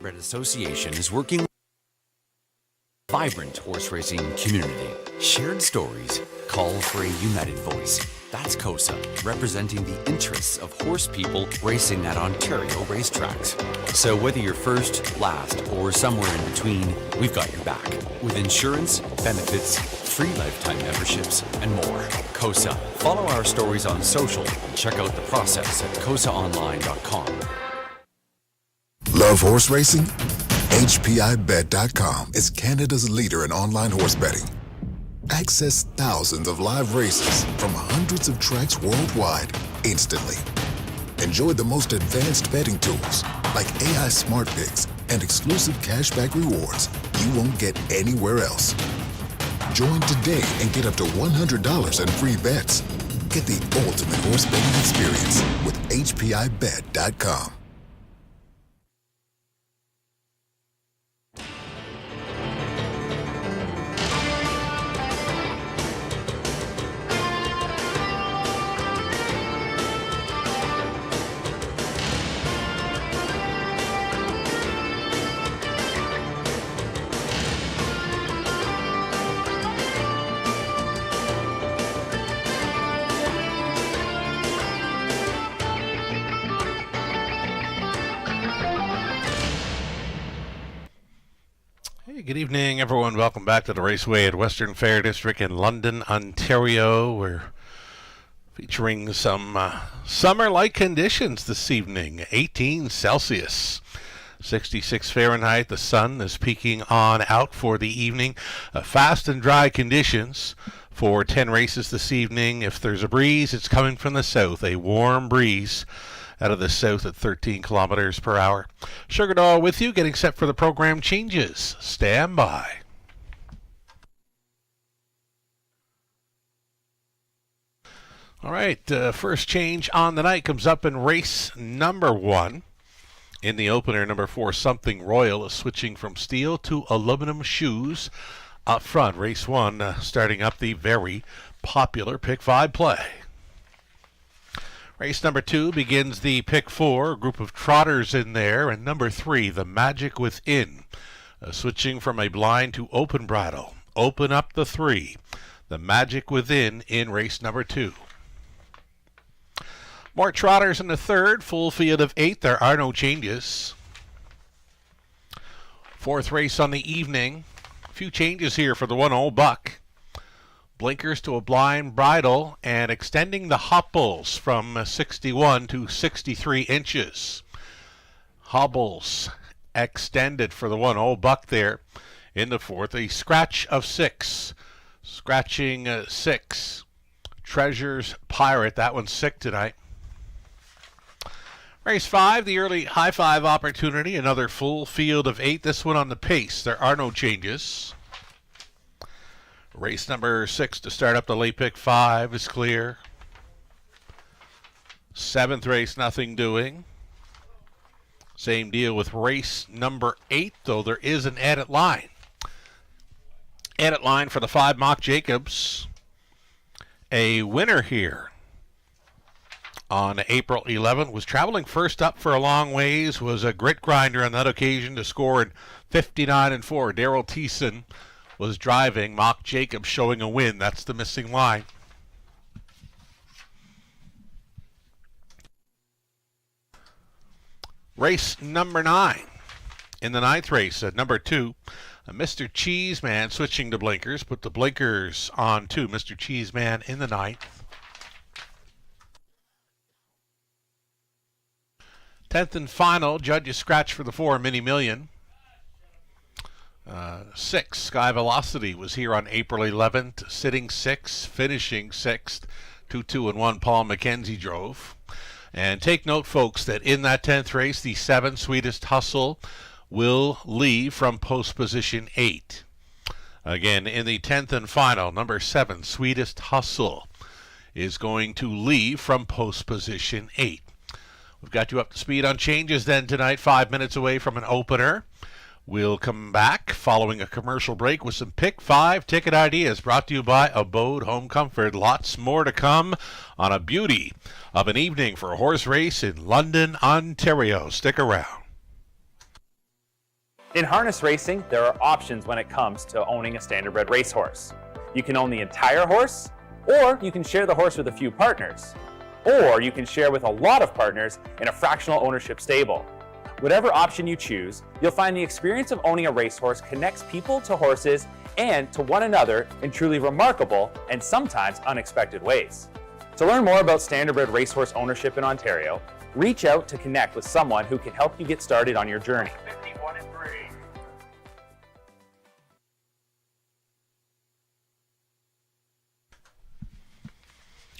Red Association is working with a vibrant horse racing community. Shared stories call for a united voice. That's KOSA, representing the interests of horse people racing at Ontario racetracks. So whether you're first, last, or somewhere in between, we've got your back. With insurance, benefits, free lifetime memberships, and more. KOSA. Follow our stories on social and check out the process at kosaonline.com. Love horse racing? HPIbet.com is Canada's leader in online horse betting. Access thousands of live races from hundreds of tracks worldwide instantly. Enjoy the most advanced betting tools like AI Smart Picks and exclusive cashback rewards you won't get anywhere else. Join today and get up to $100 in free bets. Get the ultimate horse betting experience with HPIbet.com. Good evening, everyone. Welcome back to the Raceway at Western Fair District in London, Ontario. We're featuring some summer-like conditions this evening. 18 Celsius, 66 Fahrenheit. The sun is peeking on out for the evening. Fast and dry conditions for 10 races this evening. If there's a breeze, it's coming from the south, a warm breeze out of the south at 13 kilometers per hour. Sugar Doll with you, getting set for the program changes. Stand by. All right, first change on the night comes up in race number 1. In the opener, number 4, Something Royal is switching from steel to aluminum shoes up front. Race 1 starting up the very popular Pick 5 play. Race number 2 begins the Pick 4, a group of trotters in there, and number 3, The Magic Within, switching from a blind to open bridle. Open up the 3, The Magic Within in race number 2. More trotters in the third, full field of 8, there are no changes. Fourth race on the evening, a few changes here for the 1-0 buck. Blinkers to a blind bridle and extending the hobbles from 61 to 63 inches. Hobbles extended for the 1-0 buck there in the fourth. A scratch of 6. Scratching 6. Treasures Pirate. That one's sick tonight. Race 5, the early high five opportunity. Another full field of 8. This one on the pace. There are no changes. Race number 6 to start up the late Pick 5 is clear. 7th race, nothing doing. Same deal with race number 8, though there is an edit line. Edit line for the 5 Mock Jacobs. A winner here on April 11th was traveling first up for a long ways, was a grit grinder on that occasion to score in 59-4. Daryl Thiessen was driving. Mock Jacobs showing a win. That's the missing line. Race number 9. In the 9th race, at number 2, Mr. Cheeseman switching to blinkers. Put the blinkers on to Mr. Cheeseman in the 9th. 10th and final, judges scratch for the 4 Mini Million. 6, Sky Velocity was here on April 11th, sitting 6th, finishing 6th. 2-2-1 Paul McKenzie drove. And take note, folks, that in that 10th race, the 7 Sweetest Hustle will leave from post position 8. Again, in the 10th and final, number 7 Sweetest Hustle is going to leave from post position 8. We've got you up to speed on changes then tonight, 5 minutes away from an opener. We'll come back following a commercial break with some Pick 5 ticket ideas brought to you by Abode Home Comfort. Lots more to come on a beauty of an evening for a horse race in London, Ontario. Stick around. In harness racing, there are options when it comes to owning a standardbred racehorse. You can own the entire horse, or you can share the horse with a few partners, or you can share with a lot of partners in a fractional ownership stable. Whatever option you choose, you'll find the experience of owning a racehorse connects people to horses and to one another in truly remarkable and sometimes unexpected ways. To learn more about standardbred racehorse ownership in Ontario, reach out to connect with someone who can help you get started on your journey. 51 and 3.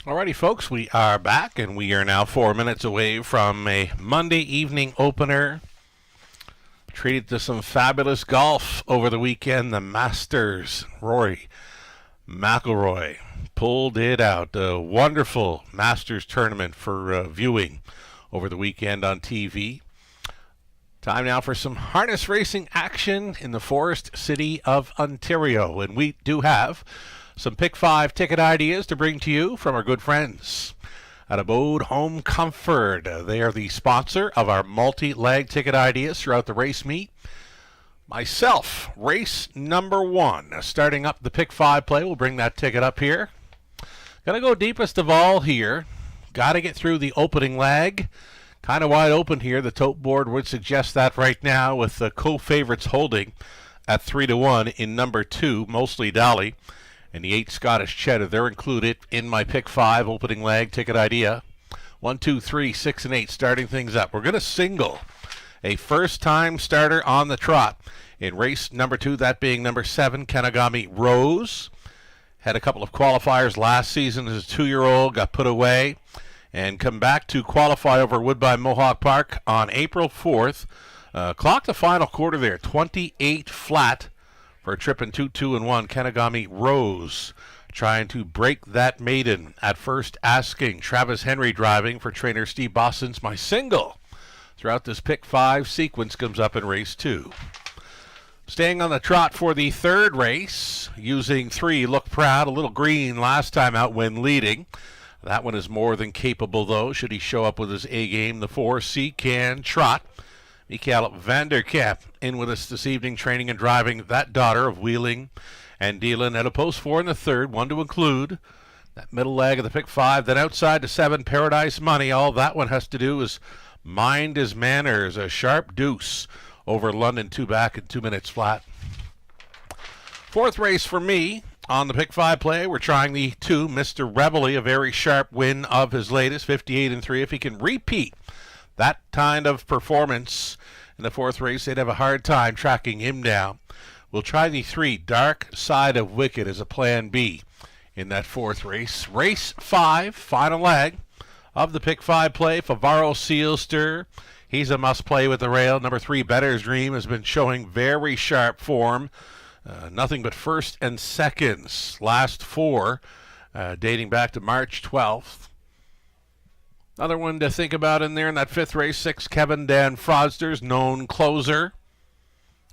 Alrighty, folks, we are back, and we are now 4 minutes away from a Monday evening opener. Treated to some fabulous golf over the weekend. The Masters, Rory McIlroy pulled it out. A wonderful Masters tournament for viewing over the weekend on TV. Time now for some harness racing action in the Forest City of Ontario, and we do have some Pick 5 ticket ideas to bring to you from our good friends at Abode Home Comfort. They are the sponsor of our multi-leg ticket ideas throughout the race meet. Myself, race number 1, starting up the Pick 5 play. We'll bring that ticket up here. Gonna go deepest of all here. Gotta get through the opening leg. Kind of wide open here. The tote board would suggest that right now, with the co-favorites holding at 3-1 in number 2, Mostly Dolly, and the 8 Scottish Cheddar. They're included in my Pick 5 opening leg ticket idea. 1, 2, 3, 6, and 8 starting things up. We're going to single a first-time starter on the trot in race number 2, that being number 7, Kenagami Rose. Had a couple of qualifiers last season as a 2-year-old, got put away, and come back to qualify over Woodbine Mohawk Park on April 4th. Clocked the final quarter there, 28 flat. For a trip in 2-2-1, Kenagami Rose trying to break that maiden at first asking. Travis Henry driving for trainer Steve Boston's my single throughout this Pick 5 sequence comes up in race 2. Staying on the trot for the third race, using 3, Look Proud, a little green last time out when leading. That one is more than capable, though, should he show up with his A-game. The 4, Can Trot. Mikael Vanderkamp in with us this evening, training and driving that daughter of Wheeling and Dealing at a post 4 in the third, 1 to include that middle leg of the Pick 5. Then outside to 7, Paradise Money. All that one has to do is mind his manners. A sharp deuce over London, 2 back and 2 minutes flat. Fourth race for me on the Pick 5 play. We're trying the 2, Mr. Reveille, a very sharp win of his latest, 58 and 3. If he can repeat that kind of performance in the fourth race, they'd have a hard time tracking him down. We'll try the 3, Dark Side of Wicked, as a plan B in that fourth race. Race 5, final leg of the Pick 5 play. Favaro Sealster, he's a must-play with the rail. Number 3, Better's Dream, has been showing very sharp form. Nothing but first and seconds, last 4, dating back to March 12th. Another one to think about in there in that fifth race, 6, Kevin Dan Fraudster's known closer.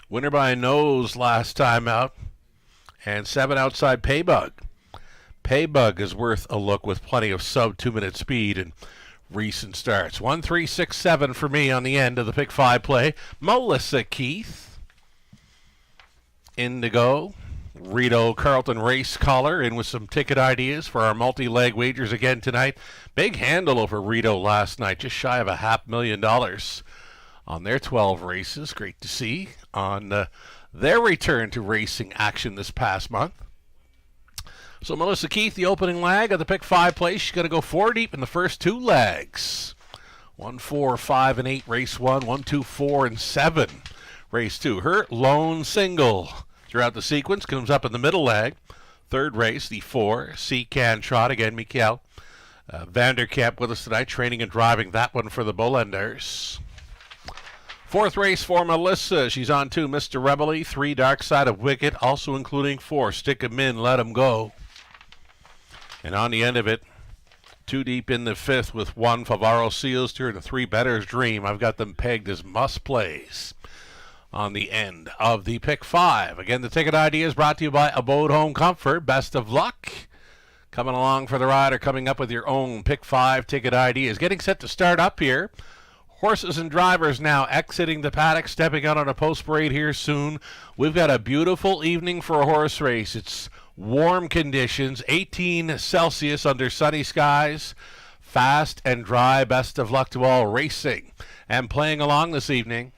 Winner by a nose last time out. And 7, Outside Paybug. Paybug is worth a look with plenty of sub-2-minute speed and recent starts. 1, 3, 6, 7 for me on the end of the Pick 5 play. Melissa Keith. Indigo. Rito Carlton Race Collar in with some ticket ideas for our multi-leg wagers again tonight. Big handle over Rito last night, just shy of $500,000 on their 12 races. Great to see on their return to racing action this past month. So Melissa Keith, the opening leg of the Pick 5 play. She's going to go 4 deep in the first 2 legs. 1, 4, 5, and 8, race 1. 1, 2, 4, and 7, race 2. Her lone single throughout the sequence comes up in the middle leg. Third race, the 4, Can Trot. Again, Mikael Vanderkamp with us tonight, training and driving that one for the Bolenders. Fourth race for Melissa. She's on 2, Mr. Reveille. 3, Dark Side of Wicked, also including 4, Stick 'em In, Let 'em Go. And on the end of it, 2 deep in the 5th with 1, Favaro Sealster, and 3, Better's Dream. I've got them pegged as must-plays on the end of the Pick 5. Again, the ticket idea is brought to you by Abode Home Comfort. Best of luck coming along for the ride or coming up with your own Pick 5 ticket ideas. Getting set to start up here. Horses and drivers now exiting the paddock, stepping out on a post parade here soon. We've got a beautiful evening for a horse race. It's warm conditions, 18 Celsius under sunny skies, fast and dry. Best of luck to all racing and playing along this evening.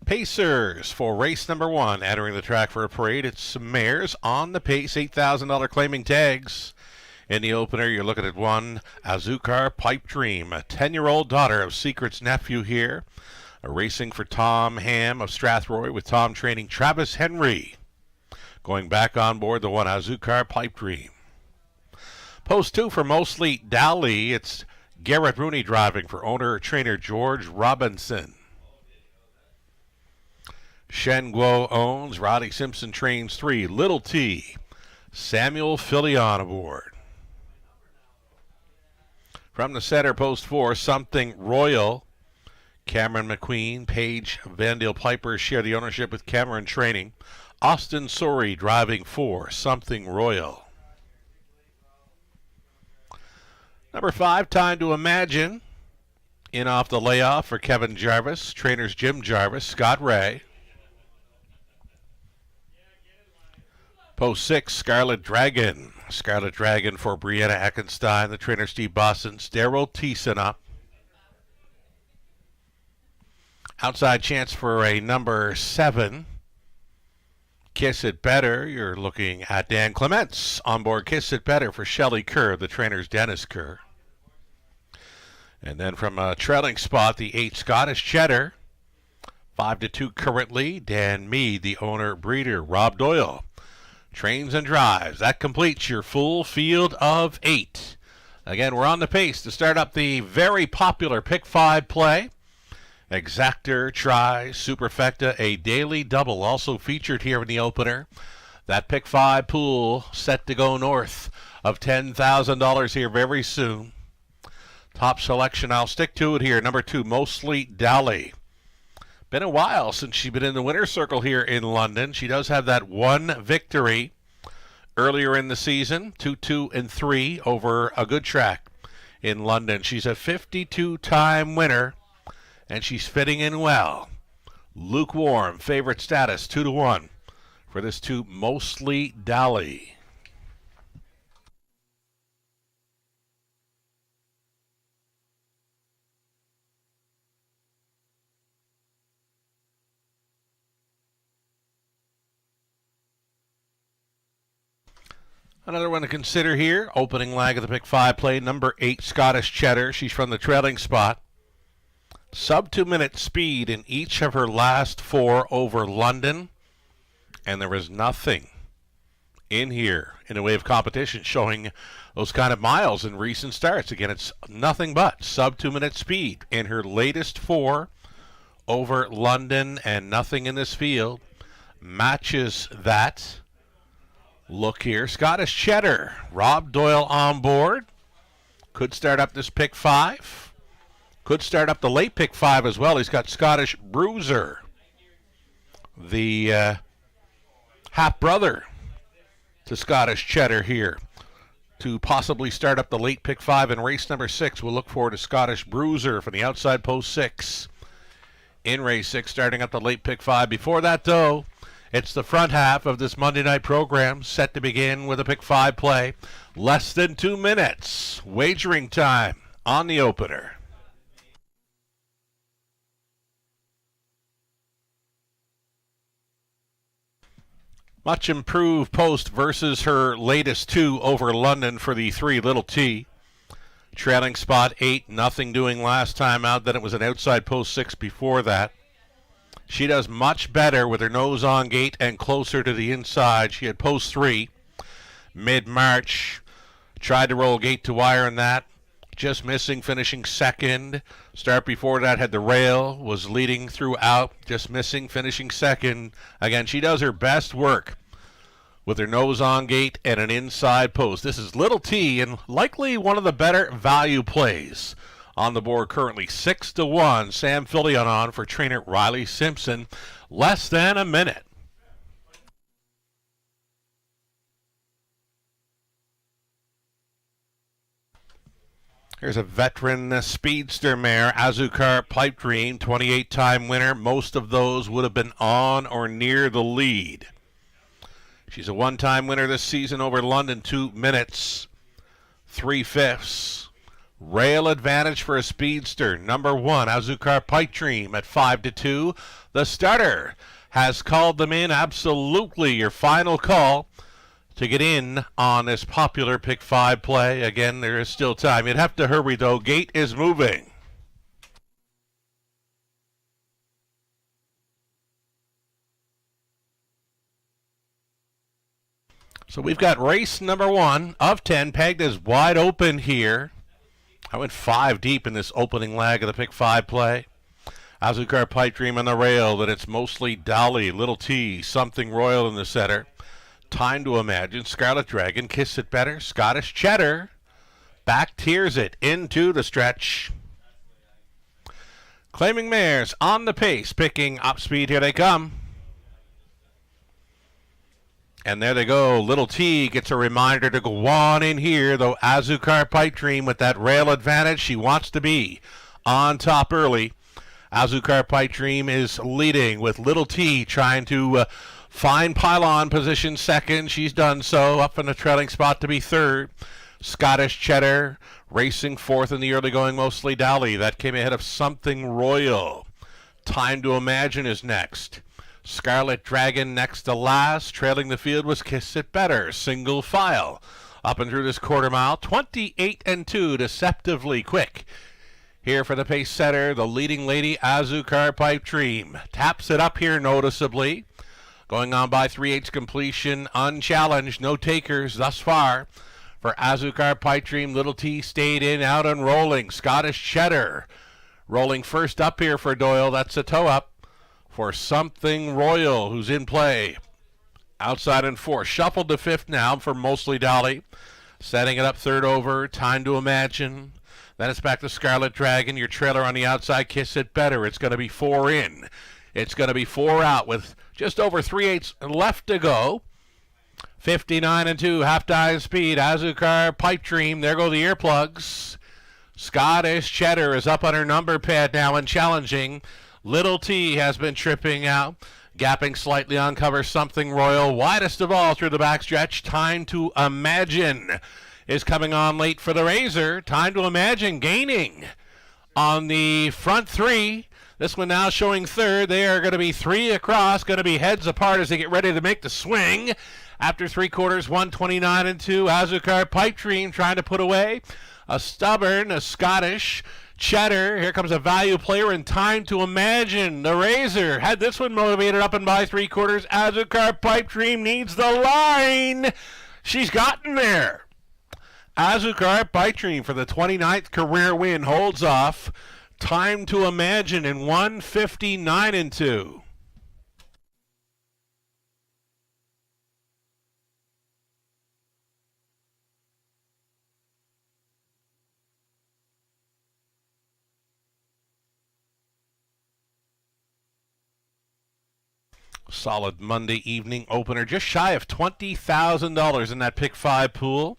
Pacers for race number 1 entering the track for a parade. It's mares on the pace, $8,000 claiming tags. In the opener, you're looking at one, Azukar Pipe Dream, a 10-year-old daughter of Secret's nephew here. Racing for Tom Ham of Strathroy, with Tom training Travis Henry. Going back on board the one, Azukar Pipe Dream. Post 2 for Mostly Dally. It's Garrett Rooney driving for owner-trainer George Robinson. Shen Guo owns. Roddy Simpson trains 3. Little T. Samuel Filion aboard. From the center, post 4, Something Royal. Cameron McQueen, Paige Vandale Piper share the ownership with Cameron training. Austin Sori driving 4, Something Royal. Number 5, Time to Imagine. In off the layoff for Kevin Jarvis. Trainers Jim Jarvis, Scott Ray. Post 6, Scarlet Dragon. Scarlet Dragon for Brianna Eckenstein. The trainer Steve Bossens. Daryl Thiessen up. Outside chance for a number 7. Kiss It Better. You're looking at Dan Clements. On board Kiss It Better for Shelley Kerr. The trainer's Dennis Kerr. And then from a trailing spot, the 8 Scottish Cheddar. 5-2 currently. Dan Mead, the owner breeder. Rob Doyle. Trains and drives. That completes your full field of 8. Again, we're on the pace to start up the very popular Pick 5 play. Exactor, Try, Superfecta, a daily double also featured here in the opener. That Pick 5 pool set to go north of $10,000 here very soon. Top selection, I'll stick to it here. Number 2, Mostly Dally. Been a while since she's been in the winner's circle here in London. She does have that one victory earlier in the season, 2-2-3 over a good track in London. She's a 52-time winner, and she's fitting in well. Lukewarm favorite status, 2-1 for this 2 Mostly Dally. Another one to consider here, opening leg of the Pick 5 play, number 8 Scottish Cheddar. She's from the trailing spot. Sub 2-minute speed in each of her last 4 over London, and there is nothing in here in the way of competition showing those kind of miles in recent starts. Again, it's nothing but sub 2-minute speed in her latest 4 over London, and nothing in this field matches that. Look here, Scottish Cheddar, Rob Doyle on board. Could start up this Pick 5. Could start up the late Pick 5 as well. He's got Scottish Bruiser, the half-brother to Scottish Cheddar here, to possibly start up the late Pick 5 in race number 6. We'll look forward to Scottish Bruiser from the outside post 6 in race 6, starting up the late Pick 5. Before that, though, it's the front half of this Monday night program, set to begin with a Pick 5 play. Less than 2 minutes. Wagering time on the opener. Much improved post versus her latest 2 over London for the 3 Little T. Trailing spot 8, nothing doing last time out. Then it was an outside post 6 before that. She does much better with her nose on gate and closer to the inside. She had post 3 mid-March. Tried to roll gate to wire in that. Just missing, finishing second. Start before that had the rail, was leading throughout. Just missing, finishing second. Again, she does her best work with her nose on gate and an inside post. This is Little T and likely one of the better value plays on the board currently. 6-1. Sam Fillion on for trainer Riley Simpson. Less than a minute. Here's a veteran speedster mare, Azucar Pipe Dream, 28-time winner. Most of those would have been on or near the lead. She's a one-time winner this season over London, 2 minutes, 3/5. Rail advantage for a speedster. Number 1, Azucar Pipe Dream at 5-2. The starter has called them in. Absolutely your final call to get in on this popular Pick 5 play. Again, there is still time. You'd have to hurry, though. Gate is moving. So we've got race number 1 of 10 pegged as wide open here. I went 5 deep in this opening leg of the Pick 5 play. Azucar Pipe Dream on the rail, that it's mostly Dolly, Little T, Something Royal in the center. Time to Imagine, Scarlet Dragon, Kiss It Better, Scottish Cheddar, back tears it into the stretch. Claiming mares on the pace, picking up speed, here they come. And there they go. Little T gets a reminder to go on in here, though Azucar Pipe Dream with that rail advantage, she wants to be on top early. Azucar Pipe Dream is leading with Little T trying to fine pylon position second. She's done so. Up in the trailing spot to be third. Scottish Cheddar racing fourth in the early going, mostly Dolly. That came ahead of Something Royal. Time to Imagine is next. Scarlet Dragon next to last. Trailing the field was Kiss It Better. Single file. Up and through this quarter mile. 28-2. Deceptively quick. Here for the pace setter, the leading lady, Azucar Pipe Dream. Taps it up here noticeably. Going on by 3/8 completion, unchallenged, no takers thus far. For Azucar Pipe Dream, Little T stayed in, out and rolling. Scottish Cheddar rolling first up here for Doyle. That's a toe up for Something Royal, who's in play. Outside and 4. Shuffled to 5th now for mostly Dolly. Setting it up third over, Time to Imagine. Then it's back to Scarlet Dragon. Your trailer on the outside, Kiss It Better. It's going to be 4 in. It's going to be 4 out with just over 3/8 left to go. 59-2, half-time speed. Azucar Pipe Dream. There go the earplugs. Scottish Cheddar is up on her number pad now and challenging. Little T has been tripping out. Gapping slightly on cover, Something Royal. Widest of all through the backstretch. Time to Imagine is coming on late for the Razor. Time to Imagine gaining on the front 3. This one now showing third. They are going to be 3 across, going to be heads apart as they get ready to make the swing. After 3/4, 129-2. Azucar Pipe Dream trying to put away a Scottish Cheddar. Here comes a value player in Time to Imagine. The Razor had this one motivated up and by 3/4. Azucar Pipe Dream needs the line. She's gotten there. Azucar Pipe Dream for the 29th career win holds off Time to Imagine in 159-2. Solid Monday evening opener, just shy of $20,000 in that Pick 5 pool.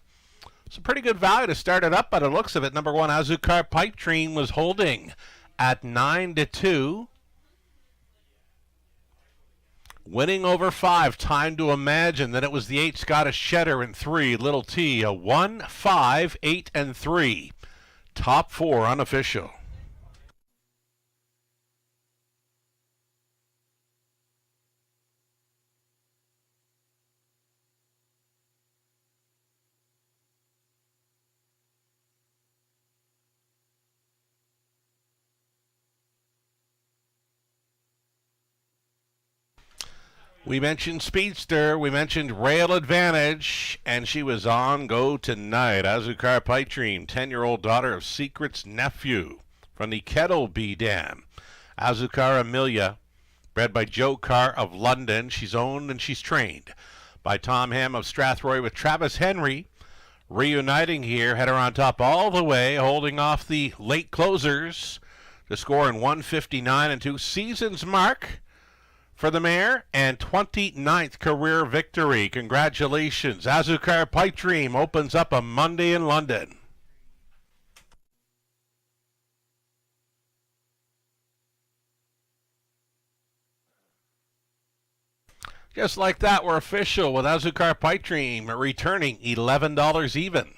It's a pretty good value to start it up by the looks of it. Number 1, Azucar Pipe Dream was holding at 9-2. Winning over 5, Time to Imagine. Then it was the 8, Scottish Cheddar, and 3, Little T. A 1, 5, 8, and 3. Top 4 unofficial. We mentioned Speedster, we mentioned Rail Advantage, and she was on go tonight. Azukar Paitreen, 10-year-old daughter of Secret's nephew from the Kettleby Dam. Azukar Amelia, bred by Joe Carr of London. She's owned and she's trained by Tom Ham of Strathroy with Travis Henry. Reuniting here, header on top all the way, holding off the late closers to score in 1:59 and 2 seasons mark for the mare, and 29th career victory. Congratulations. Azukar Paitreen opens up a Monday in London. Just like that, we're official with Azukar Paitreen returning $11 even.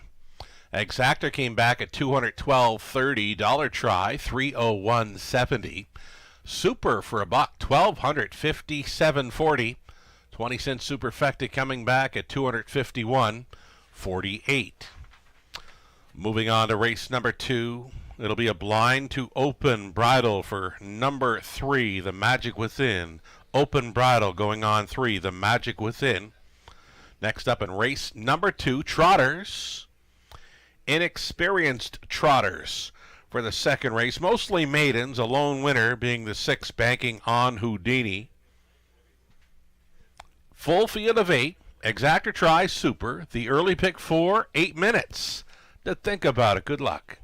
Exactor came back at $212.30. Dollar try, $301.70. Super for $1, $1,257.40. 20-cent superfecta coming back at $251.48. Moving on to race number 2. It'll be a blind to open bridle for number 3, The Magic Within. Open bridle going on 3, The Magic Within. Next up in race number 2, trotters. Inexperienced trotters for the second race, mostly maidens, a lone winner being the 6 banking on Houdini. Full field of 8, exactor try, super. The early pick 4, 8 minutes to think about it. Good luck.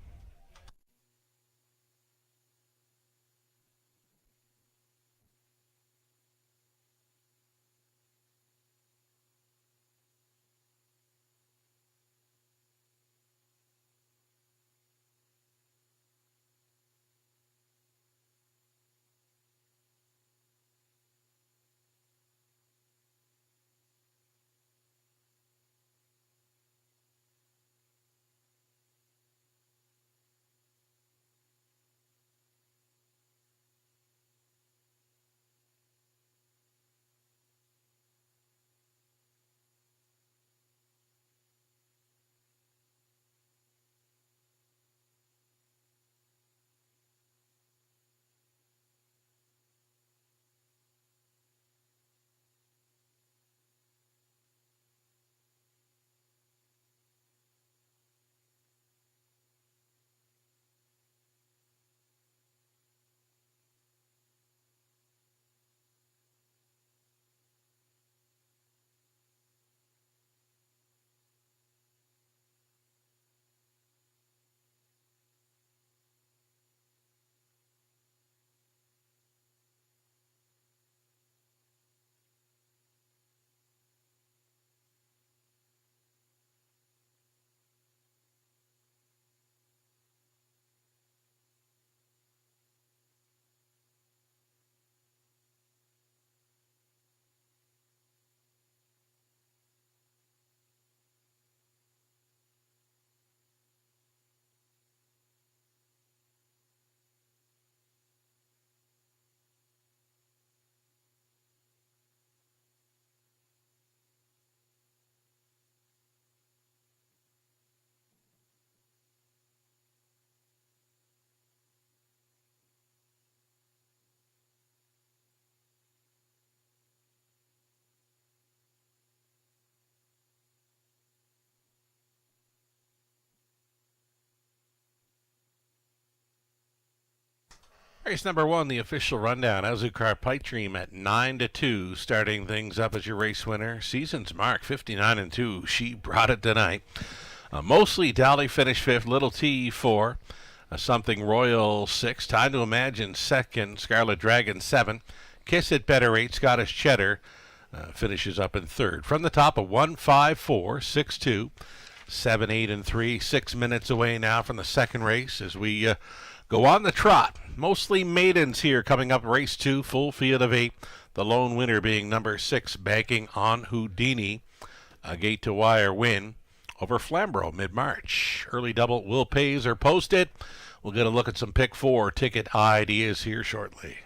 Race number 1, the official rundown. Azukar Paitreen at 9-2, starting things up as your race winner. Seasons mark 59 and 2. She brought it tonight. Mostly Dolly finished 5th. Little T 4. Something Royal 6. Time to Imagine 2nd. Scarlet Dragon 7. Kiss It Better 8. Scottish Cheddar finishes up in 3rd. From the top of 1-5-4, 6-2, 7-8 and 3. 6 minutes away now from the second race as we go on the trot. Mostly maidens here coming up race 2, full field of 8. The lone winner being number 6, banking on Houdini. A gate to wire win over Flamborough mid-March. Early double will pays or posted. We'll get a look at some pick 4 ticket ideas here shortly.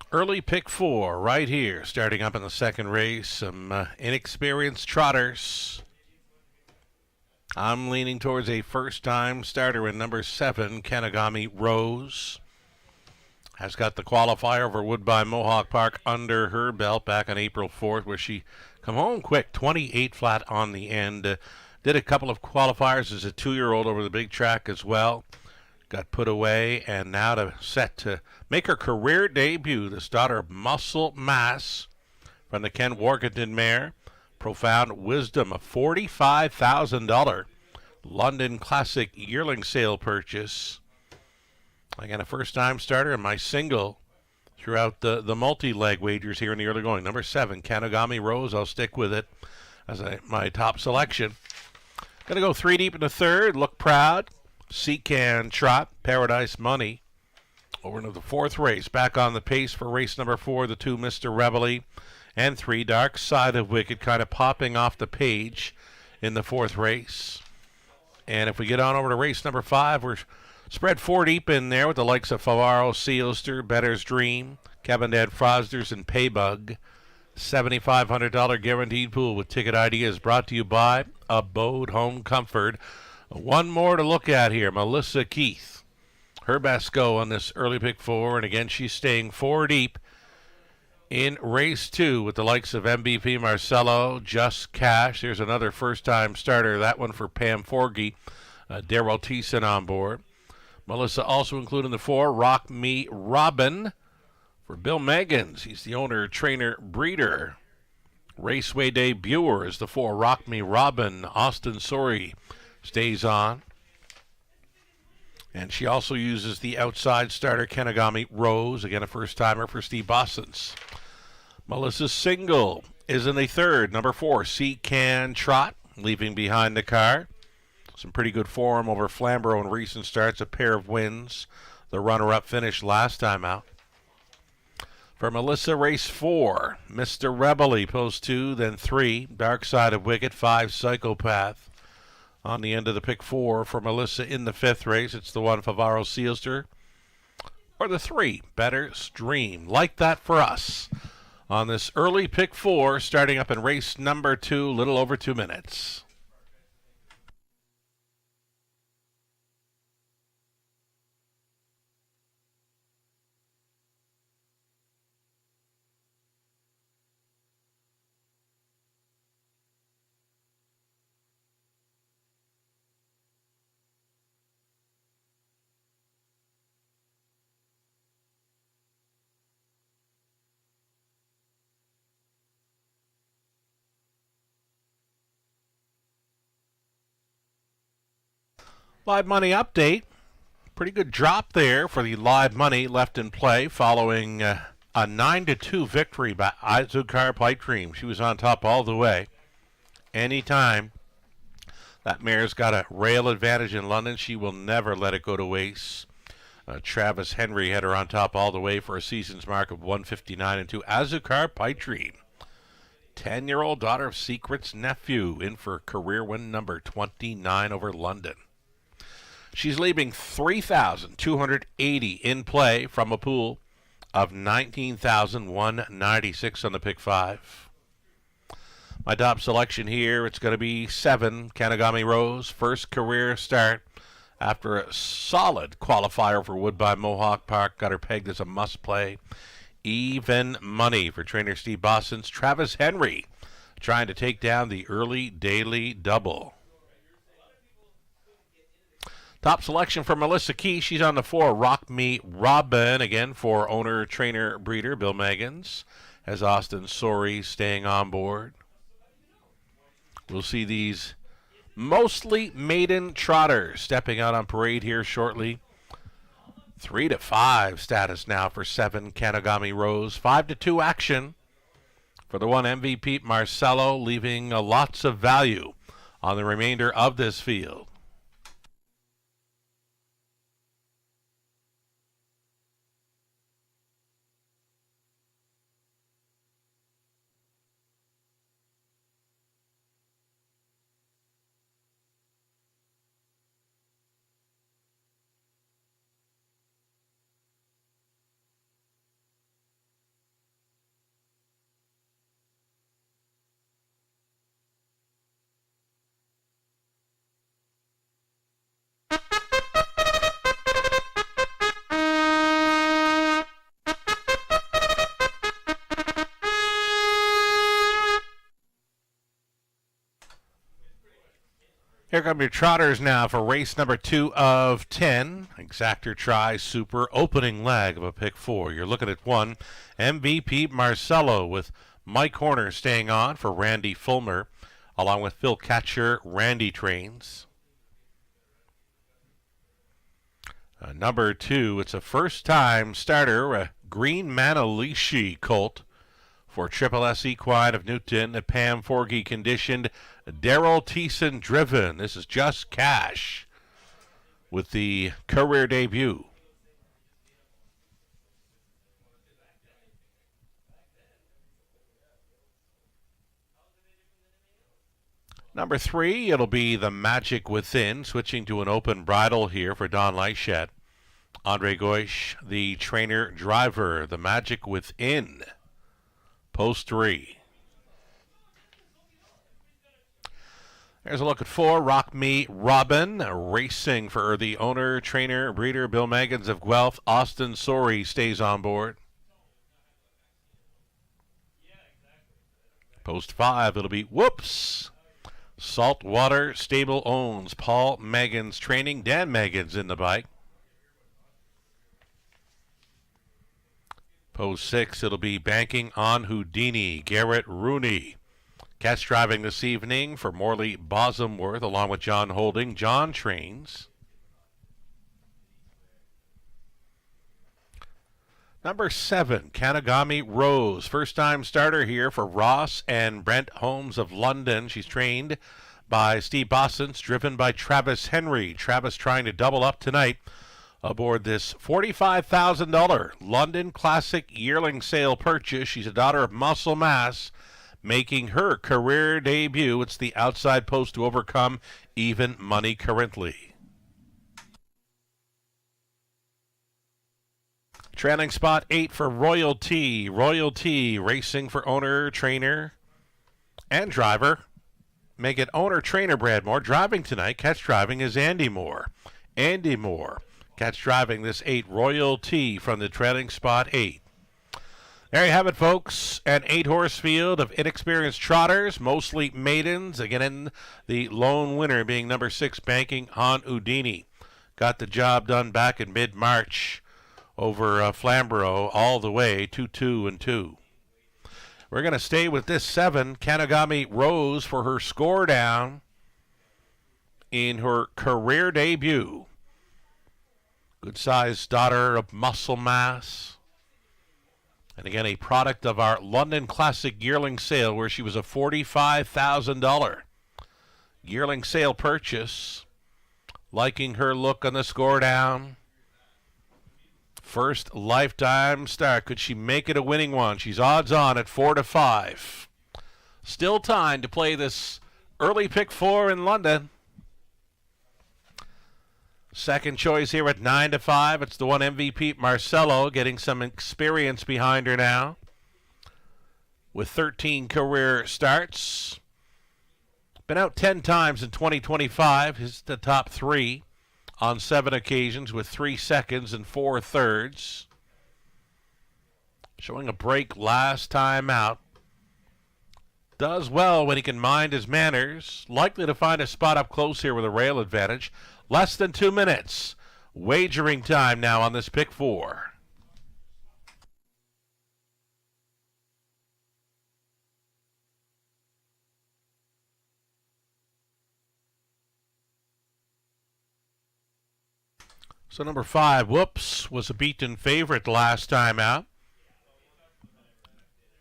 Early pick 4 right here, starting up in the second race. Some inexperienced trotters. I'm leaning towards a first-time starter in number 7, Kanagami Rose. Has got the qualifier over Woodbine Mohawk Park under her belt back on April 4th, where she come home quick, 28 flat on the end. Did a couple of qualifiers as a 2-year-old over the big track as well. Got put away, and now set to make her career debut. This daughter of Muscle Mass from the Ken Workington mare. Profound Wisdom, a $45,000 London Classic yearling sale purchase. Again, a first-time starter in my single throughout the multi-leg wagers here in the early going. Number 7, Kanagami Rose. I'll stick with it as my top selection. Going to go 3 deep in the third. Look Proud. Seacan Trot. Paradise Money. Over into the fourth race. Back on the pace for race number 4. The 2, Mr. Reveille. And 3, Dark Side of Wicked, kind of popping off the page in the fourth race. And if we get on over to race number 5, we're spread 4 deep in there with the likes of Favaro, Sealster, Better's Dream, Kevin Dad Frosders, and Paybug. $7,500 guaranteed pool with ticket ideas brought to you by Abode Home Comfort. One more to look at here, Melissa Keith. Her best go on this early pick 4, and again she's staying 4 deep in race 2 with the likes of MVP Marcello, Just Cash. There's another first-time starter, that one for Pam Forgy, Daryl Thiessen on board. Melissa also including the 4, Rock Me Robin for Bill Meggins. He's the owner, trainer, breeder. Raceway debuter is the 4, Rock Me Robin. Austin Sori stays on. And she also uses the outside starter, Kanagami Rose. Again, a first-timer for Steve Bossens. Melissa's single is in the third. Number 4, Seacan Trot, leaving behind the car. Some pretty good form over Flamborough in recent starts. A pair of wins. The runner-up finished last time out. For Melissa, race 4, Mr. Reveille, post 2, then 3, Dark Side of Wicked, 5, Psychopath. On the end of the pick 4 for Melissa in the 5th race, it's the 1, Favaro Sealster, or the 3, Better's Dream. Like that for us on this early pick 4, starting up in race number 2, little over 2 minutes. Live money update. Pretty good drop there for the live money left in play following a 9-2 victory by Izukar Pipe Dream. She was on top all the way. Anytime that mare's got a rail advantage in London, she will never let it go to waste. Travis Henry had her on top all the way for a season's mark of 159-2. Azukar Pipe Dream, 10-year-old daughter of Secret's nephew, in for career win number 29 over London. She's leaving 3,280 in play from a pool of 19,196 on the pick 5. My top selection here, it's going to be 7, Kanagami Rose. First career start after a solid qualifier for Woodbine Mohawk Park. Got her pegged as a must-play. Even money for trainer Steve Bossens. Travis Henry trying to take down the early daily double. Top selection for Melissa Key. She's on the 4, Rock Me Robin, again for owner, trainer, breeder Bill Meggins. Has Austin Sori staying on board. We'll see these mostly maiden trotters stepping out on parade here shortly. 3-5 status now for 7, Kanagami Rose. 5-2 action for the 1, MVP Marcello, leaving lots of value on the remainder of this field. Here come your trotters now for race number 2 of 10. Exactor Tri Super opening leg of a pick 4. You're looking at 1, MVP Marcelo, with Mike Horner staying on for Randy Fulmer, along with Phil Catcher. Randy trains. Number 2, it's a first-time starter, a Green Manalishi colt for Triple S Equine of Newton, a Pam Forgy conditioned, Daryl Thiessen driven. This is Just Cash with the career debut. Number 3, it'll be the Magic Within, switching to an open bridle here for Don Leichet. Andre Goish, the trainer driver, the Magic Within. Post 3. There's a look at 4, Rock Me Robin, racing for the owner, trainer, breeder, Bill Meggins of Guelph. Austin Sorey stays on board. Post 5, it'll be Whoops. Saltwater Stable owns Paul Meggins training. Dan Meggins in the bike. Post 6, it'll be Banking on Houdini, Garrett Rooney. Catch driving this evening for Morley Bosomworth along with John Holding. John trains. Number 7, Kanagami Rose. First-time starter here for Ross and Brent Holmes of London. She's trained by Steve Bossens, driven by Travis Henry. Travis trying to double up tonight aboard this $45,000 London Classic yearling sale purchase. She's a daughter of Muscle Mass, making her career debut. It's the outside post to overcome even money currently. Trailing spot 8 for Royalty. Royalty racing for owner, trainer, and driver. Make it owner, trainer Bradmore. Driving tonight, catch driving is Andy Moore. Andy Moore. Catch driving this 8, Royalty, from the trailing spot 8. There you have it, folks. An 8-horse field of inexperienced trotters, mostly maidens. Again, the lone winner being number 6, Banking on Houdini. Got the job done back in mid-March over Flamborough, all the way 2-2-2. We're going to stay with this 7, Kanagami Rose, for her score down in her career debut. Good-sized daughter of Muscle Mass. And again, a product of our London Classic yearling sale, where she was a $45,000 yearling sale purchase. Liking her look on the score down. First lifetime start. Could she make it a winning one? She's odds on at 4-5. Still time to play this early pick 4 in London. Second choice here at 9-5. It's the 1, MVP Marcelo, getting some experience behind her now, with 13 career starts. Been out 10 times in 2025. He's the top 3 on 7 occasions, with 3 seconds and 4 thirds. Showing a break last time out. Does well when he can mind his manners. Likely to find a spot up close here with a rail advantage. Less than 2 minutes. Wagering time now on this pick 4. So number 5, Whoops, was a beaten favorite last time out.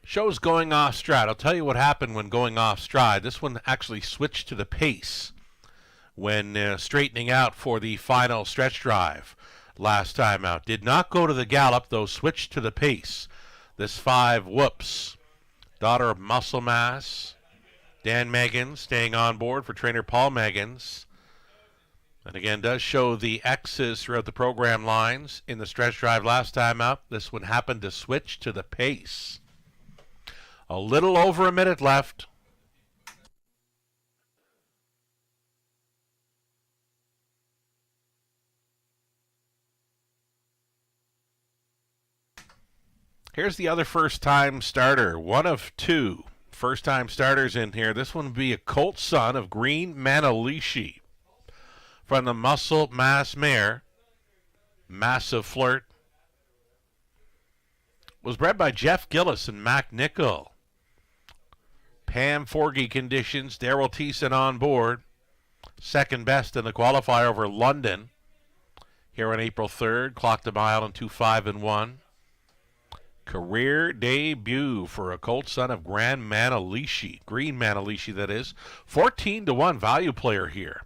Shows going off stride. I'll tell you what happened when going off stride. This one actually switched to the pace when straightening out for the final stretch drive last time out. Did not go to the gallop, though switched to the pace. This 5, Whoops, daughter of Muscle Mass. Dan Meggins staying on board for trainer Paul Meggins. And again, does show the X's throughout the program lines in the stretch drive last time out. This one happened to switch to the pace. A little over a minute left. Here's the other first-time starter, 1 of 2 first-time starters in here. This one would be a colt son of Green Manalishi from the Muscle Mass Mare. Massive Flirt. Was bred by Jeff Gillis and Mac Nichol. Pam Forgy conditions. Daryl Thiessen on board. Second best in the qualifier over London. Here on April 3rd. Clocked a mile in 2:5-1. Career debut for a colt son of Green Manalishi, that is. 14-1 value player here.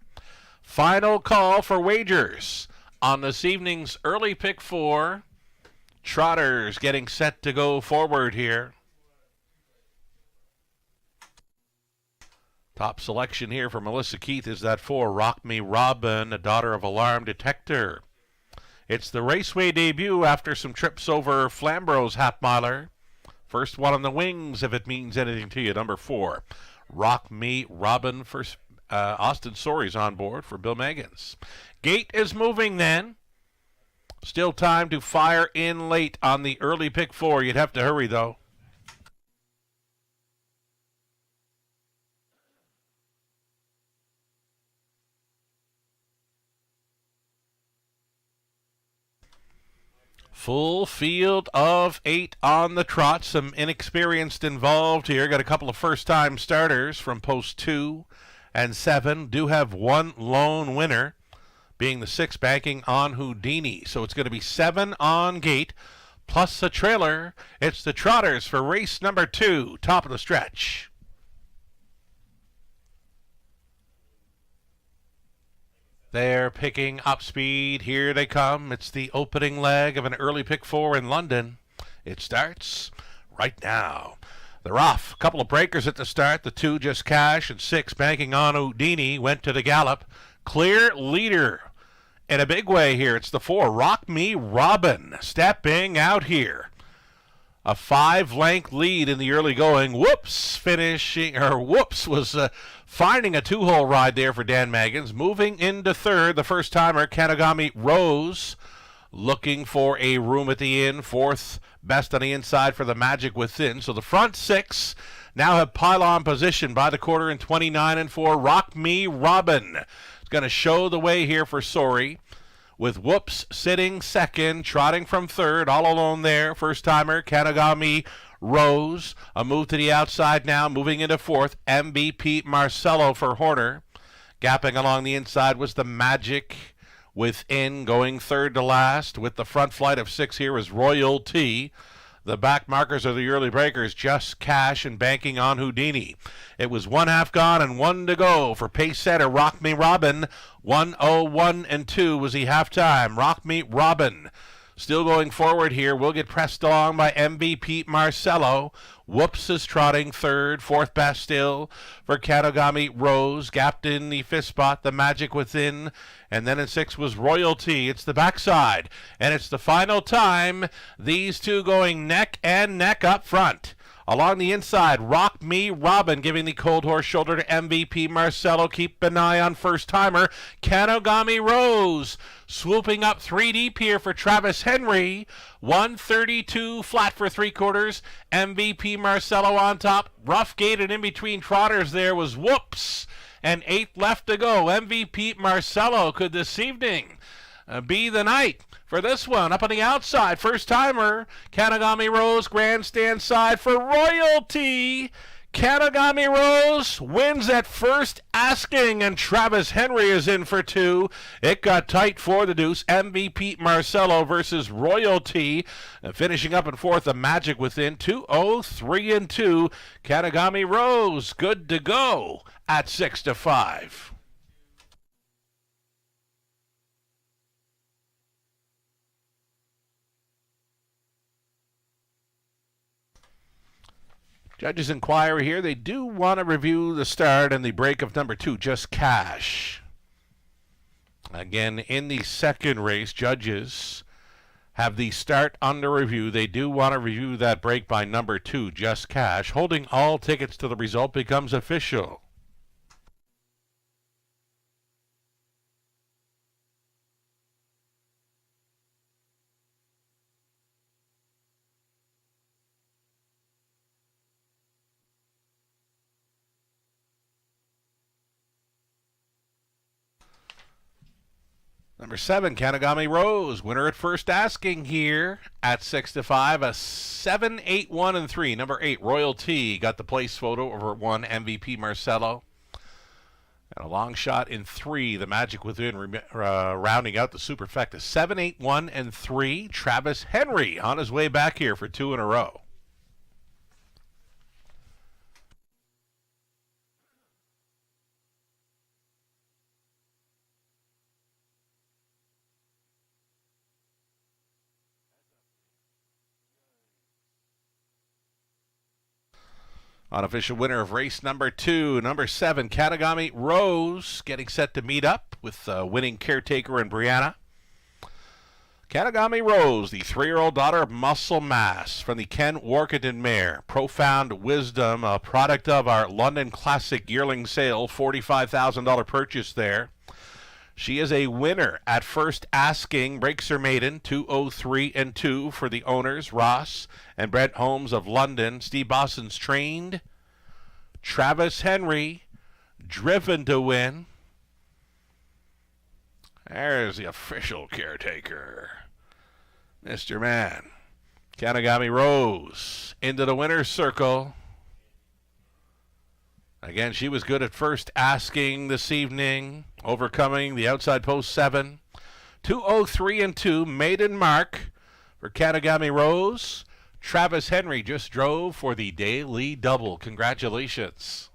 Final call for wagers on this evening's early pick 4. Trotters getting set to go forward here. Top selection here for Melissa Keith is that 4, Rock Me Robin, a daughter of Alarm Detector. It's the Raceway debut after some trips over Flamboro's half-miler. First one on the wings, if it means anything to you. Number 4, Rock Me Robin. For Austin Sorey's on board for Bill Meggins. Gate is moving then. Still time to fire in late on the early pick 4. You'd have to hurry, though. Full field of 8 on the trot. Some inexperienced involved here. Got a couple of first-time starters from post 2 and 7. Do have one lone winner, being the 6 banking on Houdini. So it's going to be 7 on gate, plus a trailer. It's the Trotters for race number 2, top of the stretch. They're picking up speed. Here they come. It's the opening leg of an early pick 4 in London. It starts right now. They're off. A couple of breakers at the start. The 2 Just Cash and 6 banking on Houdini went to the gallop. Clear leader in a big way here. It's the 4, Rock Me Robin, stepping out here. A 5-length lead in the early going. Was finding a 2-hole ride there for Dan Maggins. Moving into third, the first-timer, Kanagami Rose, looking for a room at the inn. 4th best on the inside for the Magic Within. So the front 6 now have pylon position by the quarter in 29-4. Rock Me Robin is going to show the way here for Sorey, with Whoops sitting second, trotting from third, all alone there. First-timer, Kanagami Rose. A move to the outside now, moving into 4th. MVP Marcelo for Horner. Gapping along the inside was the Magic Within, going 3rd to last. With the front flight of 6 here is Royalty. The back markers are the early breakers, Just Cash and banking on Houdini. It was 1/2 gone and 1 to go for pace setter Rock Me Robin. 1:01-2 was the halftime. Rock Me Robin still going forward here. Will get pressed along by MVP Marcelo. Whoops is trotting 3rd. 4th best still for Kanagami Rose. Gapped in the 5th spot, the Magic Within. And then in 6 was Royalty. It's the backside. And it's the final time. These two going neck and neck up front. Along the inside, Rock Me Robin giving the cold horse shoulder to MVP Marcelo. Keep an eye on first-timer Kanagami Rose. Swooping up 3 deep here for Travis Henry. 132 flat for 3/4. MVP Marcelo on top. Rough gate and in between trotters there was Whoops. And 8 left to go. MVP Marcelo could this evening be the night for this one. Up on the outside, first-timer Kanagami Rose, grandstand side for Royalty. Kanagami Rose wins at first asking, and Travis Henry is in for 2. It got tight for the deuce. MVP Marcelo versus Royalty. Finishing up in 4th, the Magic Within. 2:03-2. Kanagami Rose good to go at 6-5. Judges inquiry here. They do want to review the start and the break of number 2, Just Cash. Again, in the second race, judges have the start under review. They do want to review that break by number 2, Just Cash. Holding all tickets to the result becomes official. Number 7, Kanagami Rose, winner at first asking here at 6-5, a 7, 8, 1, and 3. Number 8, Royalty, got the place photo over 1, MVP Marcelo. And a long shot in 3, the Magic Within, rounding out the superfecta. 7, 8, 1, and 3, Travis Henry on his way back here for 2 in a row. Unofficial winner of race number 2, number 7, Kanagami Rose, getting set to meet up with winning Caretaker and Brianna. Kanagami Rose, the 3-year-old daughter of Muscle Mass from the Ken Workington mare. Profound Wisdom, a product of our London Classic yearling sale, $45,000 purchase there. She is a winner at first asking, breaks her maiden, 203 and 2 for the owners, Ross and Brent Holmes of London. Steve Boston's trained. Travis Henry, driven to win. There's the official Caretaker, Mr. Man. Kanagami Rose into the winner's circle. Again, she was good at first asking this evening, overcoming the outside post 7. 203 and 2, maiden mark for Kanagami Rose. Travis Henry just drove for the daily double. Congratulations.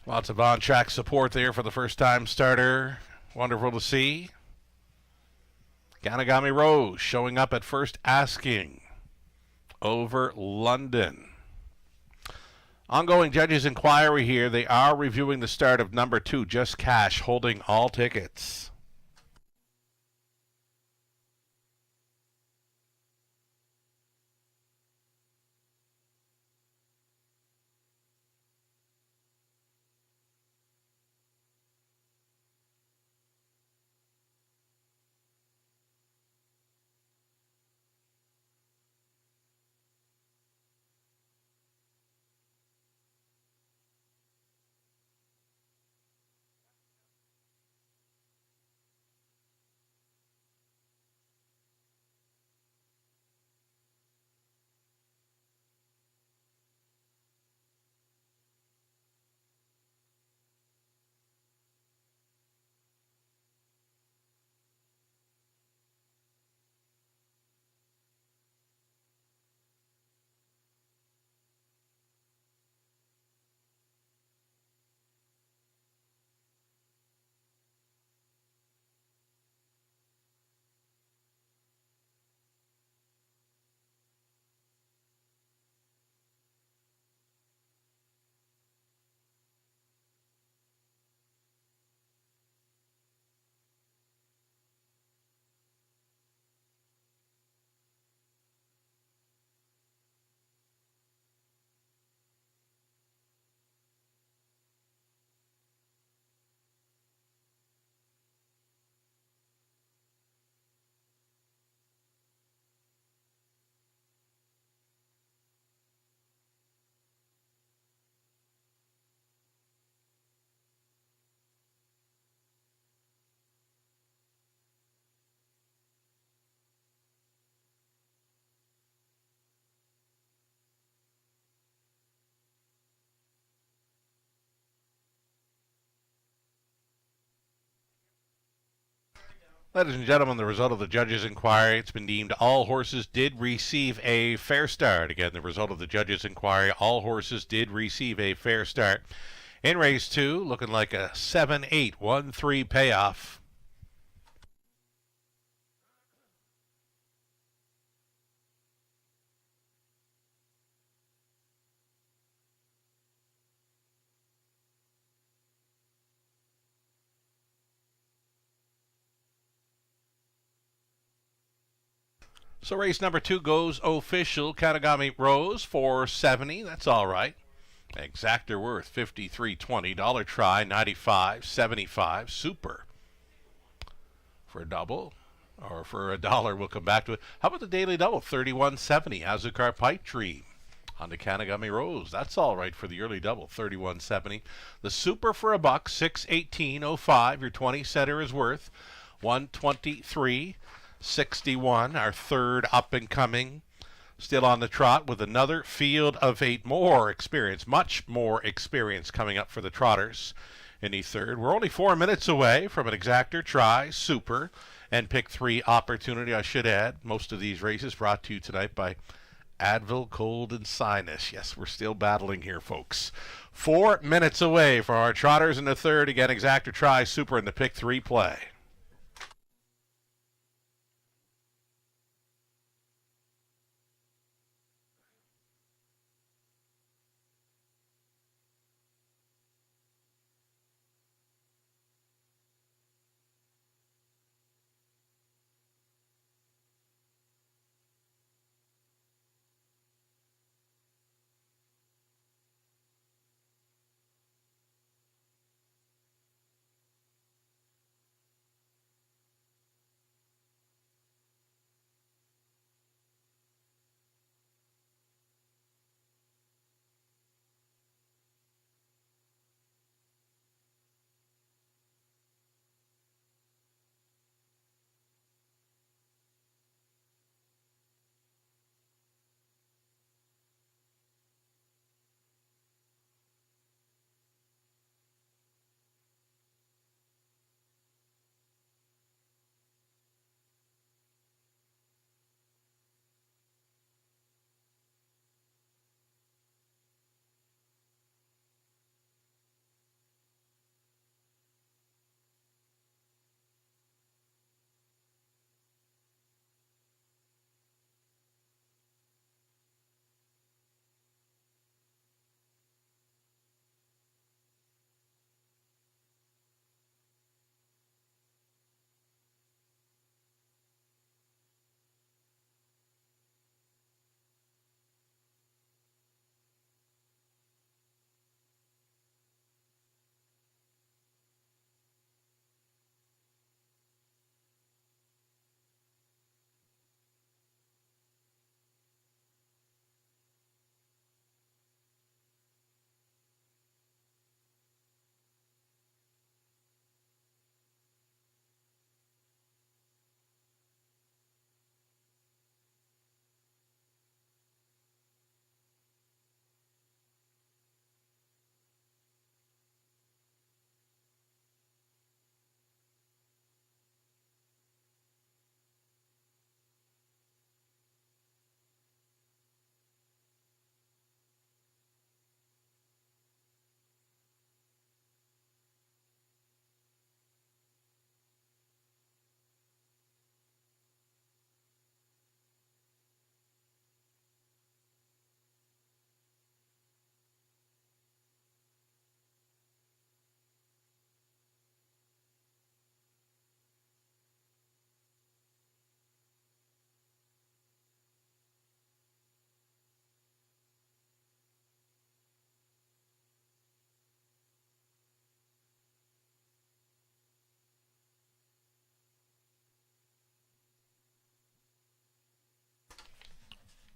Lots of on-track support there for the first-time starter. Wonderful to see. Kanagami Rose showing up at first asking over London. Ongoing judges' inquiry here. They are reviewing the start of number 2, Just Cash, holding all tickets. Ladies and gentlemen, the result of the judges' inquiry, it's been deemed all horses did receive a fair start. Again, the result of the judges' inquiry, all horses did receive a fair start. In race 2, looking like a 7-8-1-3 payoff. So race number 2 goes official. Kanagami Rose, 470. That's all right. Exactor worth $53.20. Dollar try $95.75. Super for a double. Or for a dollar, we'll come back to it. How about the daily double? $31.70. Azucar Pipe Dream on the Kanagami Rose. That's all right for the early double. $31.70. The super for a buck. $618.05. Your 20 setter is worth $123.61. Our third up and coming. Still on the trot with another field of 8. More experience, much more experience coming up for the Trotters in the third. We're only 4 minutes away from an exactor, try, super, and pick 3 opportunity. I should add, most of these races brought to you tonight by Advil Cold and Sinus. Yes, we're still battling here, folks. 4 minutes away from our Trotters in the third. Again, exactor, try, super, and the pick 3 play.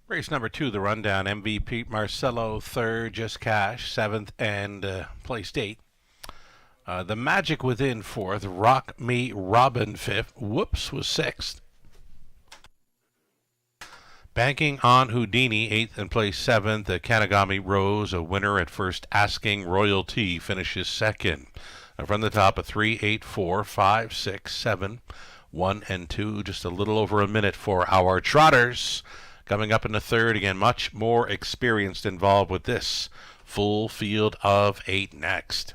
Race number 2, the rundown. MVP Marcelo, third, just cash, seventh, and placed 8. The Magic Within, fourth. Rock Me Robin, fifth. Whoops was sixth. Banking on Houdini, 8th, and placed 7th. The Kanagami Rose, a winner at first asking. Royalty finishes 2nd. From the top, a 3, 8, 4, 5, 6, 7, 1, and 2. Just a little over a minute for our Trotters. Coming up in the third, again, much more experienced involved with this full field of 8 next.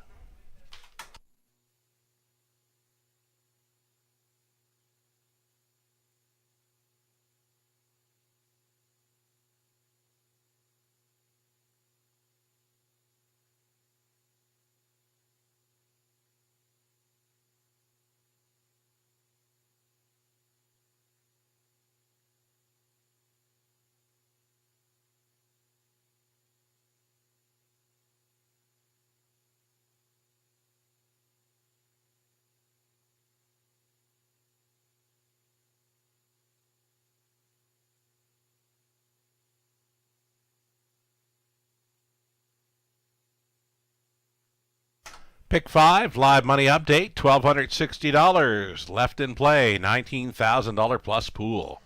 Pick 5, live money update, $1,260. Left in play, $19,000 plus pool.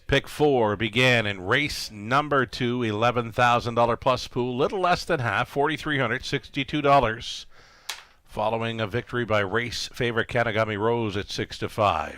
Pick 4 began in race number 2, $11,000 plus pool, little less than half, $4,362. Following a victory by race favorite Kanagami Rose at 6-5.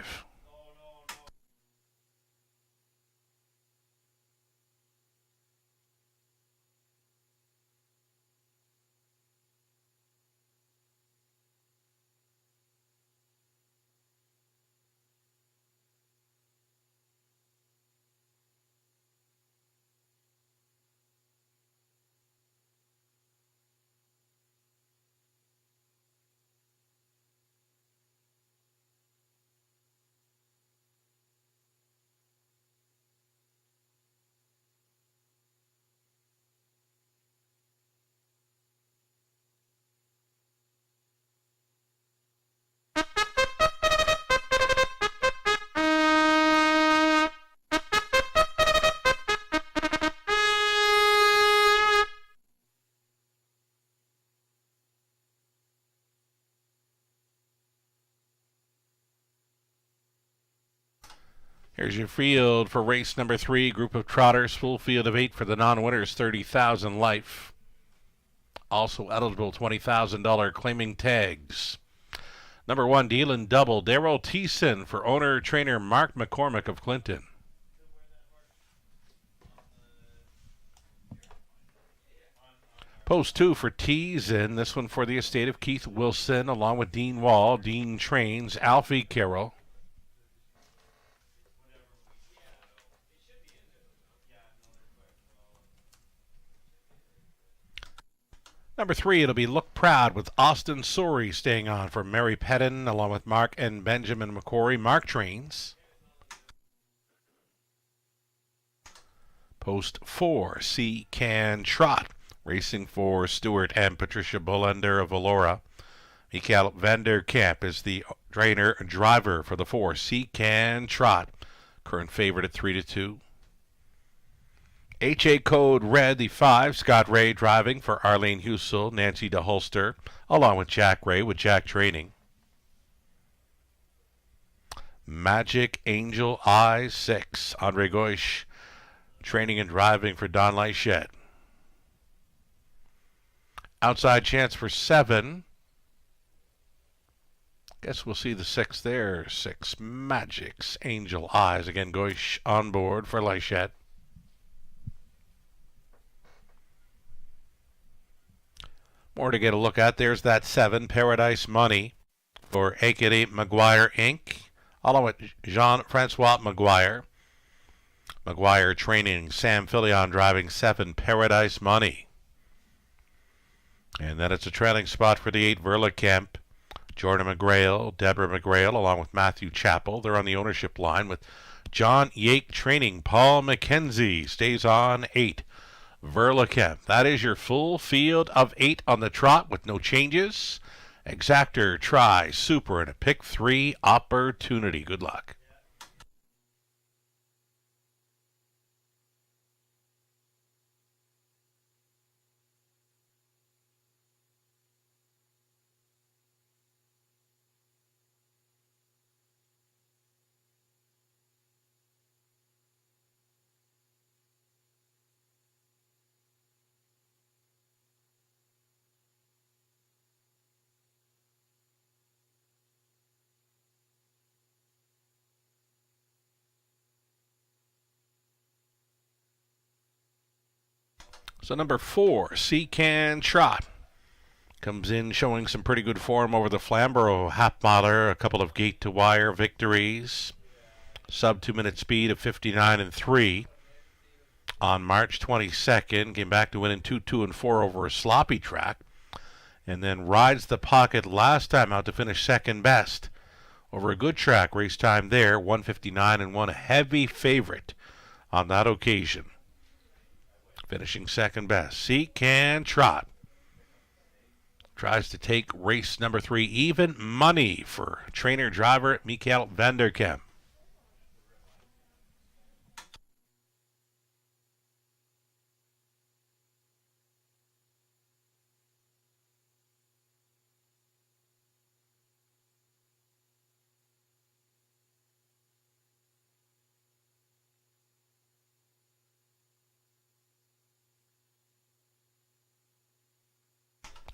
Here's your field for race number 3, group of trotters, full field of 8 for the non-winners, $30,000 life. Also eligible $20,000 claiming tags. Number 1, deal and double, Darrell Thiessen for owner-trainer Mark McCormick of Clinton. Post 2 for Thiessen, this one for the estate of Keith Wilson, along with Dean Wall. Dean trains Alfie Carroll. Number 3, it'll be Look Proud with Austin Sorey staying on for Mary Pettin, along with Mark and Benjamin McCory. Mark trains. Post 4, C Can Trot, racing for Stuart and Patricia Bullender of Valora. Mikael Vanderkamp is the trainer and driver for the 4, C Can Trot, current favorite at 3-2. HA Code Red, the 5, Scott Ray driving for Arlene Husel, Nancy DeHolster, along with Jack Ray with Jack training. Magic Angel Eyes 6, Andre Goish training and driving for Don Lachette. Outside chance for 7. Guess we'll see the 6 there. 6, Magic's Angel Eyes. Again, Goish on board for Lachette. More to get a look at. There's that 7, Paradise Money for Ankeny McGuire Inc., along with Jean-Francois McGuire. McGuire training, Sam Filion driving 7, Paradise Money. And then it's a trailing spot for the 8, Verlicamp. Jordan McGrail, Deborah McGrail, along with Matthew Chappell. They're on the ownership line with John Yake training. Paul McKenzie stays on 8. Verlicamp. That is your full field of 8 on the trot with no changes. Exactor, try, super, and a pick 3 opportunity. Good luck. So number 4, C Can Trot, comes in showing some pretty good form over the Flamborough half-miler, a couple of gate-to-wire victories, sub 2-minute speed of 59-3 on March 22nd, came back to win in 2, 2, and 4 over a sloppy track, and then rides the pocket last time out to finish second best over a good track, race time there, 1:59 and 1, a heavy favorite on that occasion. Finishing second best. C Can Trot tries to take race number 3. Even money for trainer-driver Mikael Vanderkamp.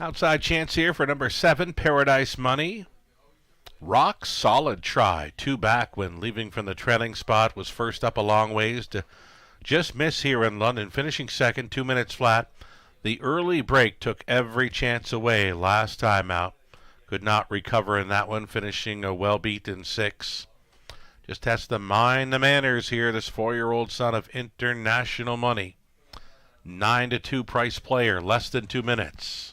Outside chance here for number 7, Paradise Money. Rock solid try. 2 back when leaving from the trailing spot. Was first up a long ways to just miss here in London. Finishing second, 2 minutes flat. The early break took every chance away last time out. Could not recover in that one, finishing a well-beaten 6. Just has to mind the manners here, this 4-year-old son of international money. 9-2 price player, less than 2 minutes.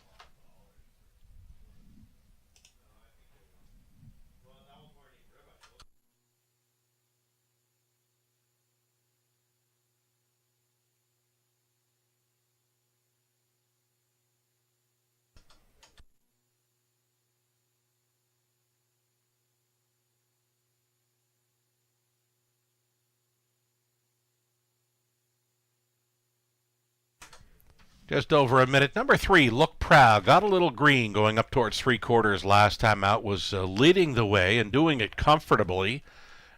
Just over a minute. Number 3, Look Proud. Got a little green going up towards 3/4 last time out. Was leading the way and doing it comfortably.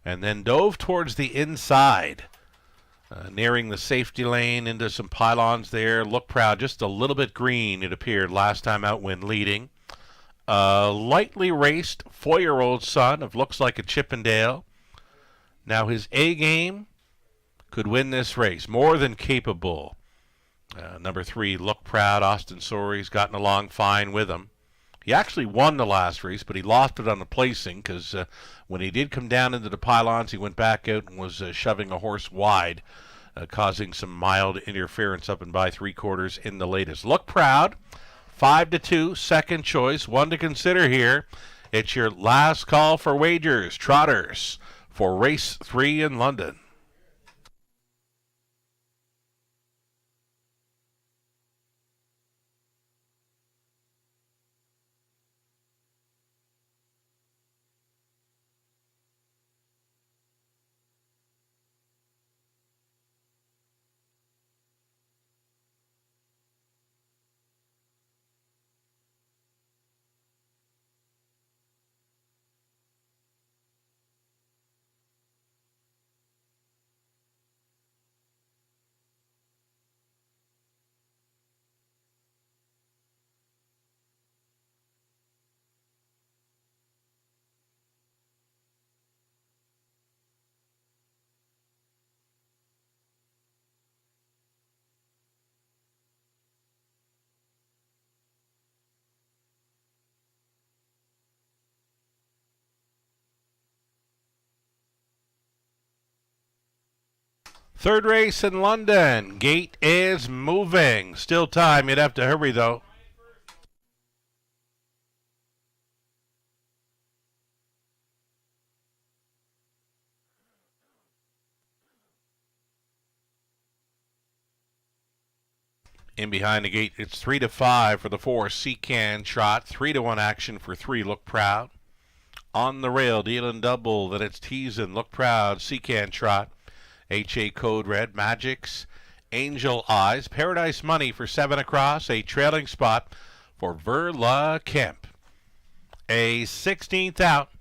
And then dove towards the inside. Nearing the safety lane into some pylons there. Look Proud, just a little bit green, it appeared, last time out when leading. Lightly raced 4-year-old son of looks like a Chippendale. Now his A game could win this race. More than capable. Number 3, Look Proud. Austin Sorey's gotten along fine with him. He actually won the last race, but he lost it on the placing because when he did come down into the pylons, he went back out and was shoving a horse wide, causing some mild interference up and by 3/4 in the latest. Look Proud, 5-2, second choice, one to consider here. It's your last call for wagers, trotters, for race 3 in London. Third race in London. Gate is moving. Still time. You'd have to hurry, though. In behind the gate, it's 3-5 for the 4, Seacan Trot. 3-1 action for 3, Look Proud. On the rail, dealing double. Then it's teasing, Look Proud, Seacan Trot. HA Code Red, Magics, Angel Eyes, Paradise Money for 7 across, a trailing spot for Verla Kemp. A 16th out.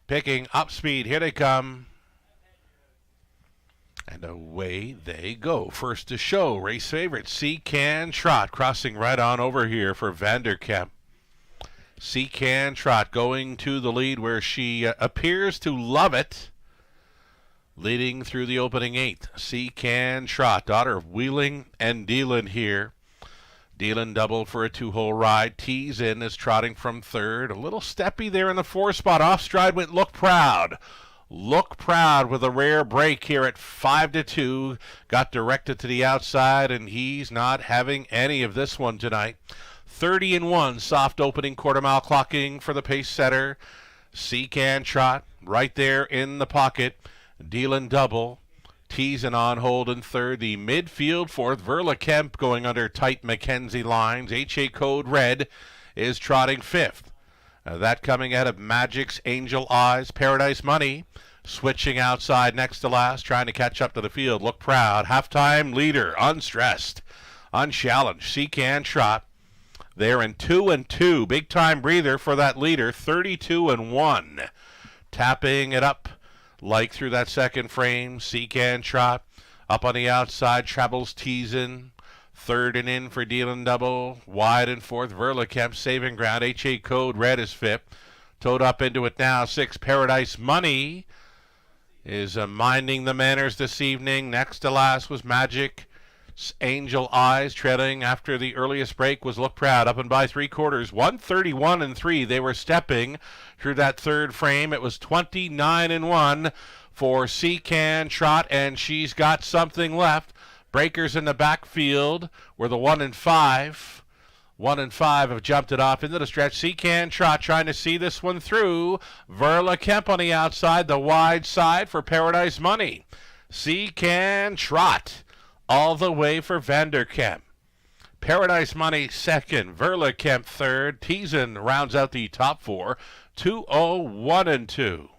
Picking up speed, here they come. And away they go. First to show, race favorite, Seacan Trot, crossing right on over here for Vanderkemp. Seacan Trot going to the lead where she appears to love it. Leading through the opening 8, Seacan Trot, daughter of Wheeling and Dealin here. Dealin double for a 2-hole ride. Tees in is trotting from 3rd. A little steppy there in the 4 spot. Off stride went Look Proud. Look Proud with a rare break here at 5-2. Got directed to the outside, and he's not having any of this one tonight. 30-1, soft opening quarter mile clocking for the pace setter. Seacan Trot right there in the pocket. Dealin double, teasing on hold in 3rd. The midfield 4th, Verla Kemp going under tight Mackenzie lines. HA Code Red is trotting 5th. That coming out of Magic's Angel Eyes. Paradise Money switching outside next to last, trying to catch up to the field. Look Proud, halftime leader, unstressed, unchallenged. Seacan Trot there in 2-2. Big time breather for that leader, 32-1. Tapping it up like through that second frame. Seacan Trot up on the outside. Trebles teasing. Third and in for Dealing Double. Wide and fourth. Verlikemp saving ground. HA Code Red is fifth. Towed up into it now. 6 Paradise Money is minding the manners this evening. Next to last was Magic Angel Eyes, trailing after the earliest break was Look Proud, up and by 3/4. 131 and 3. They were stepping through that third frame. It was 29 and 1 for Can Trot, and she's got something left. Breakers in the backfield were the 1 and 5. 1 and 5 have jumped it off into the stretch. Can Trot trying to see this one through. Verlikemp on the outside, the wide side for Paradise Money. Can Trot all the way for Vanderkemp. Paradise Money second, Verlikemp third. Teasen rounds out the top four. 2-0-1 and 2.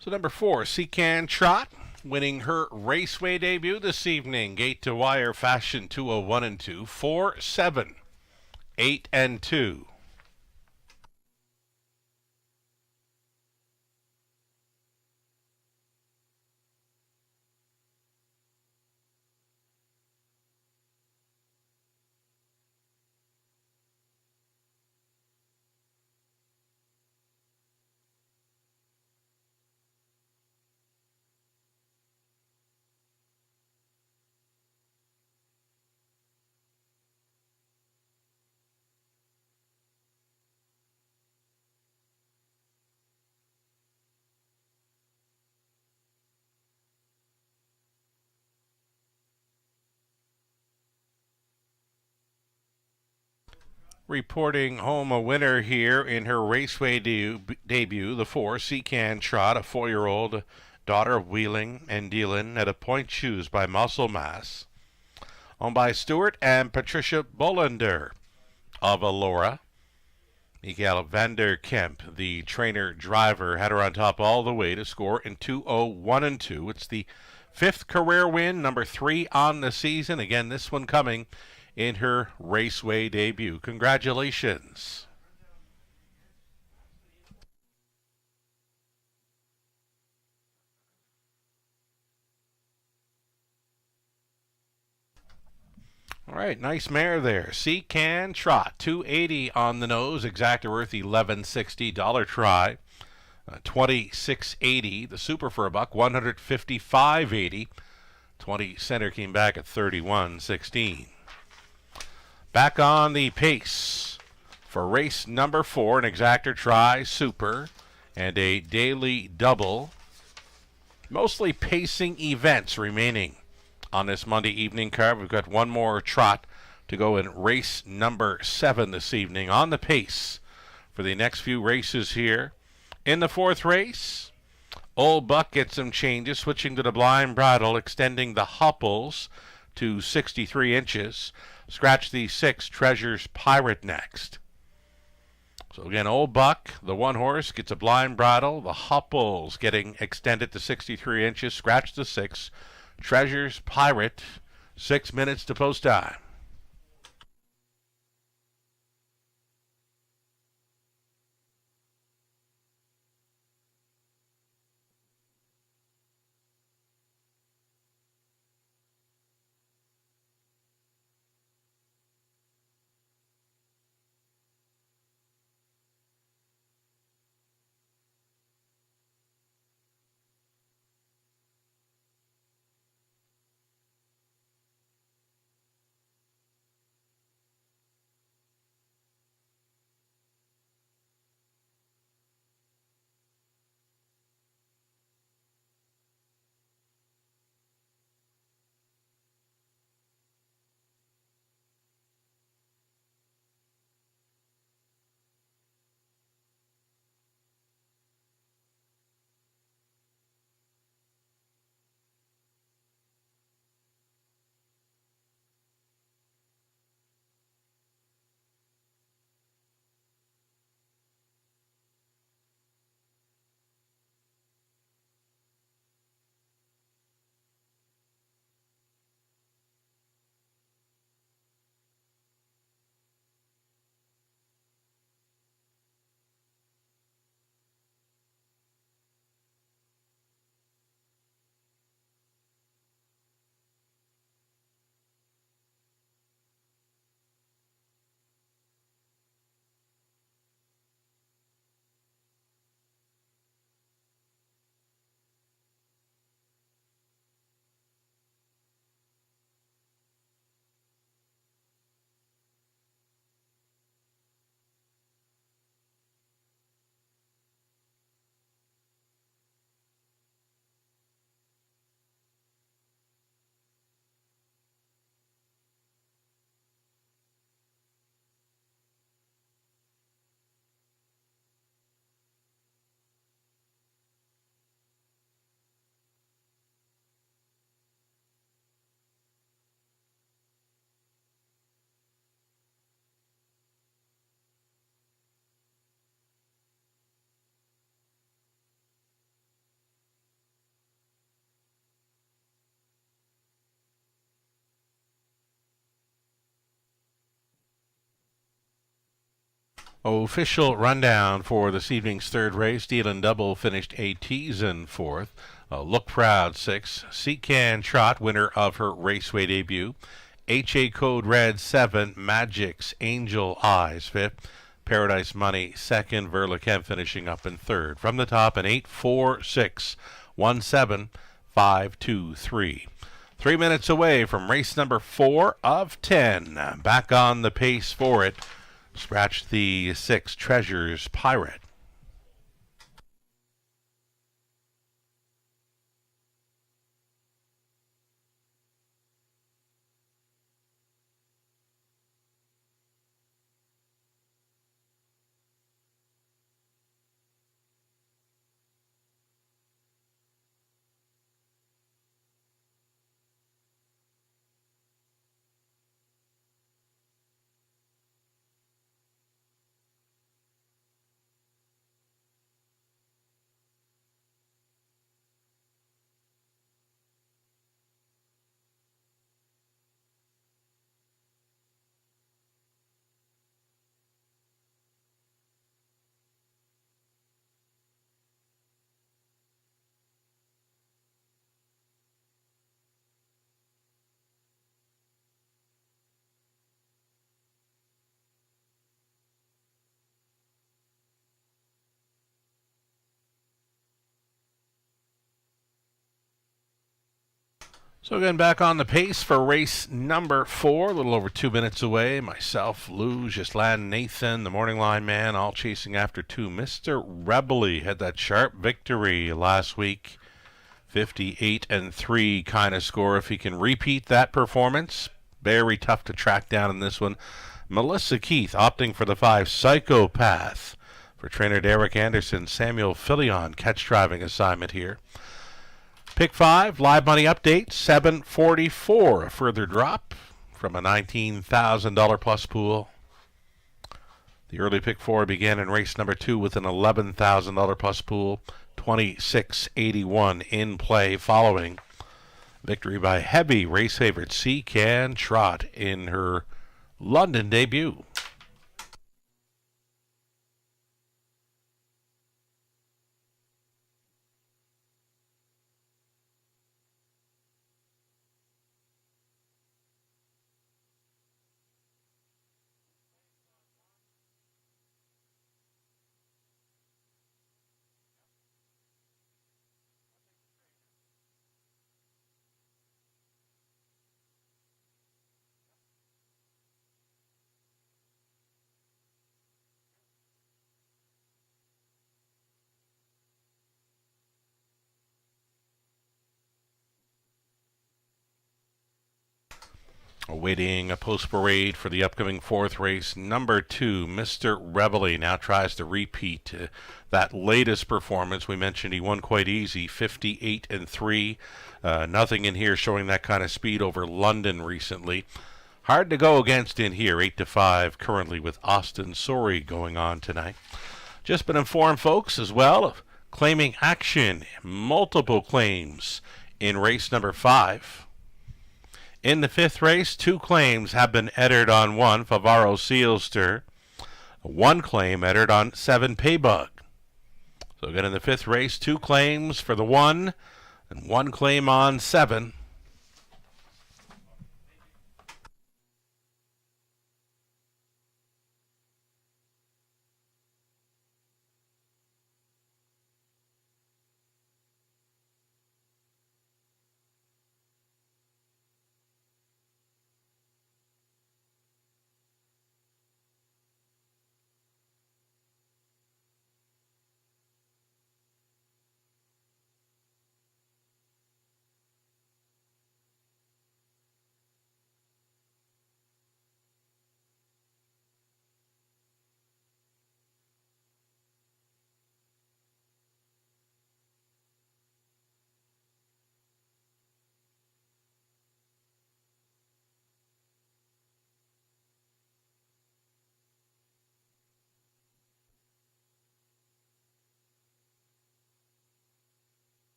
So number 4, Can Trot, winning her Raceway debut this evening. Gate to wire fashion. 2-0-1 and 2. 4-7, 8 and 2. Reporting home a winner here in her Raceway debut, the 4, Can Trot, a 4-year-old daughter of wheeling and dealing at a point shoes by Muscle Mass. Owned by Stuart and Patricia Bollender of Elora. Miguel Vanderkemp, the trainer-driver, had her on top all the way to score in 2-0-1 and 2. It's the 5th career win, number 3 on the season. Again, this one coming in her Raceway debut. Congratulations. All right, nice mare there. Can Trot, 280 on the nose, exacta worth $11.60. Try, 26.80. The super for a buck, 155.80. 20 center came back at 31.16. Back on the pace for race number 4, an exactor try, super, and a daily double. Mostly pacing events remaining on this Monday evening card. We've got one more trot to go in race number 7 this evening. On the pace for the next few races here. In the 4th race, Old Buck gets some changes, switching to the blind bridle, extending the hopples to 63 inches. Scratch the 6, Treasure's Pirate next. So again, Old Buck, the 1 horse, gets a blind bridle. The hopples getting extended to 63 inches. Scratch the 6, Treasure's Pirate. 6 minutes to post time. Official rundown for this evening's third race. Deal and Double finished a teasin' fourth. Look Proud sixth. Seacan Trot, winner of her Raceway debut. HA Code Red 7. Magic's Angel Eyes fifth. Paradise Money second. Verlichem finishing up in third. From the top, an 8, 4, 6, 1, 7, 5, 2, 3. 3 minutes away from race number 4 of 10. Back on the pace for it. Scratch the 6, Treasures Pirate. So again, back on the pace for race number 4, a little over 2 minutes away. Myself, Lou, Ghislaine, Nathan, the Morning Line man, all chasing after 2. Mr. Rebely had that sharp victory last week. 58-3 kind of score. If he can repeat that performance, very tough to track down in this one. Melissa Keith opting for the 5, Psychopath. For trainer Derek Anderson, Samuel Filion, catch driving assignment here. Pick 5, live money update, 744. A further drop from a $19,000 plus pool. The early pick 4 began in race number 2 with an $11,000 plus pool. 2681 in play following victory by heavy race favorite Seacan Trot in her London debut. Awaiting a post parade for the upcoming 4th race. Number 2, Mr. Rebely, now tries to repeat that latest performance. We mentioned he won quite easy, 58-3. Nothing in here showing that kind of speed over London recently. Hard to go against in here, 8-5 currently with Austin Sorey going on tonight. Just been informed, folks, as well, of claiming action, multiple claims in race number 5. In the 5th race, 2 claims have been entered on 1, Favaro Sealster. 1 claim entered on 7, Paybug. So again, in the 5th race, 2 claims for the 1 and 1 claim on 7.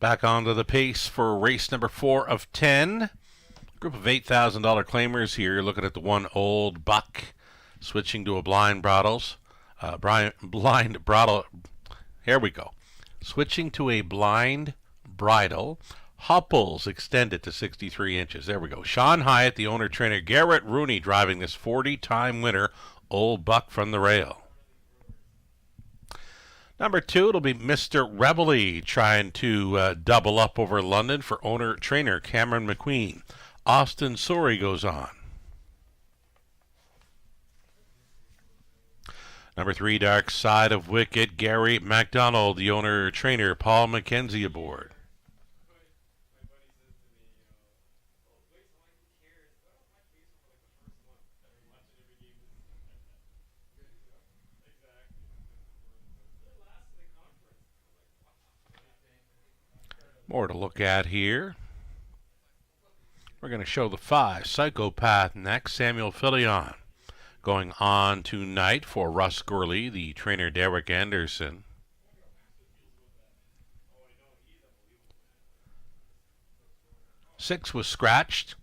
Back onto the pace for race number 4 of 10. Group of $8,000 claimers here. Looking at the one old buck, switching to a blind bridles. Blind bridle. Here we go. Switching to a blind bridle. Hopples extended to 63 inches. There we go. Sean Hyatt, the owner-trainer. Garrett Rooney driving this 40-time winner, old buck from the rail. Number 2, it'll be Mr. Reveille trying to double up over London for owner-trainer Cameron McQueen. Austin Sorey goes on. Number 3, Dark Side of Wicket, Gary MacDonald, the owner-trainer Paul McKenzie aboard. More to look at here. We're going to show the 5. Psychopath next. Samuel Filion going on tonight for Russ Gurley, the trainer Derek Anderson. Six was scratched.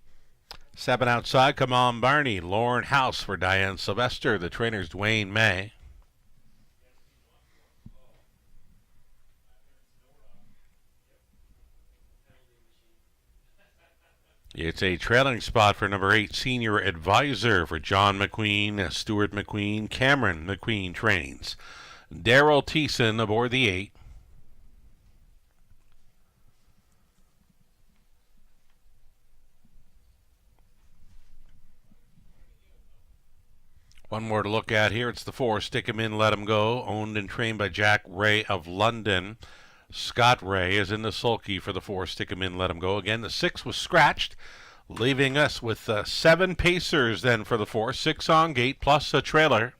7 outside. Come on, Barney. Lauren House for Diane Sylvester. The trainer's Dwayne May. It's a trailing spot for number 8, Senior Advisor for John McQueen, Stuart McQueen, Cameron McQueen trains. Daryl Thiessen aboard the 8. One more to look at here. It's the 4, Stick 'em In, Let 'em Go, owned and trained by Jack Ray of London. Scott Ray is in the sulky for the 4, Stick 'em In, Let 'em Go. Again, the 6 was scratched, leaving us with 7 pacers then for the 4, 6 on gate plus a trailer.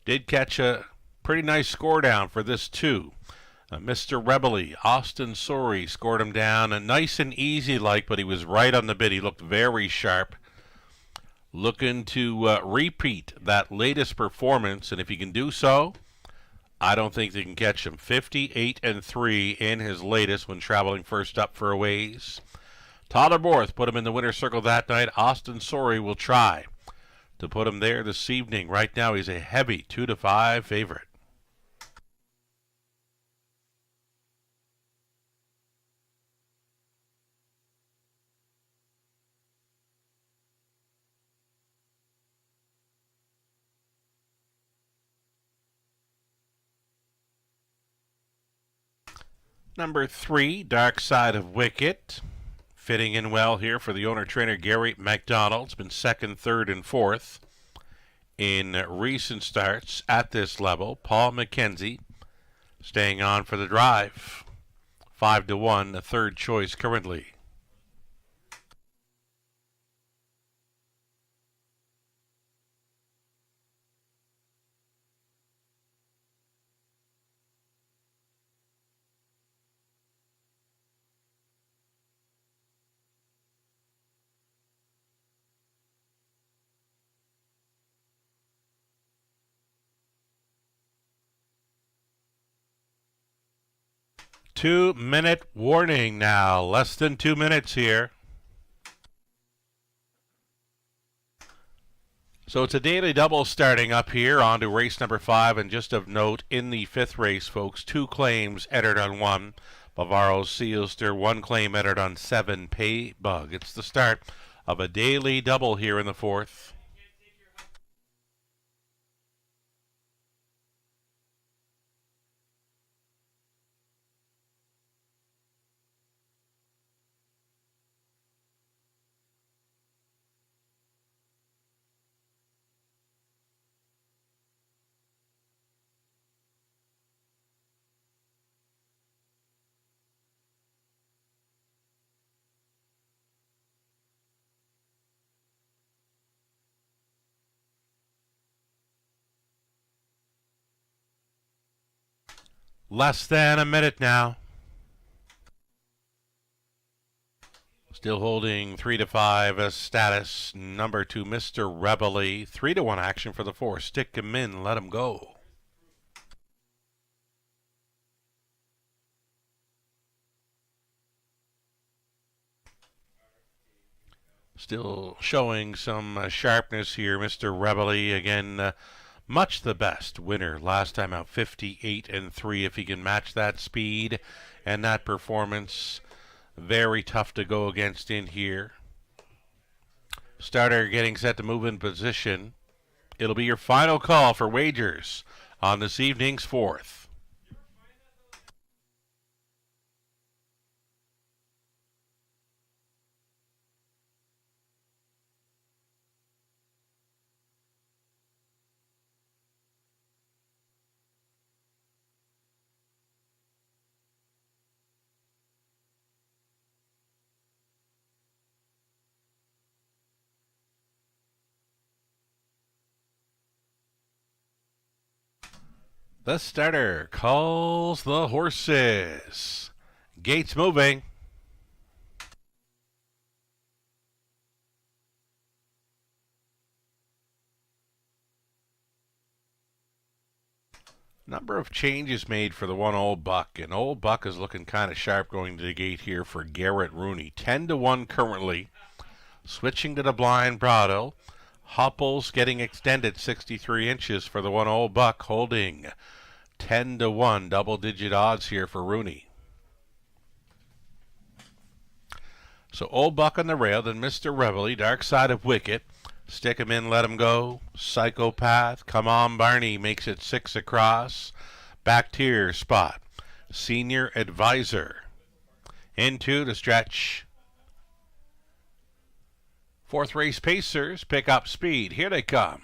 Did catch a pretty nice score down for this 2. Mr. Reveille, Austin Sorey scored him down, nice and easy like, but he was right on the bit. He looked very sharp. Looking to repeat that latest performance, and if he can do so, I don't think they can catch him. 58-3 in his latest when traveling first up for a ways. Tyler Borth put him in the winner's circle that night. Austin Sorey will try to put him there this evening. Right now he's a heavy 2-5 favorite. Number 3, Dark Side of Wicket. Fitting in well here for the owner-trainer Gary MacDonald. It's been 2nd, 3rd, and 4th in recent starts at this level. Paul McKenzie staying on for the drive. 5-1, the 3rd choice currently. Two-minute warning now. Less than 2 minutes here. So it's a daily double starting up here on to race number 5. And just of note, in the 5th race, folks, 2 claims entered on 1. Bavaro Sealster, 1 claim entered on 7. Pay Bug. It's the start of a daily double here in the 4th. Less than a minute now. Still holding 3-5 status. Number 2, Mr. Reveille. 3-1 action for the 4. Stick 'em in, let 'em go. Still showing some sharpness here, Mr. Rebelly. Again, much the best winner last time out, 58-3. If he can match that speed and that performance, very tough to go against in here. Starter getting set to move in position. It'll be your final call for wagers on this evening's fourth. The starter calls the horses. Gates moving. Number of changes made for the one Old Buck, and Old Buck is looking kind of sharp going to the gate here for Garrett Rooney. 10-1 currently. Switching to the blind Brado. Hopples getting extended 63 inches for the one Old Buck, holding 10-1, double-digit odds here for Rooney. So Old Buck on the rail, then Mr. Reveille, Dark Side of Wicket. Stick him in, let him go. Psychopath, Come On Barney makes it 6 across. Back tier spot. Senior Advisor. Into the stretch. Fourth race Pacers pick up speed. Here they come.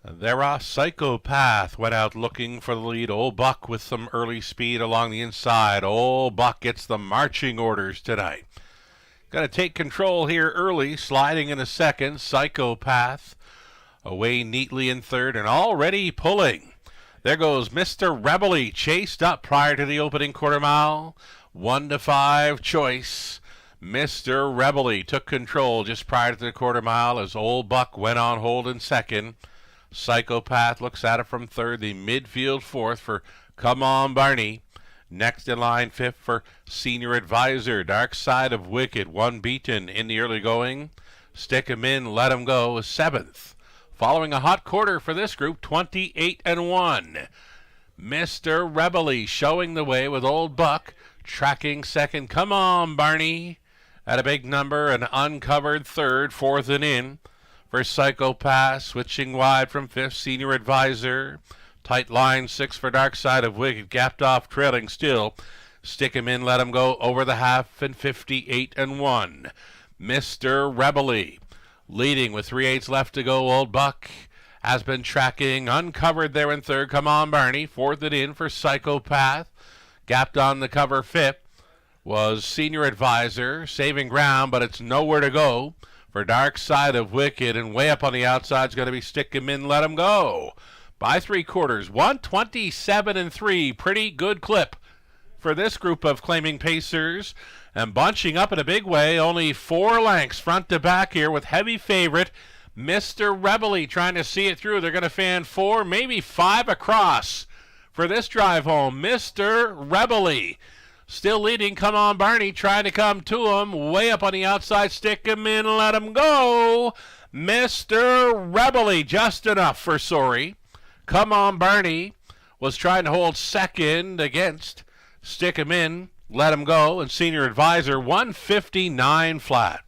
They're Psychopath went out looking for the lead. Old Buck with some early speed along the inside. Old Buck gets the marching orders tonight. Got to take control here early. Sliding in a second. Psychopath away neatly in third and already pulling. There goes Mr. Rebelly, chased up prior to the opening quarter mile. 1-5 choice. Mr. Rebelly took control just prior to the quarter mile as Old Buck went on hold in second. Psychopath looks at it from third. The midfield fourth for Come On Barney. Next in line fifth for Senior Advisor. Dark Side of Wicked, one beaten in the early going. Stick him in, let him go, seventh. Following a hot quarter for this group, 28-1. Mr. Rebelly showing the way with Old Buck. Tracking second, Come On Barney. At a big number, an uncovered third, fourth and in for Psychopath. Switching wide from fifth, Senior Advisor. Tight line, six for Dark Side of Wicked. Gapped off, trailing still. Stick him in, let him go over the half, and 58-1. Mr. Rebelly leading with 3/8 left to go. Old Buck has been tracking. Uncovered there in third. Come On Barney. Fourth and in for Psychopath. Gapped on the cover fifth was Senior Advisor, saving ground, but it's nowhere to go for Dark Side of Wicked, and way up on the outside is going to be Stick Him In, Let Him Go. By 3/4, 127-3, pretty good clip for this group of claiming Pacers, and bunching up in a big way, only 4 lengths front to back here with heavy favorite Mr. Rebelly trying to see it through. They're going to fan 4, maybe 5 across for this drive home. Mr. Rebelly still leading. Come On Barney trying to come to him. Way up on the outside. Stick him in. Let him go. Mr. Rebelly just enough for Sorry. Come On Barney was trying to hold second against Stick him in. Let him go. And Senior Advisor 159 flat.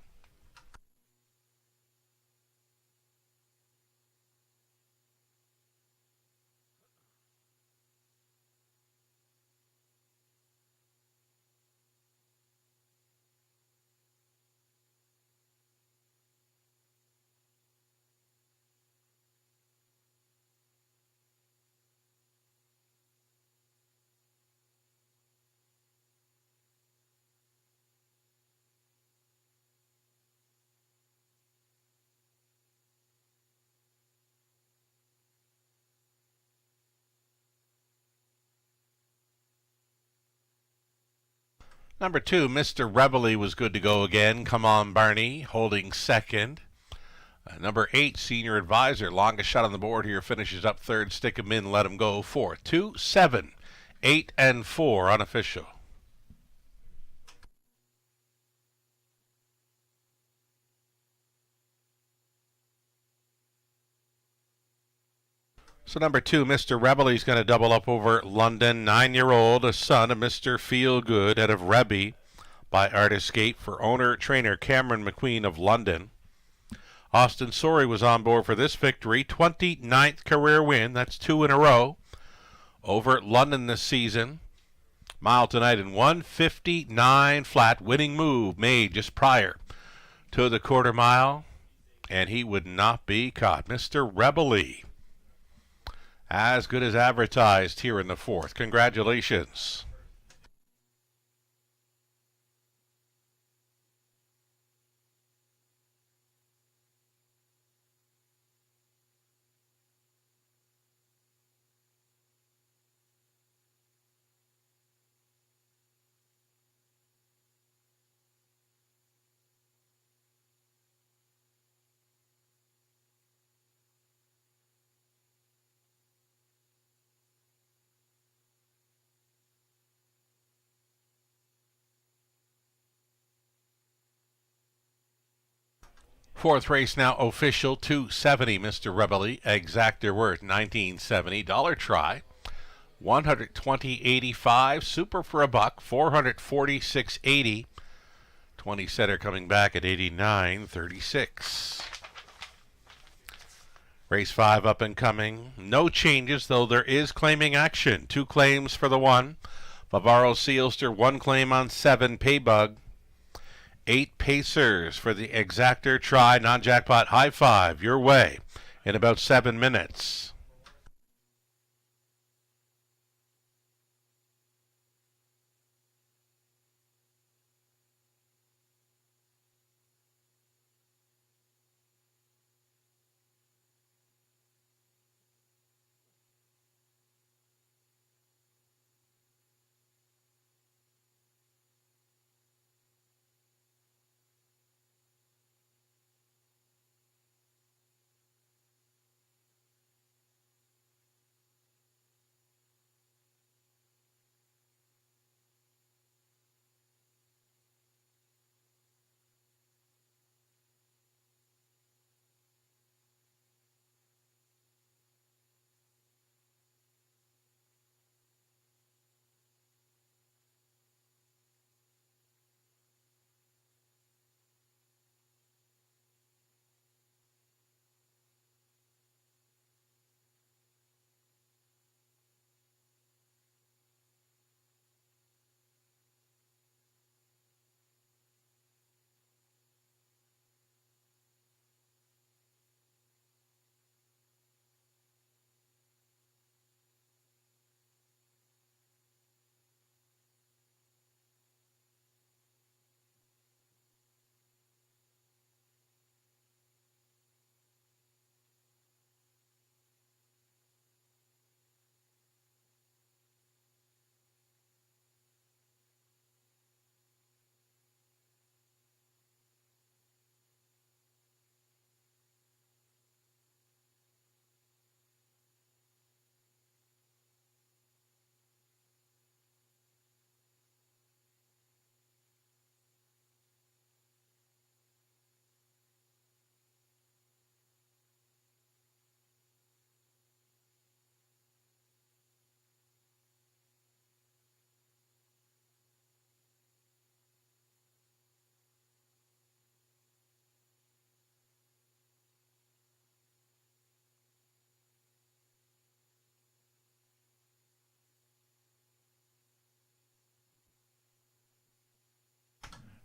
Number 2, Mr. Rebelly was good to go again. Come On Barney holding second. Number 8, Senior Advisor, longest shot on the board here, finishes up third. Stick him in, let him go. 4, 2, 7, 8, and 4 unofficial. So number 2, Mr. Rebel, he's going to double up over London. 9-year-old, a son of Mr. Feelgood out of Rebby by Artiscape for owner-trainer Cameron McQueen of London. Austin Sorey was on board for this victory. 29th career win. That's 2 in a row over London this season. Mile tonight in 1:59 flat. Winning move made just prior to the quarter mile, and he would not be caught. Mr. Rebel-y, as good as advertised here in the 4th. Congratulations. Fourth race now official, 270, Mr. Rebel-y. Exactor worth $19.70. Dollar try, $120.85. Super for a buck, $446.80. 20 setter coming back at $89.36. Race 5 up and coming. No changes, though there is claiming action. 2 claims for the 1. Bavaro Sealster, 1 claim on 7. Paybug. 8 Pacers for the Exactor try. Non-jackpot high 5 your way in about 7 minutes.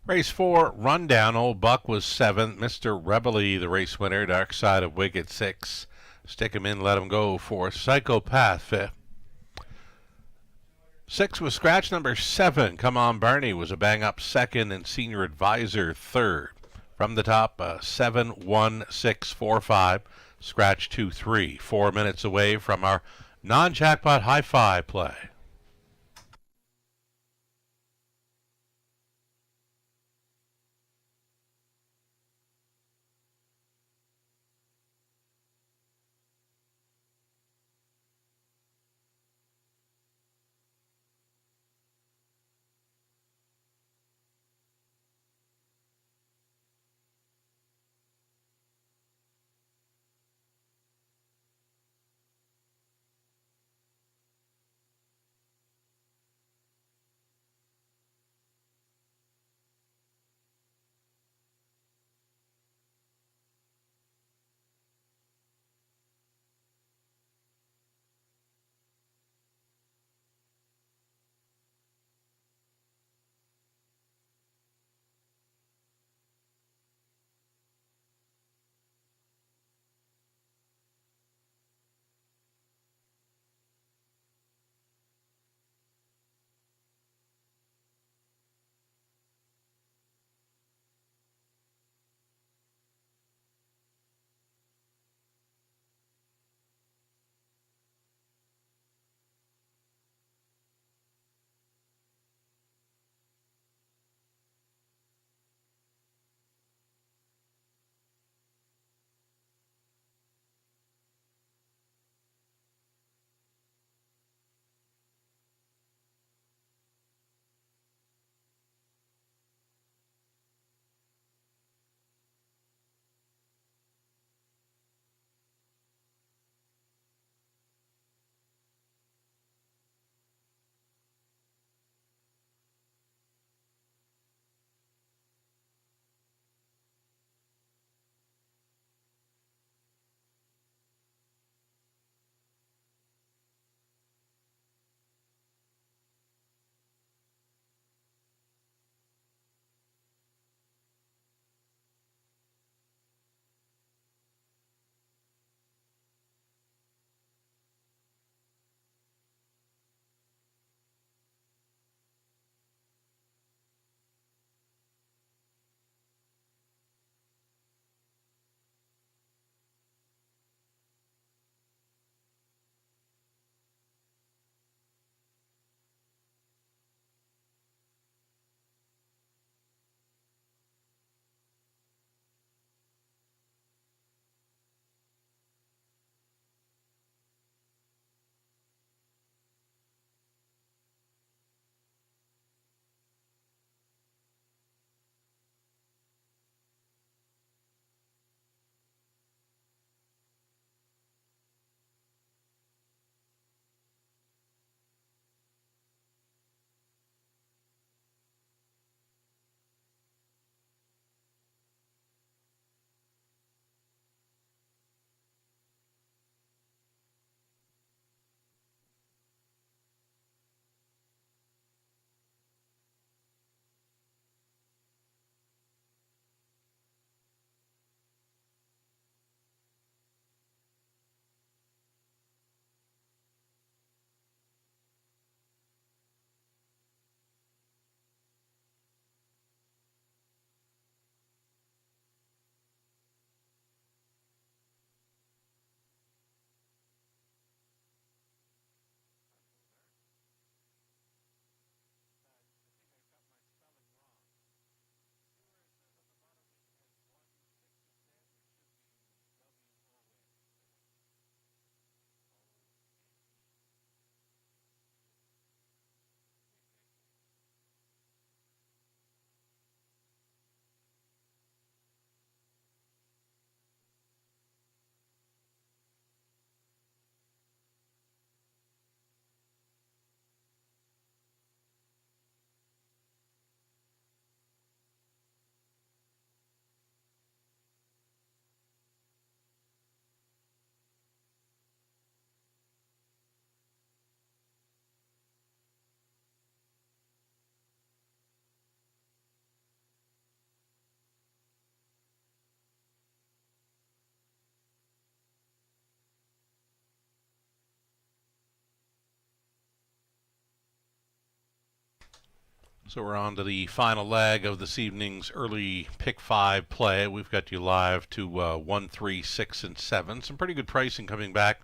Race 4 rundown. Old Buck was 7th. Mr. Rebel-y, the race winner. Dark Side of Wicked 6. Stick him in, let him go 4th. Psychopath 5th. 6 was scratch number 7. Come On Barney was a bang-up 2nd, and Senior Advisor 3rd. From the top, 7, 1, 6, 4, 5. Scratch 2, 3. 4 minutes away from our non-jackpot high 5 play. So we're on to the final leg of this evening's early pick 5 play. We've got you live to 1, 3, 6, and 7. Some pretty good pricing coming back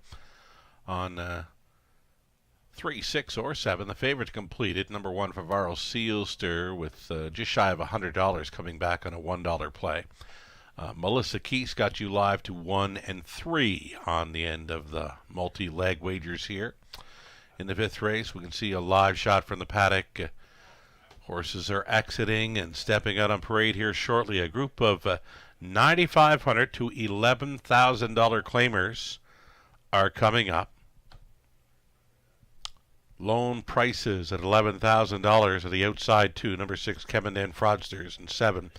on 3, 6, or 7. The favorite completed, number 1 Favaro Sealster, with just shy of $100 coming back on a $1 play. Melissa Keese got you live to 1 and 3 on the end of the multi-leg wagers here. In the 5th race, we can see a live shot from the paddock. Horses are exiting and stepping out on parade here shortly. A group of $9,500 to $11,000 claimers are coming up. Lone prices at $11,000 are the outside two. Number 6, Kevin Dan Fraudsters, and 7,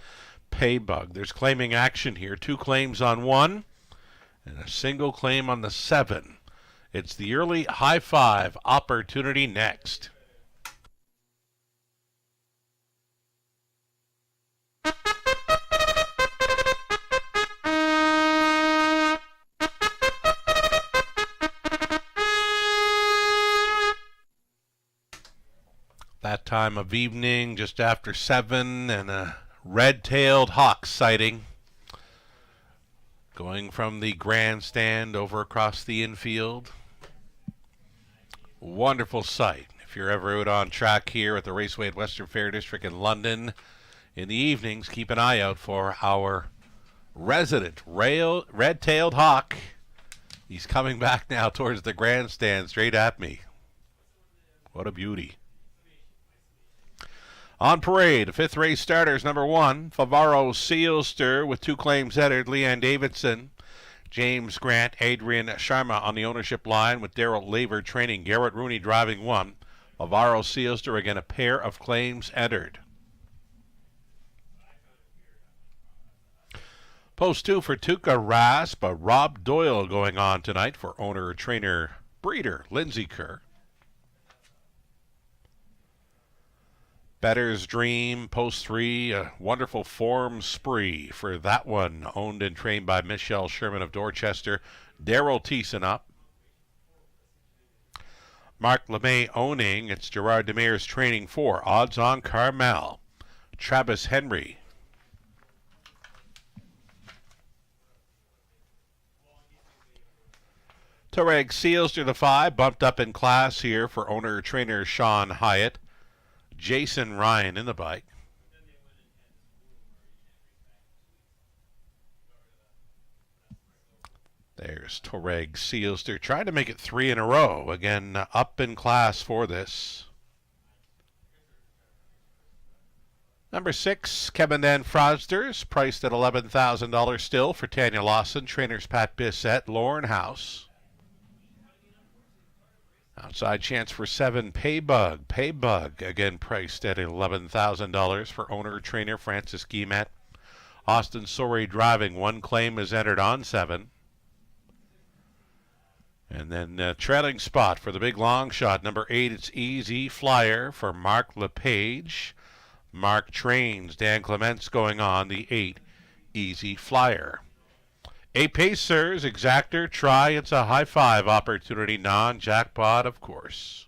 Paybug. There's claiming action here. 2 claims on 1 and a single claim on the 7. It's the early high 5 opportunity next. That time of evening, just after 7, and a red-tailed hawk sighting going from the grandstand over across the infield. Wonderful sight. If you're ever out on track here at the Raceway at Western Fair District in London in the evenings, keep an eye out for our resident red-tailed hawk. He's coming back now towards the grandstand straight at me. What a beauty. On parade, 5th race starters, number 1, Favaro Sealster, with 2 claims entered. Leanne Davidson, James Grant, Adrian Sharma on the ownership line, with Daryl Laver training. Garrett Rooney driving 1. Favaro Sealster, again, a pair of claims entered. Post 2 for Tuca Rasp, Rob Doyle going on tonight for owner, trainer, breeder Lindsay Kerr. Better's Dream, post 3, a wonderful form spree for that one, owned and trained by Michelle Sherman of Dorchester. Daryl Thiessen up. Mark LeMay owning, it's Gerard Demare's training 4, Odds on Carmel. Travis Henry. Toreg Sealster the 5, bumped up in class here for owner-trainer Sean Hyatt. Jason Ryan in the bike. There's Toreg Sealster trying to make it 3 in a row. Again, up in class for this. Number 6, Kevin Dan Fraudsters, priced at $11,000 still for Tanya Lawson. Trainers Pat Bissett, Lauren House. Outside chance for 7, Paybug. Paybug, again priced at $11,000 for owner-trainer Francis Guillemette. Austin Sorey driving. 1 claim is entered on 7. And then trailing spot for the big long shot. Number 8, it's Easy Flyer for Mark LePage. Mark trains. Dan Clements going on the 8, Easy Flyer. 8 Pacers, Exactor, try. It's a high 5 opportunity, non-jackpot, of course.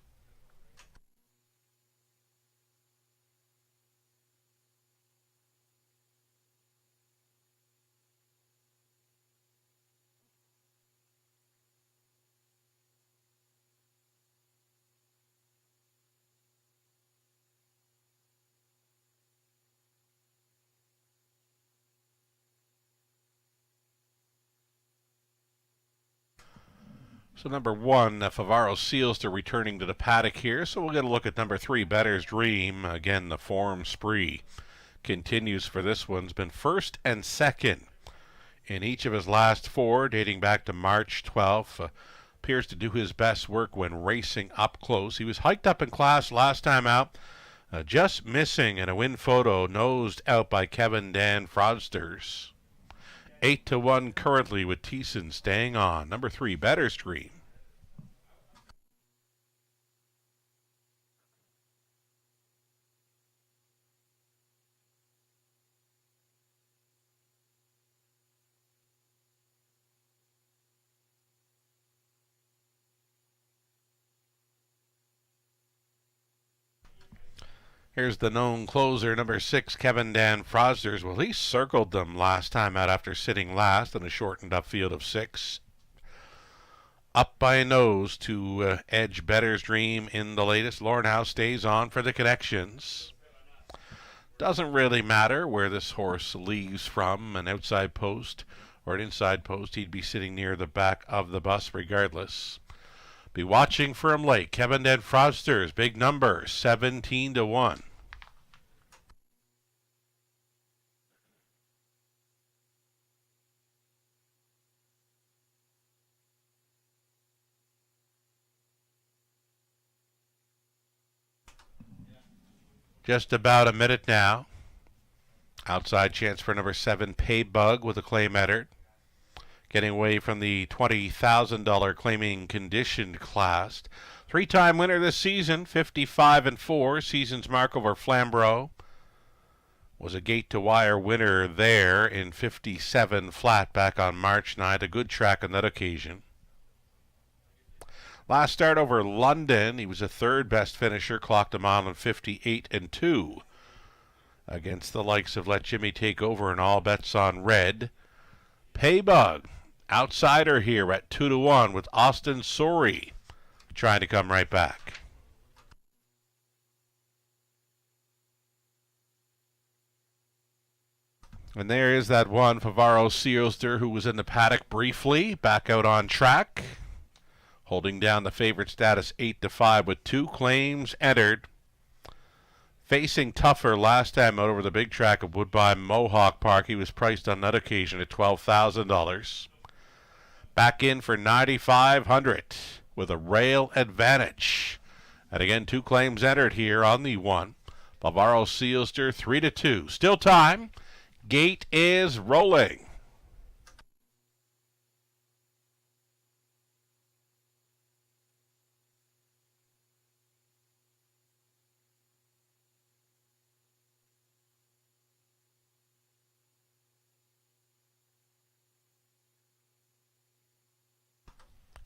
So number 1, Favaro Sealster returning to the paddock here. So we'll get a look at number 3, Better's Dream. Again, the form spree continues for this one. Has been 1st and 2nd in each of his last 4, dating back to March 12th. Appears to do his best work when racing up close. He was hiked up in class last time out, just missing in a win photo, nosed out by Kevin Dan Fraudsters. 8-1 currently, with Thiessen staying on. Number 3, Better's Dream. Here's the known closer, number 6, Kevin Dan Frosters. Well, he circled them last time out after sitting last in a shortened up field of 6. Up by a nose to edge Better's Dream in the latest. Lornhouse stays on for the connections. Doesn't really matter where this horse leaves from, an outside post or an inside post. He'd be sitting near the back of the bus regardless. Be watching for him late. Kevin Dan Frosters, big number, 17-1. Just about a minute now. Outside chance for number 7, HPIbet with a claim entered. Getting away from the $20,000 claiming conditioned class. 3-time winner this season, 55-4. Season's mark over Flamborough. Was a gate-to-wire winner there in 57 flat back on March 9th. A good track on that occasion. Last start over London, he was a third best finisher, clocked a mile in 58-2 against the likes of Let Jimmy Take Over and All Bets on Red. HPIbet, outsider here at 2-1 with Austin Sorey trying to come right back. And there is that one, Favaro Sealster, who was in the paddock briefly, back out on track. Holding down the favorite status 8-5 with 2 claims entered. Facing tougher last time out over the big track of Woodbine Mohawk Park. He was priced on that occasion at $12,000. Back in for $9,500 with a rail advantage. And again, 2 claims entered here on the one. Favaro Sealster 3-2. Still time. Gate is rolling.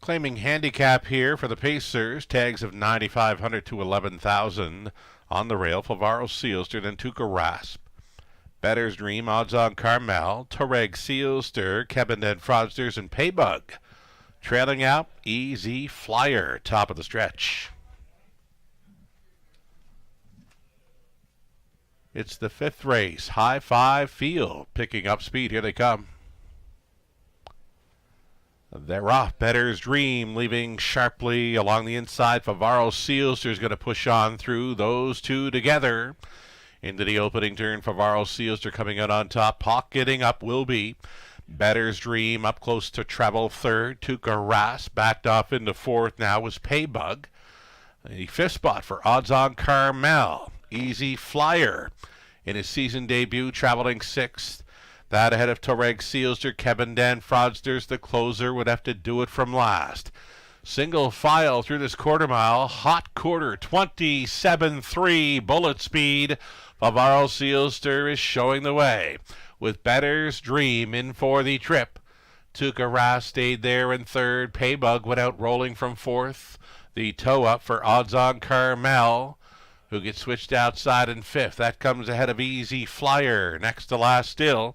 Claiming handicap here for the Pacers. Tags of $9,500 to $11,000 on the rail. Favaro Sealster, then Tuca Rasp. Better's Dream, Odds on Carmel. Toreg Sealster, Kevin Dan Frosters, and HPIbet. Trailing out, Easy Flyer, top of the stretch. It's the 5th race. High 5 field. Picking up speed. Here they come. They're off. Better's Dream leaving sharply along the inside. Favaro Sealster is going to push on through those two together. Into the opening turn, Favaro Sealster coming out on top. Pocketing up will be Better's Dream up close to treble 3rd. Tuca Rasp backed off into 4th now was HPIbet. The 5th spot for Odds on Carmel. Easy Flyer in his season debut, traveling 6th. That ahead of Toreg Sealster. Kevin Dan Frosters, the closer, would have to do it from last. Single file through this quarter mile. Hot quarter, 27.3 bullet speed. Favaro Sealster is showing the way with Better's Dream in for the trip. Tuca Rasp stayed there in 3rd. HPIbet went out rolling from 4th. The toe up for Odds on Carmel, who gets switched outside in 5th. That comes ahead of Easy Flyer. Next to last still,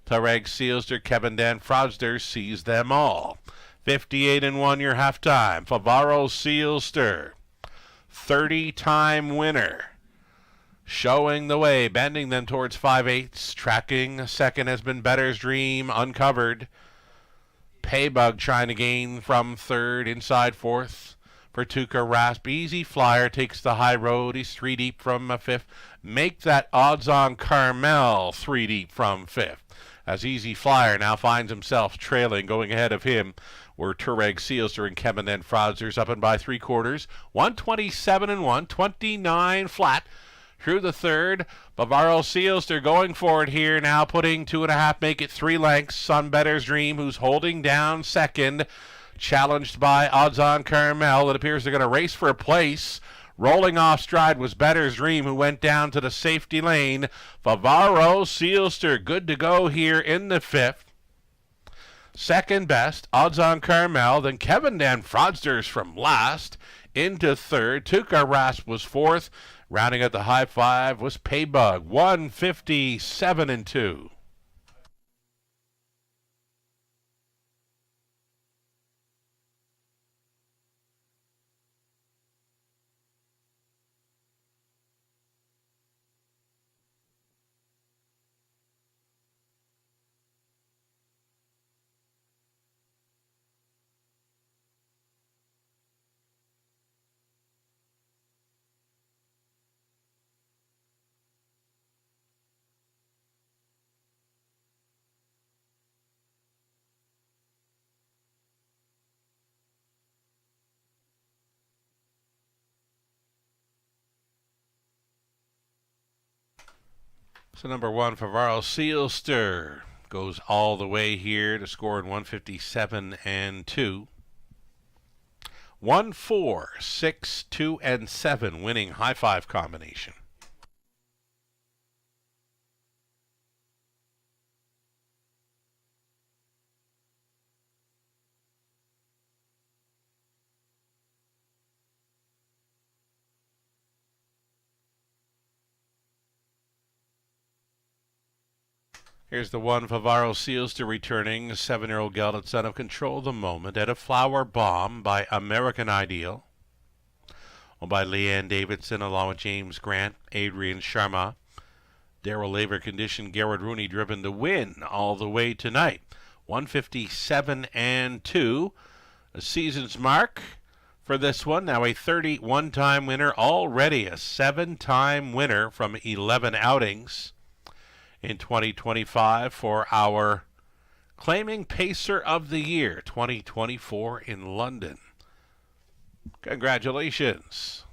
Toreg Sealster. Kevin Dan Frosters sees them all. 58-1 your halftime. Favaro Sealster, 30-time winner. Showing the way, bending them towards 5/8. Tracking 2nd has been Better's Dream, uncovered. HPIbet trying to gain from 3rd, inside 4th. For Tuca Rasp, Easy Flyer takes the high road. He's 3 deep from 5th. Make that Odds on Carmel 3 deep from 5th. As Easy Flyer now finds himself trailing, going ahead of him were Toreg Sealster and Kevin Dan Frosters up and by 3/4. 127-1, 29 flat through the 3rd. Favaro Sealster going for it here now, putting 2.5, make it 3 lengths on Better's Dream, who's holding down 2nd. Challenged by Odds on Carmel. It appears they're going to race for a place. Rolling off stride was Better's Dream, who went down to the safety lane. Favaro Sealster good to go here in the 5th. 2nd best, Odds on Carmel. Then Kevin Dan Frosters from last into 3rd. Tuca Rasp was 4th. Rounding out the high five was Paybug, 157-2. So number one for Varl Sealster goes all the way here to score in 157-2. 1, 4, 6, 2, and 7 winning high five combination. Here's the one for Varl Sealster returning. 7-year-old gelded son of Control the Moment at a Flower Bomb by American Ideal. Owned by Leanne Davidson along with James Grant, Adrian Sharma. Darrell Laver condition, Garrett Rooney driven to win all the way tonight. 157-2. A season's mark for this one. Now a 31-time winner, already a 7-time winner from 11 outings in 2025 for our Claiming Pacer of the Year 2024 in London. Congratulations.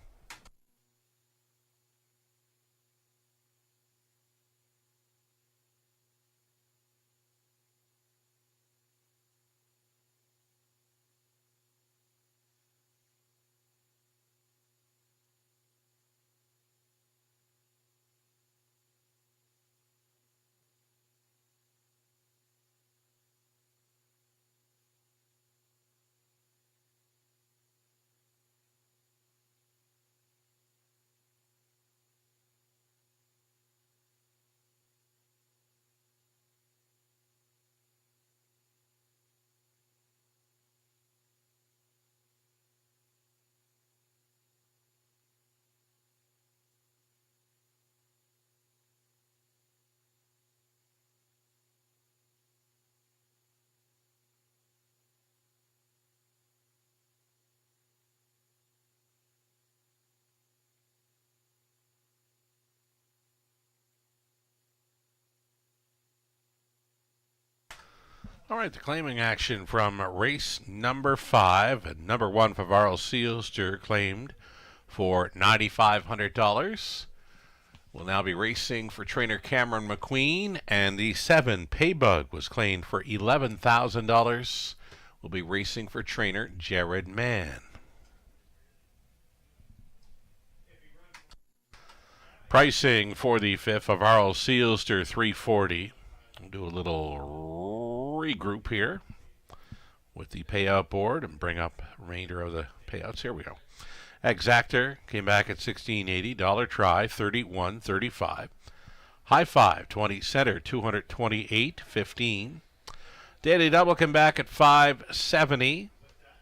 All right, the claiming action from race number 5. And number 1 for Varl Sealster claimed for $9,500. Will now be racing for trainer Cameron McQueen. And the 7, Paybug, was claimed for $11,000. Will be racing for trainer Jared Mann. Pricing for the 5th of Varl Sealster, $340. We'll do a little regroup here with the payout board and bring up the remainder of the payouts. Here we go. Exactor came back at $16.80. Dollar try $31.35. High five 20 center $228.15. Daily double came back at $5.70.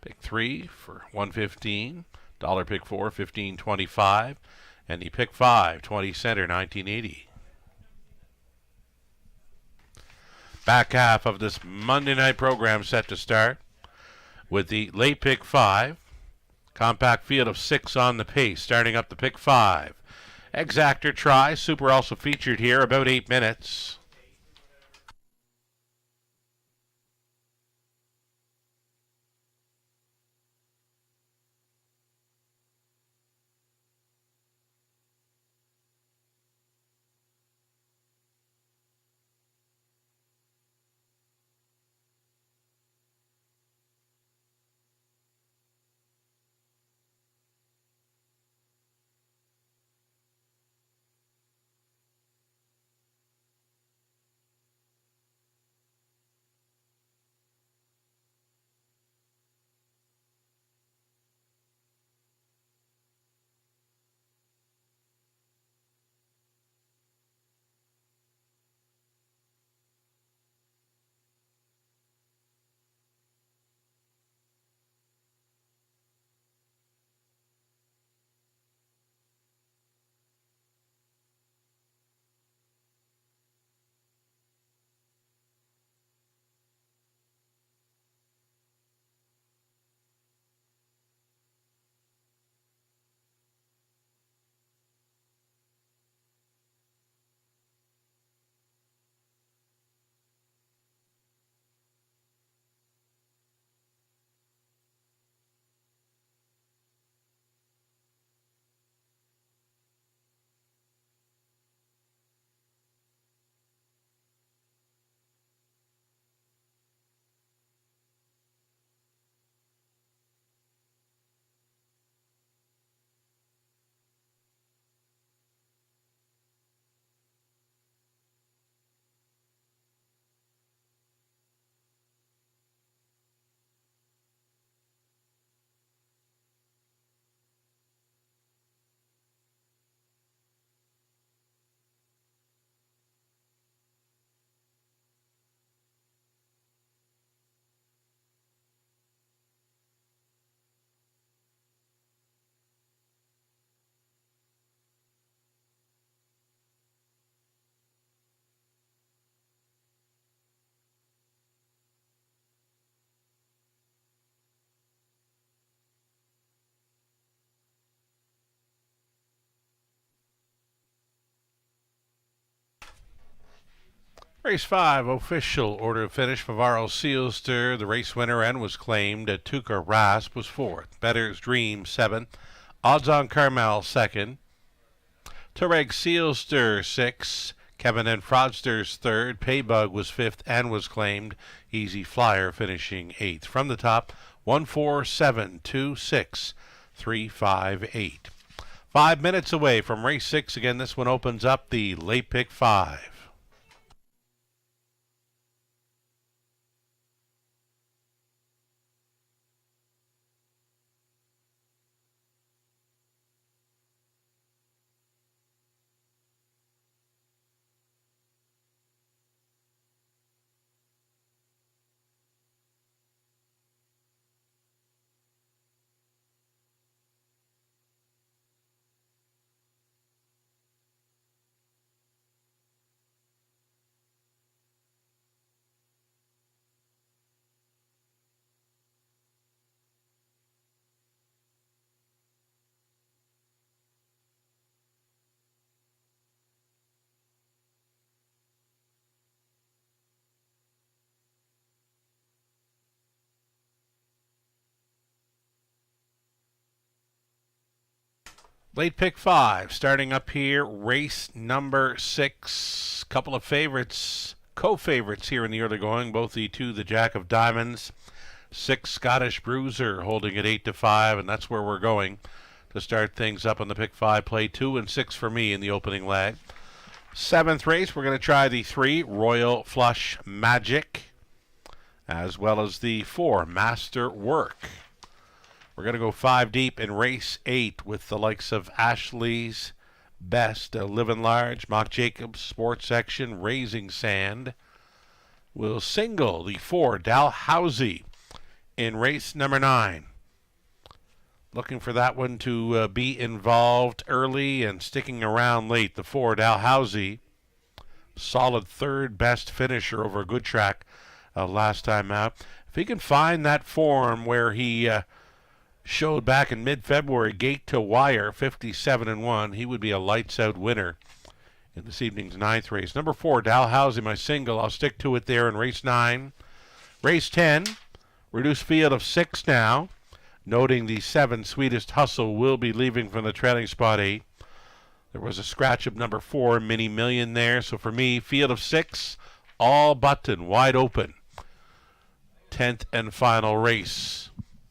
Pick 3 for $115. Dollar pick 4 $15.25. And the pick 5 20 center $19.80. Back half of this Monday night program set to start with the late pick 5. Compact field of 6 on the pace. Starting up the pick 5. Exactor try. Super also featured here, about 8 minutes. Race 5, official order of finish. Favaro Sealster, the race winner, and was claimed. Tuca Rasp was 4th. Better's Dream 7th. Odds on Carmel 2nd. Tureg Sealster 6th. Kevin and Fraudsters 3rd. Paybug was 5th and was claimed. Easy Flyer finishing 8th. From the top, 1, 4, 7, 2, 6, 3, 5, 8. 5 minutes away from race 6. Again, this one opens up the late pick 5. Late pick 5, starting up here, race number 6. Couple of favorites, co-favorites here in the early going, both the 2, the Jack of Diamonds. 6, Scottish Bruiser, holding it 8-5, and that's where we're going to start things up on the pick 5 play. 2 and 6 for me in the opening leg. 7th race, we're going to try the 3, Royal Flush Magic, as well as the 4, Master Work. We're going to go 5 deep in race 8 with the likes of Ashley's Best, Living Large, Mock Jacobs, Sports Section, Raising Sand. We'll single the 4, Dalhousie, in race number 9. Looking for that one to be involved early and sticking around late. The 4, Dalhousie, solid 3rd best finisher over a good track last time out. If he can find that form where he showed back in mid-February, gate to wire, 57-1. He would be a lights-out winner in this evening's 9th race. Number 4, Dalhousie, my single. I'll stick to it there in race 9. Race 10, reduced field of 6 now. Noting the 7, Sweetest Hustle, will be leaving from the trailing spot 8. There was a scratch of number 4, Mini Million there. So for me, field of 6, all button, wide open. 10th and final race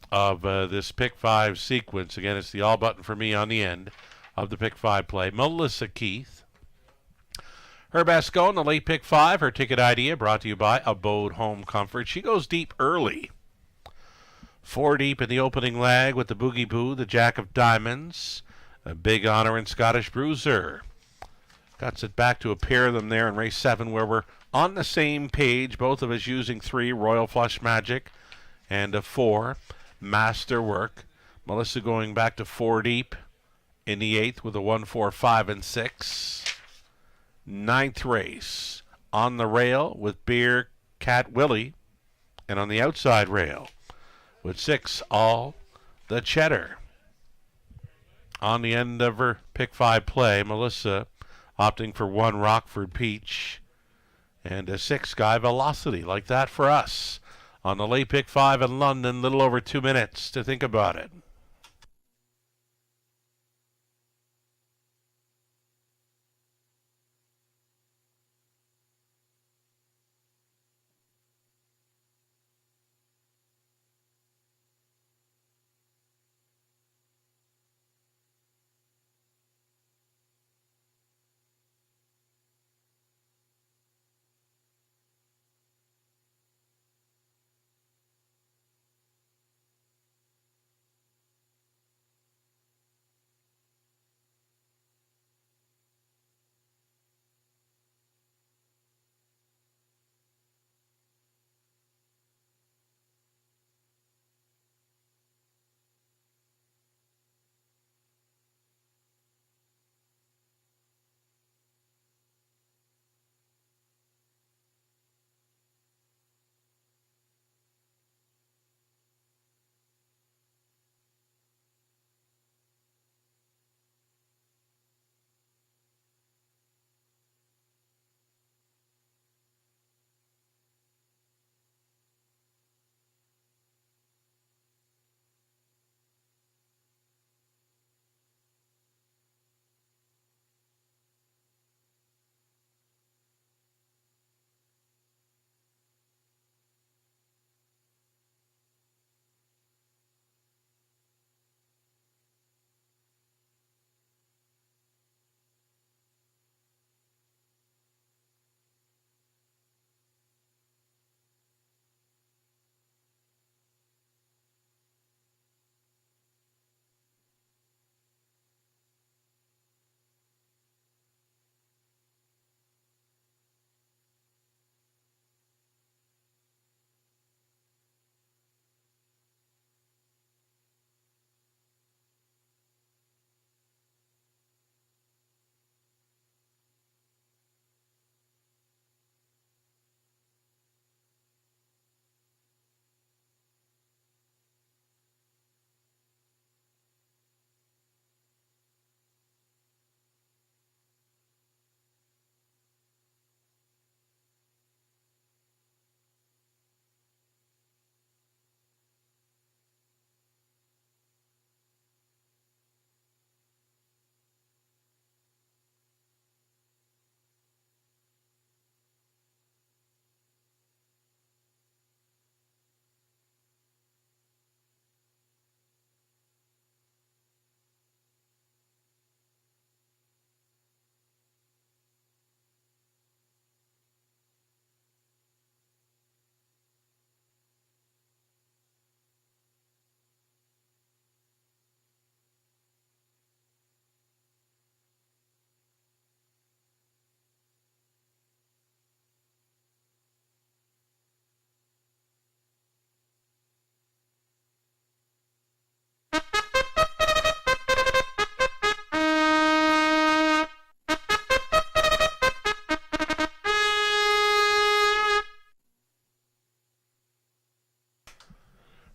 of this pick 5 sequence. Again, it's the all button for me on the end of the pick 5 play. Melissa Keith. Her best go in the late pick 5. Her ticket idea brought to you by Abode Home Comfort. She goes deep early. 4 deep in the opening leg with the Boogie Boo, the Jack of Diamonds, a Big Honor and Scottish Bruiser. Cuts it back to a pair of them there in race 7 where we're on the same page. Both of us using 3, Royal Flush Magic, and a 4, Master Work. Melissa going back to 4 deep in the 8th with a 1, 4, 5, and 6. 9th race on the rail with Beer Cat Willie, and on the outside rail with 6, All the Cheddar. On the end of her pick 5 play, Melissa opting for 1, Rockford Peach, and a 6, Sky Velocity. Like that for us. On the late pick 5 in London, little over 2 minutes to think about it.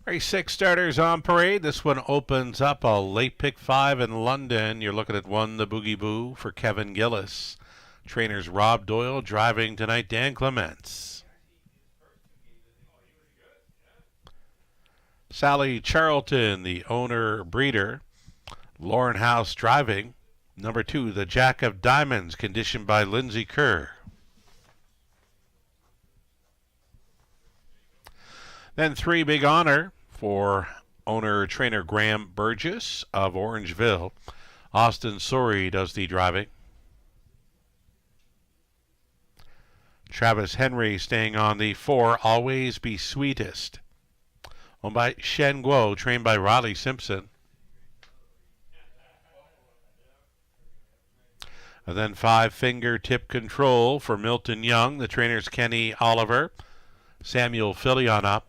Race 6 starters on parade. This one opens up a late pick 5 in London. You're looking at 1, the Boogie Boo for Kevin Gillis. Trainers Rob Doyle driving tonight, Dan Clements. Sally Charlton, the owner breeder. Lauren House driving. Number 2, the Jack of Diamonds, conditioned by Lindsay Kerr. Then 3, Big Honor for owner-trainer Graham Burgess of Orangeville. Austin Sori does the driving. Travis Henry staying on the 4, Always Be Sweetest. Owned by Shen Guo, trained by Riley Simpson. And then 5, Fingertip Control for Milton Young. The trainers Kenny Oliver, Samuel Filion up.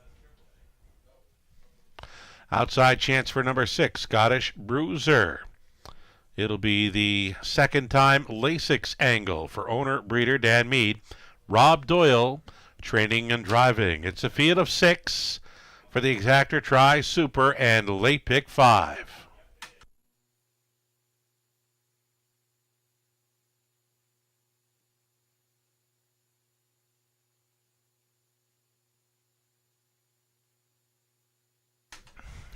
Outside chance for number 6, Scottish Bruiser. It'll be the second time Lasix angle for owner breeder Dan Mead. Rob Doyle training and driving. It's a field of 6 for the Exactor Tri Super and late pick 5.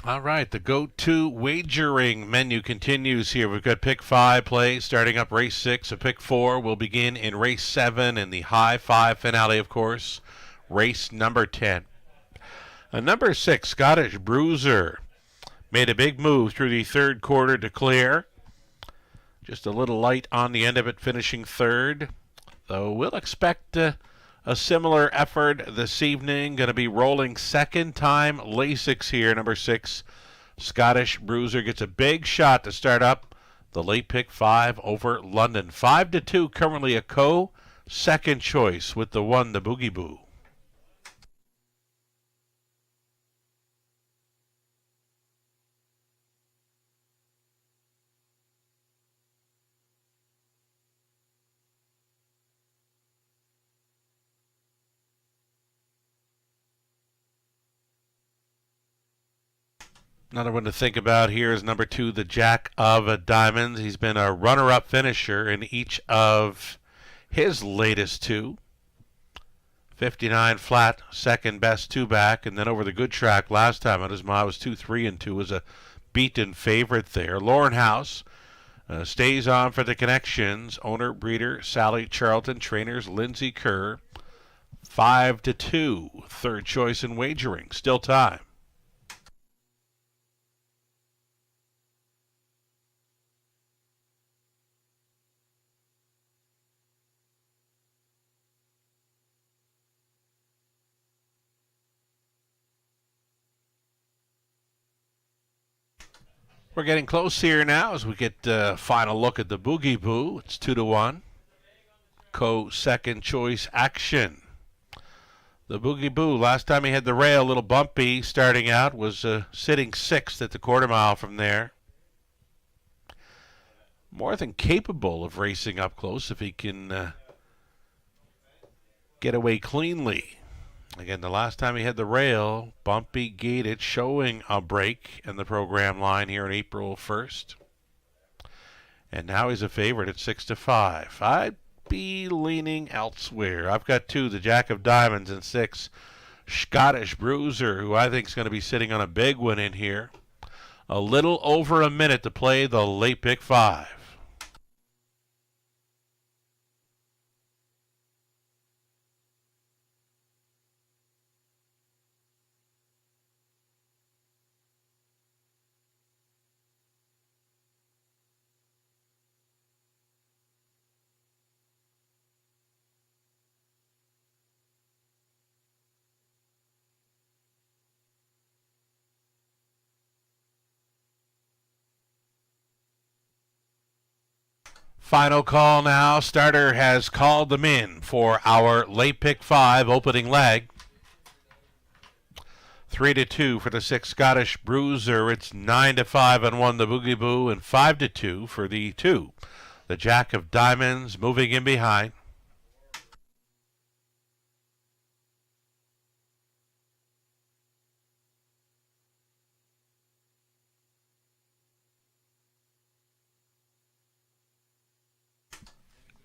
All right, the go-to wagering menu continues here. We've got pick 5 play starting up race 6. A pick 4 will begin in race 7 and the high 5 finale, of course, race number 10. Number 6, Scottish Bruiser, made a big move through the third quarter to clear. Just a little light on the end of it, finishing third. Though we'll expect a similar effort this evening. Going to be rolling second time Lasix here. Number 6, Scottish Bruiser gets a big shot to start up the late pick 5 over London. 5-2 currently a second choice with the 1, the Boogie Boo. Another one to think about here is number 2, the Jack of Diamonds. He's been a runner-up finisher in each of his latest 2. 59 flat, second best 2-back, and then over the good track last time at his mile was 2-3-2, was a beaten favorite there. Lauren House stays on for the connections. Owner, breeder, Sally Charlton, trainers, Lindsay Kerr. 5-2, third choice in wagering. Still time. We're getting close here now as we get a final look at the Boogie Boo. It's 2-1. Second choice action. The Boogie Boo, last time he had the rail, a little bumpy starting out, was sitting 6th at the quarter mile from there. More than capable of racing up close if he can get away cleanly. Again, the last time he had the rail, bumpy, gated, showing a break in the program line here on April 1st. And now he's a favorite at 6-5. I'd be leaning elsewhere. I've got 2, the Jack of Diamonds, and 6, Scottish Bruiser, who I think is going to be sitting on a big one in here. A little over a minute to play the late pick 5. Final call now. Starter has called them in for our late pick 5 opening leg. 3-2 for the 6 Scottish Bruiser. It's 9-5 on 1, the Boogie Boo, and 5-2 for the 2, the Jack of Diamonds, moving in behind.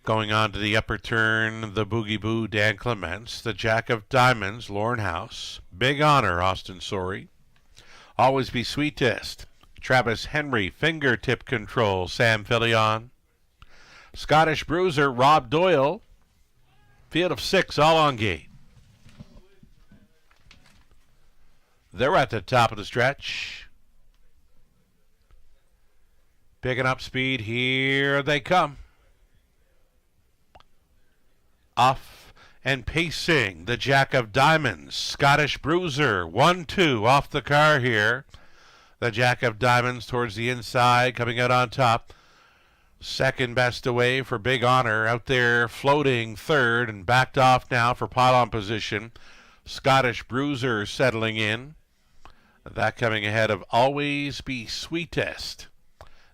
Going on to the upper turn, the Boogie Boo, Dan Clements. The Jack of Diamonds, Lauren House. Big Honor, Austin Sorey. Always Be Sweetest, Travis Henry. Fingertip Control, Sam Fillion. Scottish Bruiser, Rob Doyle. Field of 6, all on gate. They're at the top of the stretch. Picking up speed, here they come. Off and pacing, the Jack of Diamonds, Scottish Bruiser, 1-2 off the car here. The Jack of Diamonds towards the inside, coming out on top. Second best away for Big Honor, out there floating third and backed off now for pylon position. Scottish Bruiser settling in. That coming ahead of Always Be Sweetest.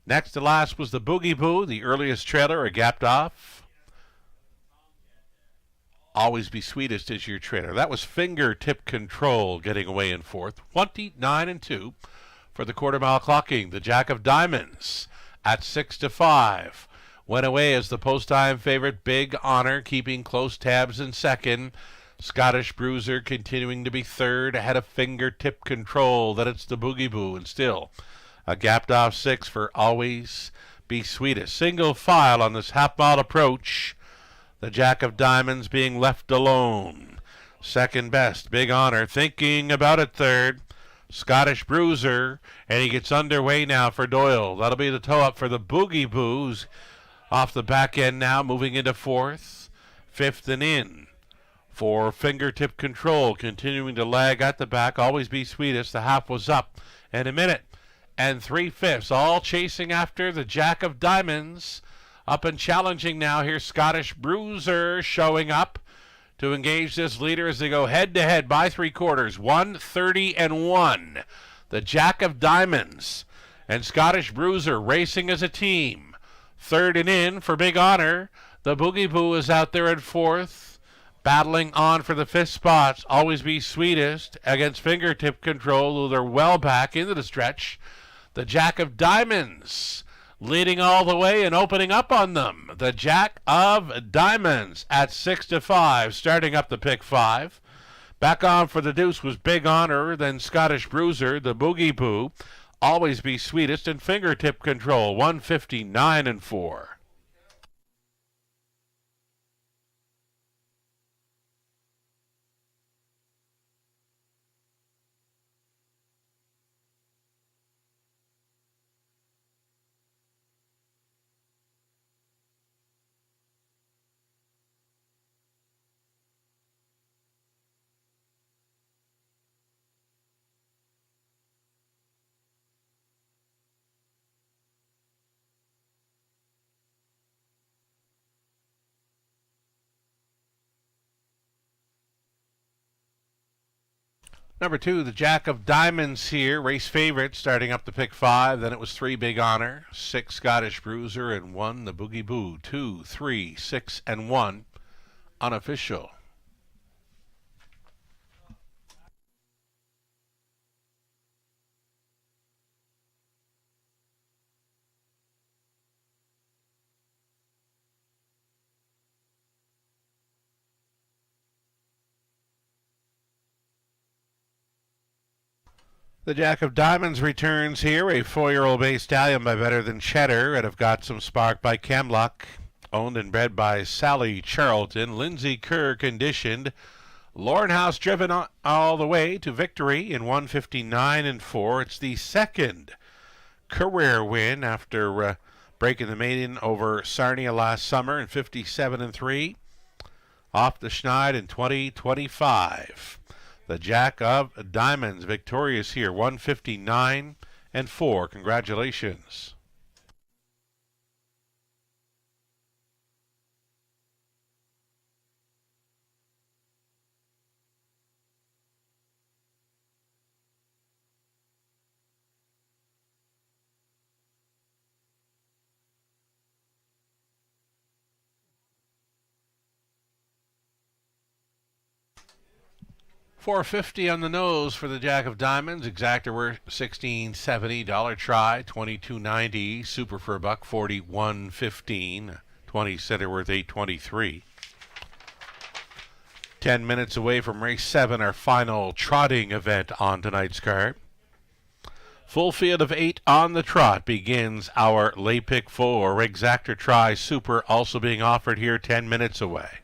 Next to last was the Boogie Boo, the earliest trailer, a gapped off. Always Be Sweetest is your trailer. That was Fingertip Control getting away in fourth. 29-2 for the quarter mile clocking. The Jack of Diamonds at 6-5. Went away as the post-time favorite, Big Honor, keeping close tabs in second. Scottish Bruiser continuing to be third, ahead of Fingertip Control. Then it's the Boogie Boo, and still a gapped off 6 for Always Be Sweetest. Single file on this half-mile approach. The Jack of Diamonds being left alone. Second best, Big Honor, thinking about it third. Scottish Bruiser, and he gets underway now for Doyle. That'll be the toe up for the Boogie Boos. Off the back end now, moving into fourth. Fifth and in for Fingertip Control, continuing to lag at the back. Always Be Sweetest. The half was up in a minute and 3/5, all chasing after the Jack of Diamonds. Up and challenging now. Here's Scottish Bruiser showing up to engage this leader as they go head-to-head by 3/4. 1:30-1. The Jack of Diamonds and Scottish Bruiser racing as a team. Third and in for Big Honor. The Boogie Boo is out there at fourth, battling on for the fifth spot. Always Be Sweetest against Fingertip Control, who they're well back into the stretch. The Jack of Diamonds leading all the way and opening up on them. The Jack of Diamonds at 6-5, starting up the pick 5. Back on for the deuce was Big Honor, then Scottish Bruiser, the Boogie Boo, Always Be Sweetest, and Fingertip Control. 1:59-4. Number 2, the Jack of Diamonds here, race favorite, starting up the pick 5. Then it was 3, Big Honor, 6, Scottish Bruiser, and 1, the Boogie Boo. 2, 3, 6, and 1, unofficial. The Jack of Diamonds returns here, a 4-year-old bay stallion by Better Than Cheddar, and have got some spark by Camlock, owned and bred by Sally Charlton. Lindsay Kerr conditioned. Lauren House driven all the way to victory in 1:59-4. It's the second career win after breaking the maiden over Sarnia last summer in 57-3. Off the Schneid in 2025. The Jack of Diamonds victorious here, 1:59-4. Congratulations. $4.50 on the nose for the Jack of Diamonds. Exactor were $16.70. Dollar try $22.90. Super for $1.40. $1.15. 20 center worth 823. 10 minutes away from race 7, our final trotting event on tonight's card. Full field of 8 on the trot begins our late pick 4. Exactor Try Super also being offered here 10 minutes away.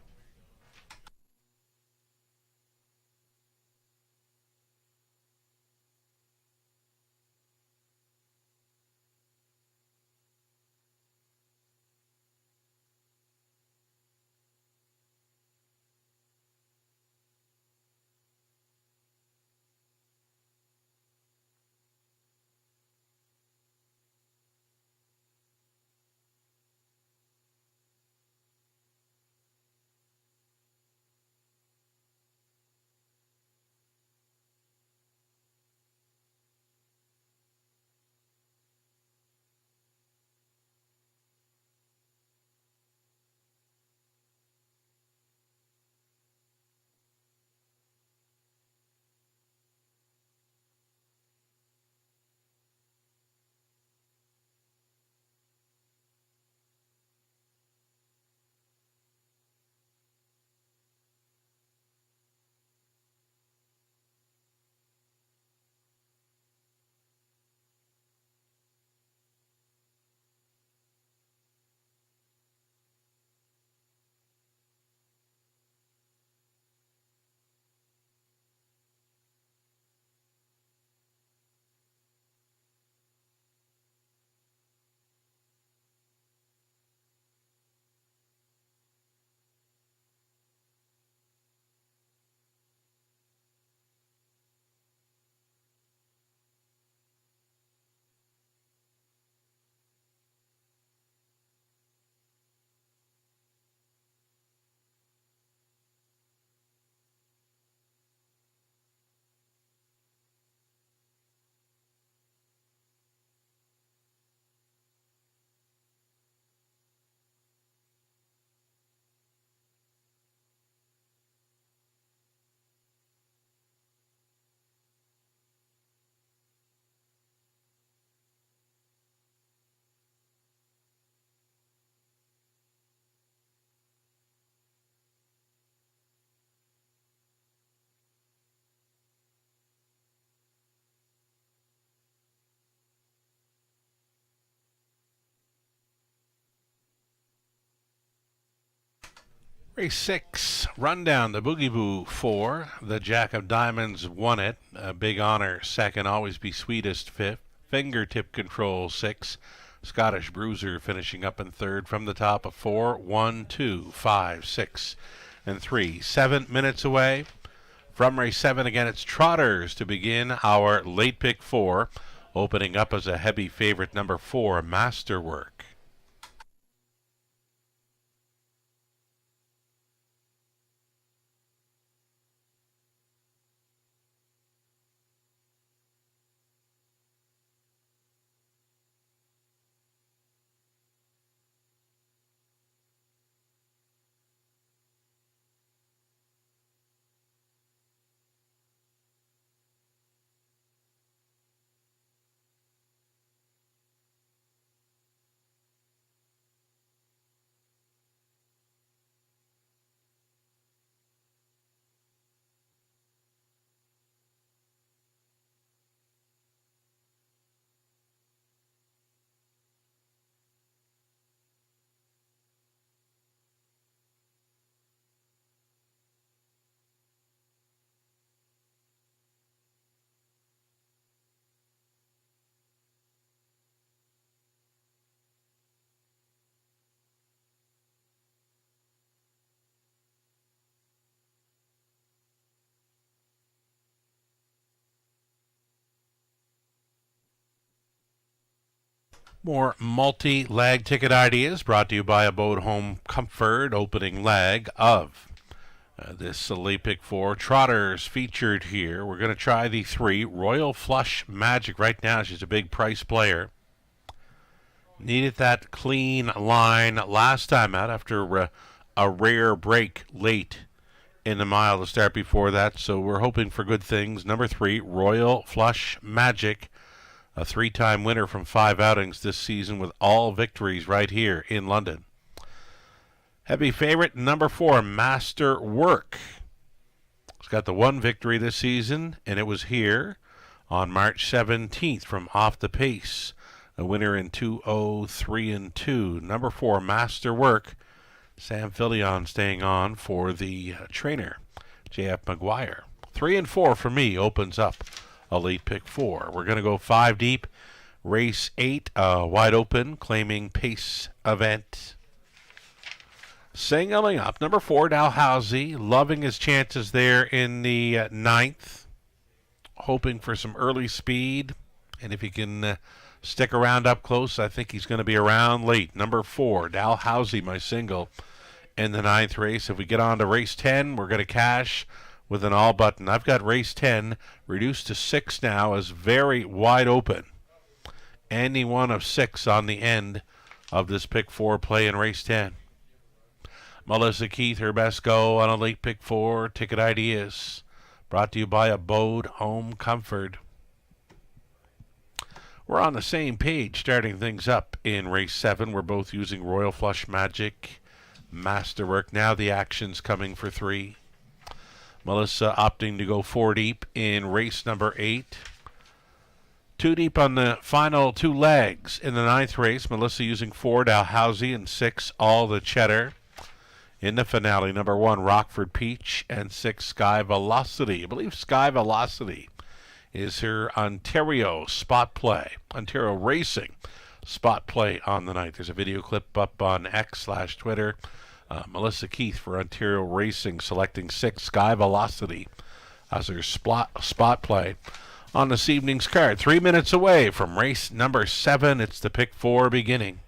Race 6, rundown, the Boogie Boo 4. The Jack of Diamonds won it. Big Honor 2nd, Always Be Sweetest 5th. Fingertip Control 6. Scottish Bruiser finishing up in 3rd from the top of 4, 1, 2, 5, 6, and 3. 7 minutes away from race 7. Again, it's Trotters to begin our late pick 4. Opening up as a heavy favorite, number 4, Masterwork. More multi-lag ticket ideas brought to you by Abode Home Comfort. Opening leg of this late pick 4. Trotters featured here. We're going to try the 3. Royal Flush Magic right now. She's a big price player. Needed that clean line last time out after a rare break late in the mile to start before that. So we're hoping for good things. Number 3, Royal Flush Magic. A 3-time winner from 5 outings this season with all victories right here in London. Heavy favorite, number 4, Master Work. It's got the one victory this season, and it was here on March 17th from Off the Pace. A winner in 2:03-2. Number 4, Master Work. Sam Filion staying on for the trainer, J.F. McGuire. 3 and 4 for me opens up a late pick 4. We're going to go 5 deep. Race 8, wide open, claiming pace event. Singling up, number 4, Dalhousie, loving his chances there in the 9th. Hoping for some early speed. And if he can stick around up close, I think he's going to be around late. Number 4, Dalhousie, my single in the 9th race. If we get on to race 10, we're going to cash with an all button. I've got race 10 reduced to 6 now as very wide open. Any one of 6 on the end of this pick 4 play in race 10. Melissa Keith, her best go on a late pick 4. Ticket ideas brought to you by Abode Home Comfort. We're on the same page starting things up in race 7. We're both using Royal Flush Magic, Masterwork. Now the action's coming for 3. Melissa opting to go 4 deep in race number 8. 2 deep on the final 2 legs in the 9th race. Melissa using 4, Dalhousie, and 6, All the Cheddar. In the finale, number 1, Rockford Peach, and 6, Sky Velocity. I believe Sky Velocity is her Ontario spot play, Ontario Racing spot play on the night. There's a video clip up on X/Twitter. Melissa Keith for Ontario Racing selecting 6, Sky Velocity as her spot play on this evening's card. 3 minutes away from race number 7. It's the pick 4 beginning.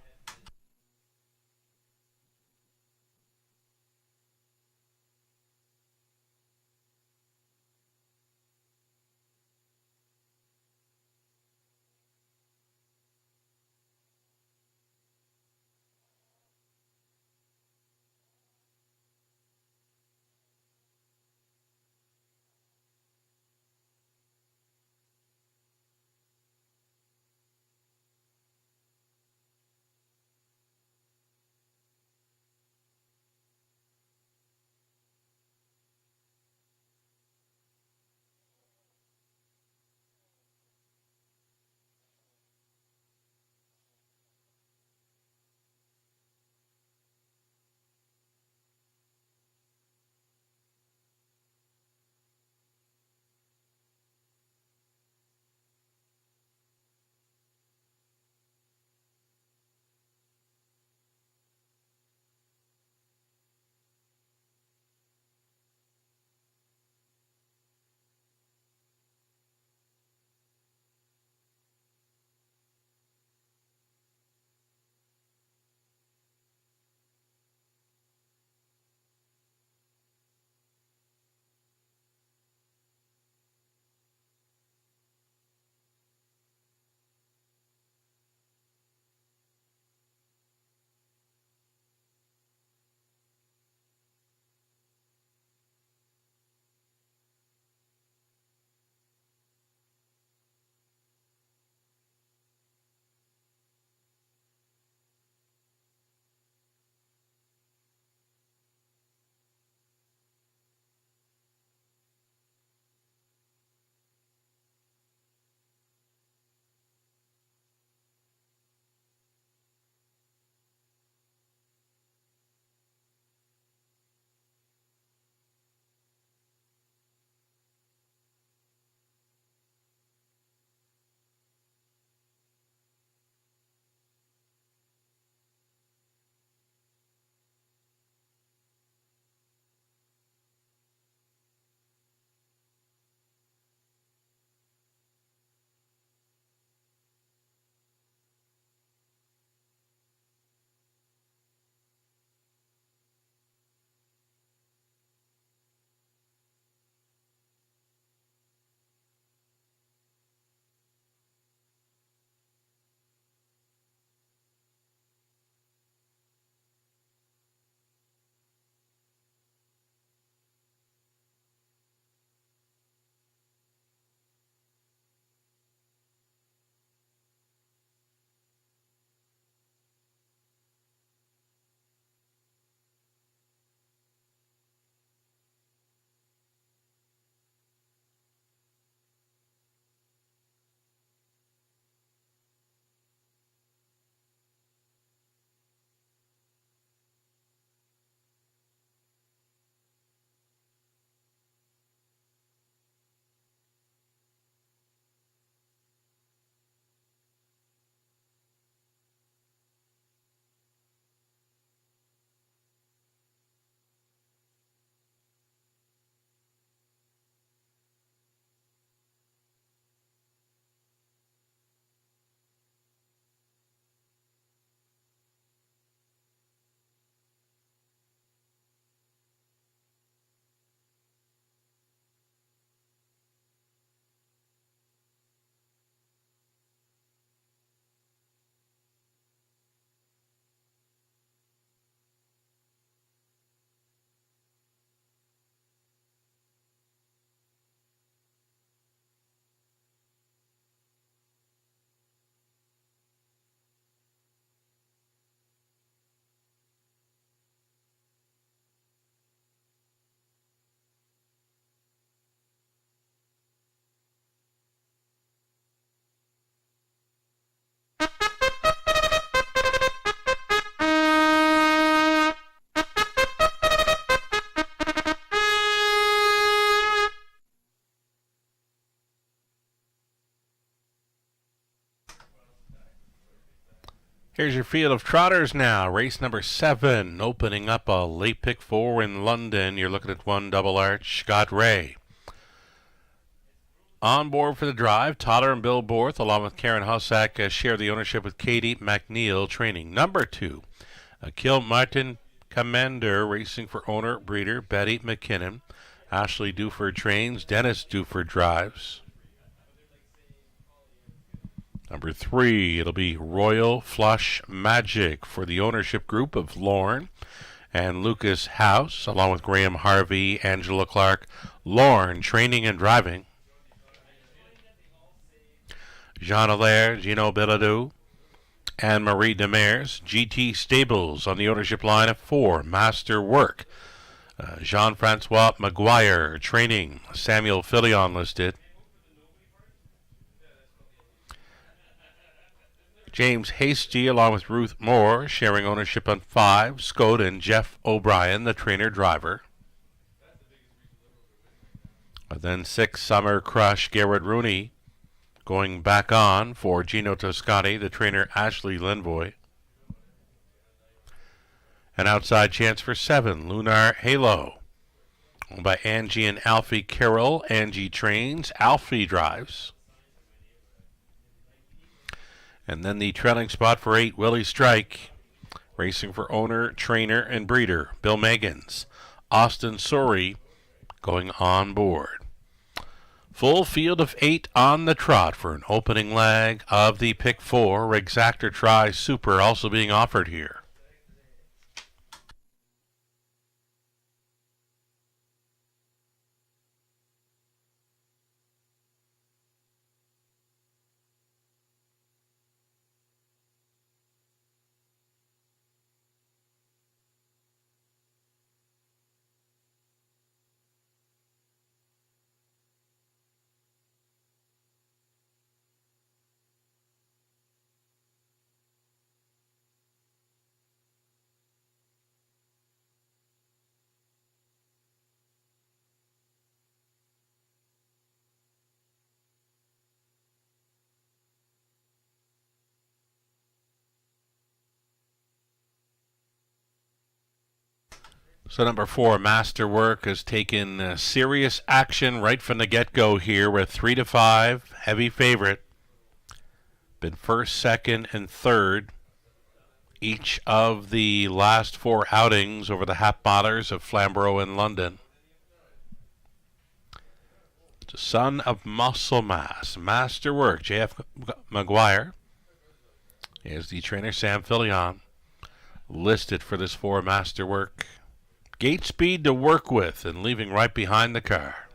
Here's your field of trotters now. Race number 7, opening up a late pick 4 in London. You're looking at 1 Double Arch, Scott Ray. On board for the drive, Totter and Bill Borth, along with Karen Hossack, share the ownership with Katie McNeil training. Number 2, Akil Martin Commander, racing for owner, breeder, Betty McKinnon. Ashley Duford trains, Dennis Duford drives. Number 3, it'll be Royal Flush Magic for the ownership group of Lorne and Lucas House, along with Graham Harvey, Angela Clark. Lorne training and driving. Jean Allaire, Gino Billadou, and Marie Demers. GT Stables on the ownership line of 4, Master Work. Jean-Francois Maguire training, Samuel Filion listed. James Hasty, along with Ruth Moore, sharing ownership on 5. Scott and Jeff O'Brien, the trainer-driver. Then 6, Summer Crush, Garrett Rooney, going back on for Gino Toscani, the trainer Ashley Linvoy. An outside chance for 7, Lunar Halo, owned by Angie and Alfie Carroll. Angie trains, Alfie drives. And then the trailing spot for 8, Willie Strike, racing for owner, trainer, and breeder, Bill Megans. Austin Sori going on board. Full field of 8 on the trot for an opening leg of the pick 4. Exactor Tri Super also being offered here. So number 4, Masterwork, has taken serious action right from the get-go here with 3-5, heavy favorite. Been first, second, and third each of the last 4 outings over the half milers of Flamborough and London. The son of muscle mass, Masterwork. J.F. Maguire is the trainer. Sam Filion listed for this 4, Masterwork. Gate speed to work with and leaving right behind the car.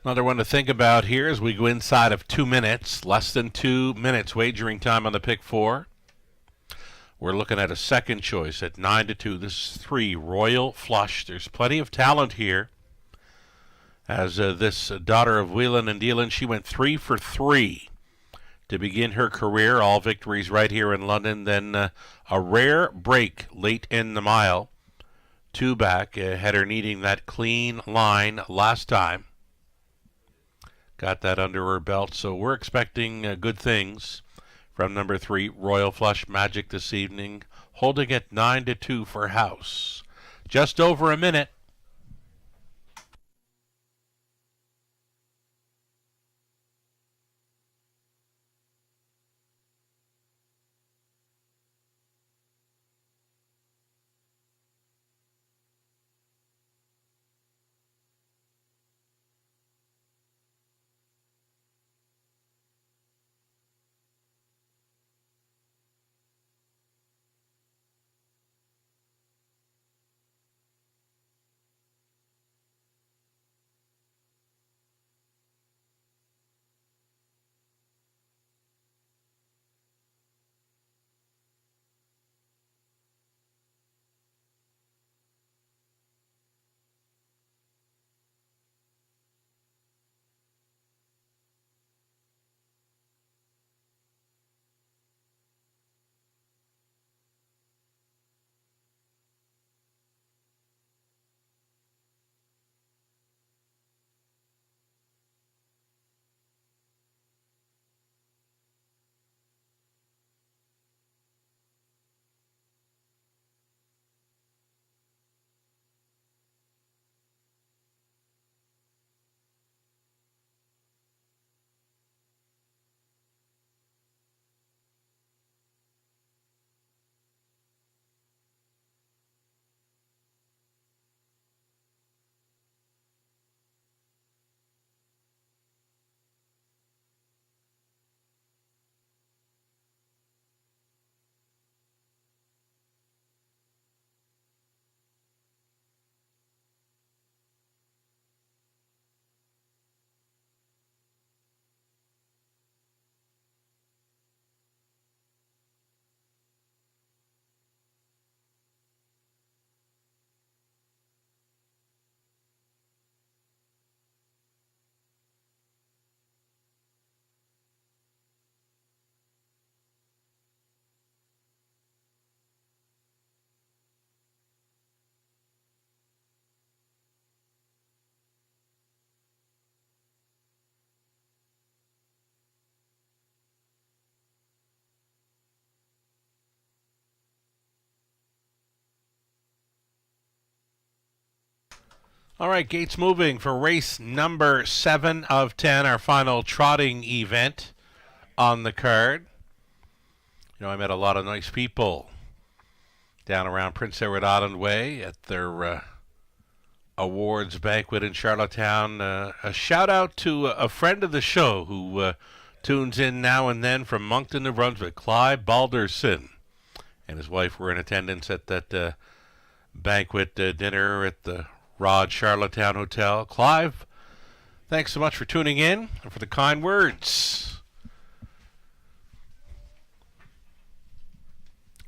Another one to think about here as we go inside of 2 minutes, less than 2 minutes wagering time on the pick 4. We're looking at a second choice at 9-2. This is 3, Royal Flush. There's plenty of talent here. As this daughter of Whelan and Dealan, she went 3 for 3 to begin her career. All victories right here in London. Then a rare break late in the mile. 2 back, had her needing that clean line last time. Got that under her belt, so we're expecting good things from number 3, Royal Flush Magic this evening, holding at 9-2 for House. Just over a minute. All right, gates moving for race number 7 of 10, our final trotting event on the card. You know, I met a lot of nice people down around Prince Edward Island Way at their awards banquet in Charlottetown. A shout out to a friend of the show who tunes in now and then from Moncton, New Brunswick, Clive Balderson, and his wife were in attendance at that banquet dinner at the Rod Charlottetown Hotel. Clive, thanks so much for tuning in and for the kind words.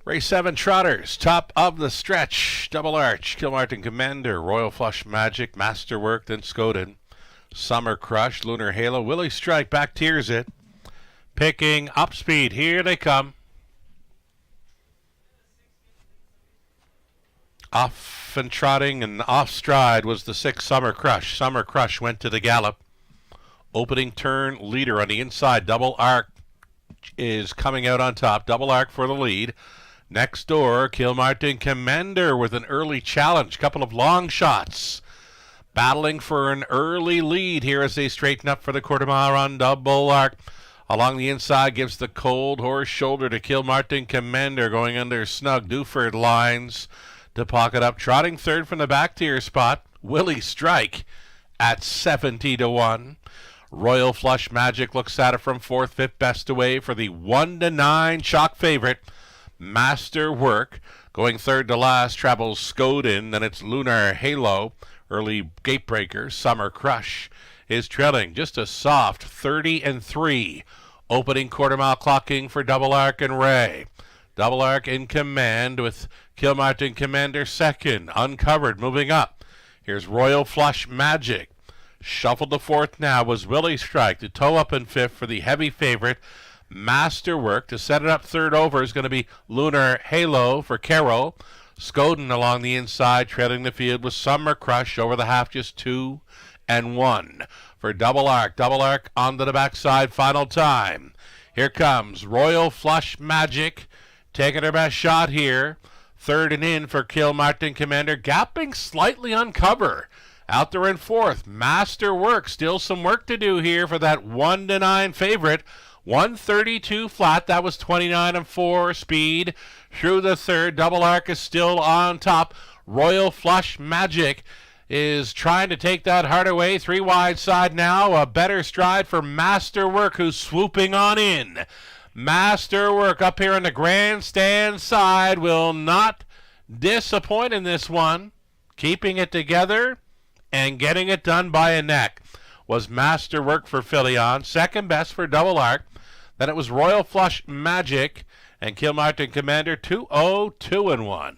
Race 7 Trotters, top of the stretch. Double Arch, Kilmartin Commander, Royal Flush Magic, Masterwork, then Skoden, Summer Crush, Lunar Halo, Willie Strike, back tears it. Picking up speed, here they come. Off and trotting and off stride was the 6 Summer Crush. Summer Crush went to the gallop. Opening turn leader on the inside. Double Arc is coming out on top. Double Arc for the lead. Next door, Kilmartin Commander with an early challenge. Couple of long shots. Battling for an early lead here as they straighten up for the quarter mile run. Double Arc along the inside gives the cold horse shoulder to Kilmartin Commander going under snug Duford lines to pocket up. Trotting third from the back tier spot, Willie Strike at 70-1. Royal Flush Magic looks at it from fourth, fifth best away for the 1-9 chalk favorite. Masterwork going third to last travels Skoden, then it's Lunar Halo. Early gatebreaker, Summer Crush is trailing just a soft 30-3. Opening quarter mile clocking for Double Arc and Ray. Double Arc in command with Kilmartin Commander second. Uncovered, moving up. Here's Royal Flush Magic. Shuffled to fourth now was Willie Strike. To toe up in fifth for the heavy favorite, Masterwork. To set it up third over is going to be Lunar Halo for Carroll. Skoden along the inside, trailing the field with Summer Crush over the half, just 2 and 1 for Double Arc. Double Arc onto the backside, final time. Here comes Royal Flush Magic. Taking her best shot here. Third and in for Kilmartin Commander. Gapping slightly on cover. Out there in fourth. Masterwork. Still some work to do here for that 1-9 favorite. 132 flat. That was 29-4 speed. Through the third. Double Arc is still on top. Royal Flush Magic is trying to take that hard away. 3 wide side now. A better stride for Masterwork, who's swooping on in. Masterwork up here on the grandstand side will not disappoint in this one. Keeping it together and getting it done by a neck was Masterwork for Philion. Second best for Double Arc. Then it was Royal Flush Magic and Kilmartin Commander 2-0, 2-1.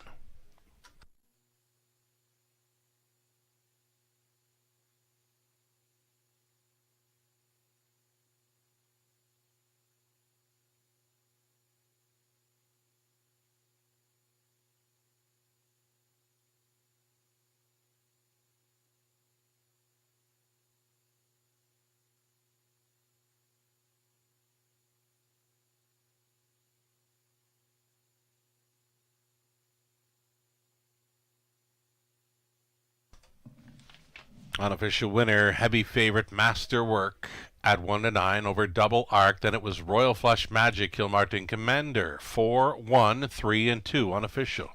Unofficial winner, heavy favorite Masterwork at 1-9 over Double Arc. Then it was Royal Flush Magic, Kilmartin Commander 4-1, 3-2 unofficial.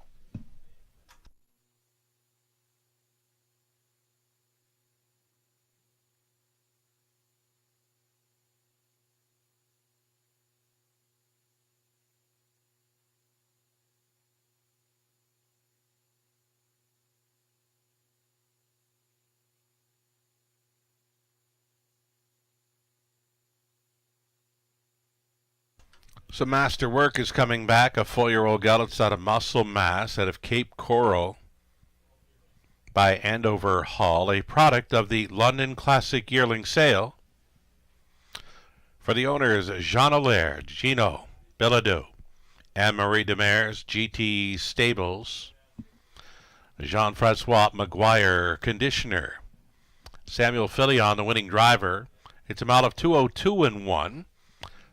So Masterwork is coming back, a 4-year-old gallop out of Muscle Mass out of Cape Coral by Andover Hall, a product of the London Classic Yearling Sale. For the owners, Jean Allaire, Gino Bilodeau, Anne-Marie Demers, GT Stables, Jean-Francois Maguire, Conditioner, Samuel Philion, the winning driver. It's a mile of 2:02-1.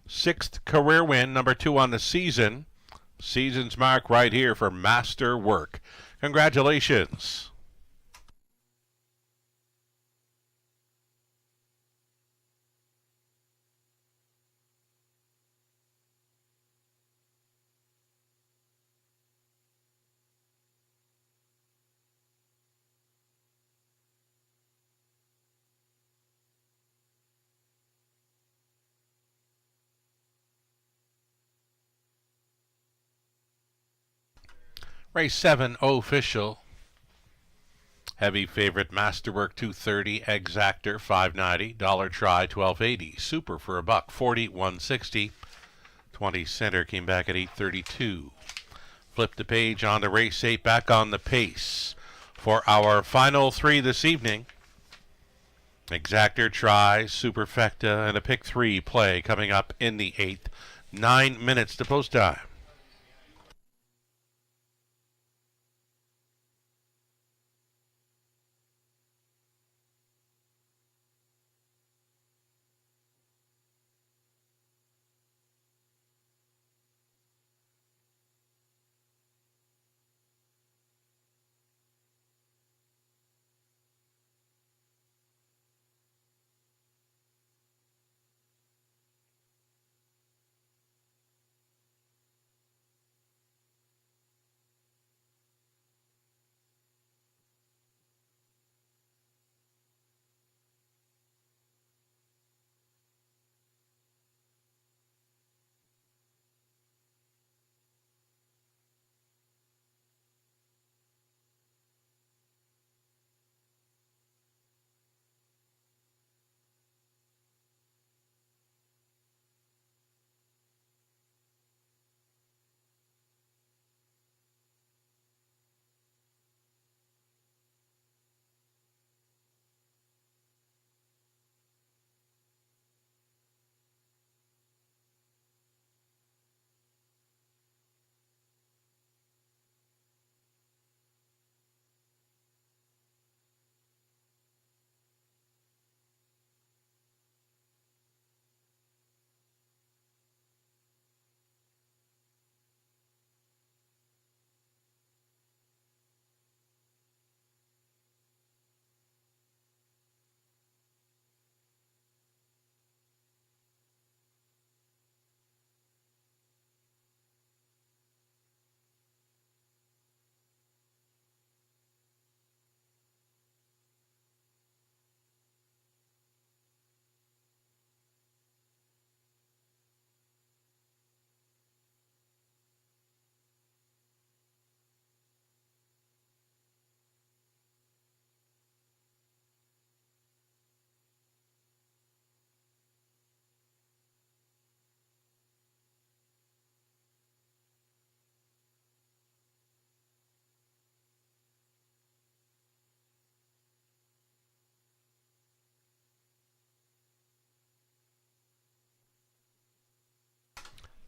6th career win, number 2 on the season. Season's mark right here for Masterwork. Congratulations. Race 7 official. Heavy favorite Masterwork 230, Exactor 590, Dollar Try 1280, Super for $140, 160. 20 center came back at 832. Flip the page on to race 8, back on the pace for our final three this evening. Exactor, Try, Superfecta, and a pick 3 play coming up in the 8th. 9 minutes to post time.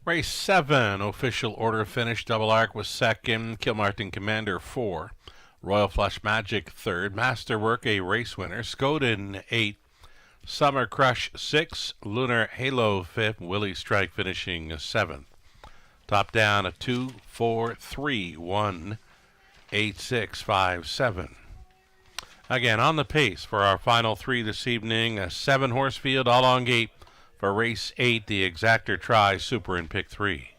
Race 7, official order finish. Double Arc was second, Kilmartin Commander 4, Royal Flush Magic 3rd, Masterwork a race winner, Skoden 8, Summer Crush 6, Lunar Halo 5th, Willie Strike finishing 7th. Top down a 2, 4, 3, 1, 8, 6, 5, 7. Again, on the pace for our final three this evening, a 7-horse field all on gate. For race 8, the Exactor, Try, Super, and pick 3.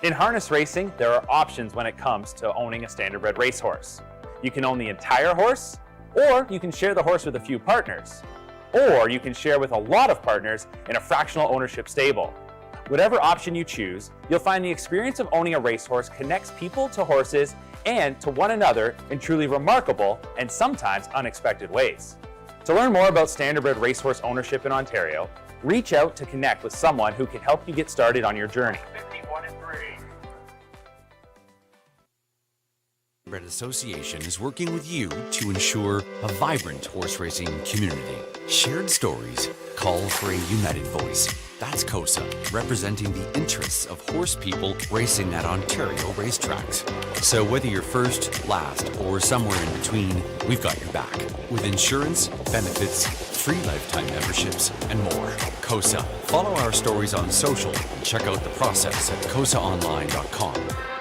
In harness racing, there are options when it comes to owning a standardbred racehorse. You can own the entire horse, or you can share the horse with a few partners, or you can share with a lot of partners in a fractional ownership stable. Whatever option you choose, you'll find the experience of owning a racehorse connects people to horses and to one another in truly remarkable and sometimes unexpected ways. To learn more about standardbred racehorse ownership in Ontario, reach out to connect with someone who can help you get started on your journey. Standardbred Association is working with you to ensure a vibrant horse racing community. Shared stories call for a united voice. That's KOSA, representing the interests of horse people racing at Ontario racetracks. So whether you're first, last, or somewhere in between, we've got your back. With insurance, benefits, free lifetime memberships, and more. KOSA. Follow our stories on social and check out the process at kosaonline.com.